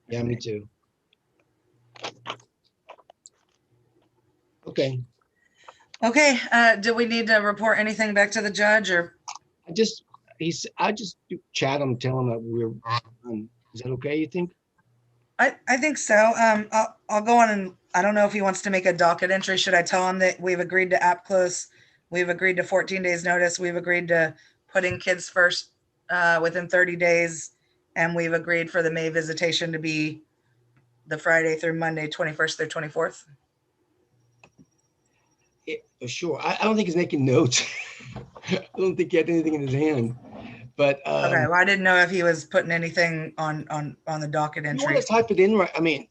Yeah, me too. Okay. okay. Do we need to report anything back to the judge, or? I just chat him, tell him that we're. Is that okay? You think? I think so. I'll go on, and I don't know if he wants to make a docket entry. Should I tell him that we've agreed to app close? We've agreed to 14 days notice. We've agreed to putting kids first within 30 days. And we've agreed for the May visitation to be the Friday through Monday, 21st through 24th. Sure. I don't think he's making notes. I don't think he had anything in his hand. But okay, well, I didn't know if he was putting anything on the docket you entry. want to type it in, right? I mean,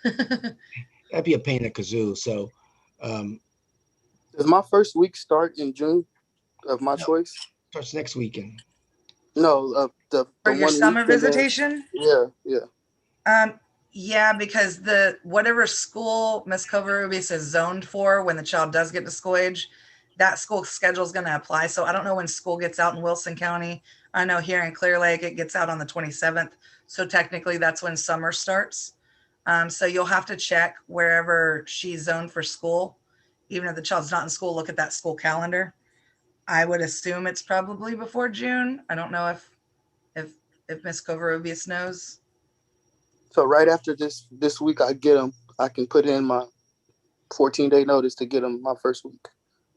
that'd be a pain in the kazoo. So, does my first week start in June of my choice? Starts next weekend. No, the For your 1 summer week and then- visitation? Yeah. Yeah, because whatever school Ms. Covarrubias is zoned for when the child does get to school age, that school schedule is going to apply. So I don't know when school gets out in Wilson County. I know here in Clear Lake, it gets out on the 27th. So technically that's when summer starts. So you'll have to check wherever she's zoned for school. Even if the child's not in school, look at that school calendar. I would assume it's probably before June. I don't know if Ms. Covarrubias knows. So right after this week, I get them. I can put in my 14-day notice to get them my first week.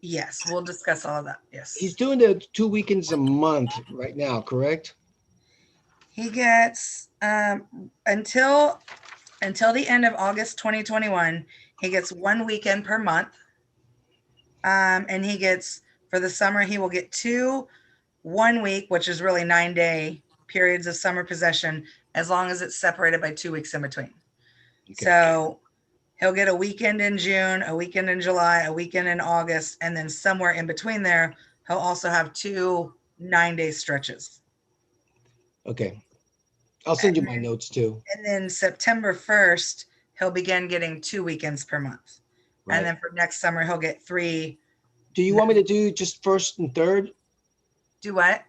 Yes, we'll discuss all of that. Yes. He's doing the 2 weekends a month right now, correct? He gets until the end of August 2021, He gets 1 weekend per month. And he gets, for the summer, he will get 2 1 week, which is really 9-day periods of summer possession, as long as it's separated by 2 weeks in between. So he'll get a weekend in June, a weekend in July, a weekend in August, and then somewhere in between there, he'll also have 2 9-day stretches. Okay. I'll send you my notes too. And then September 1st, he'll begin getting 2 weekends per month. Right. And then for next summer, he'll get 3. Do you want me to do just first and third? Do what?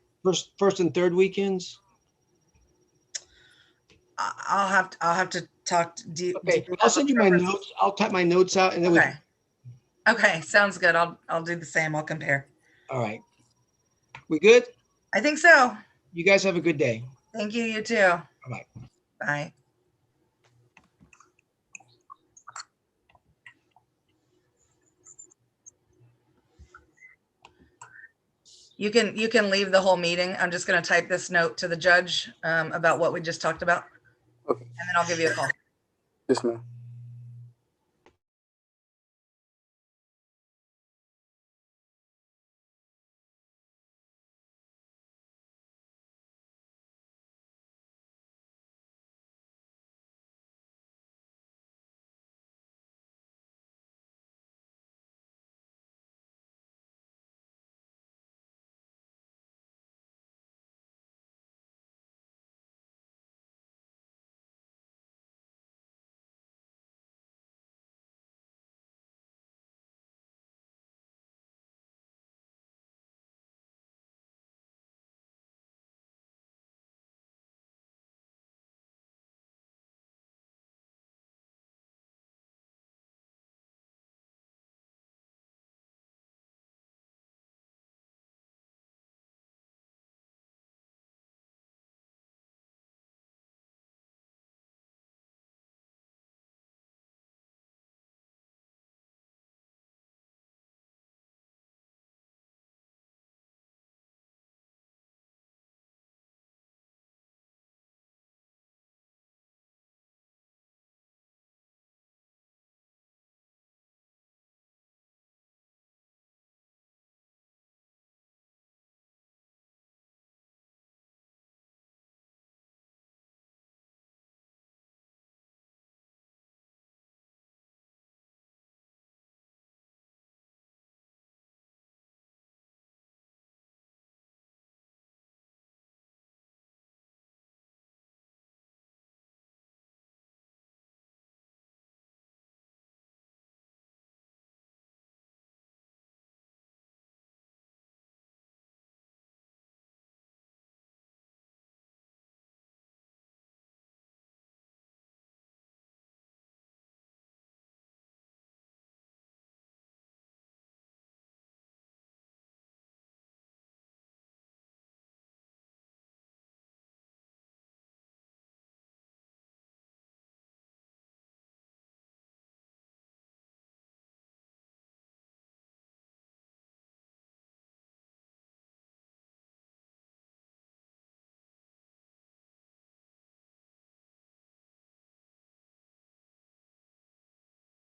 First and third weekends? I'll have to talk to do. Okay, I'll send you my notes. I'll type my notes out and then we. Okay. Okay, sounds good. I'll do the same. I'll compare. All right. We good? I think so. You guys have a good day. Thank you. You too. Bye-bye. Bye. You can leave the whole meeting. I'm just going to type this note to the judge about what we just talked about. Okay. And then I'll give you a call. Yes, ma'am.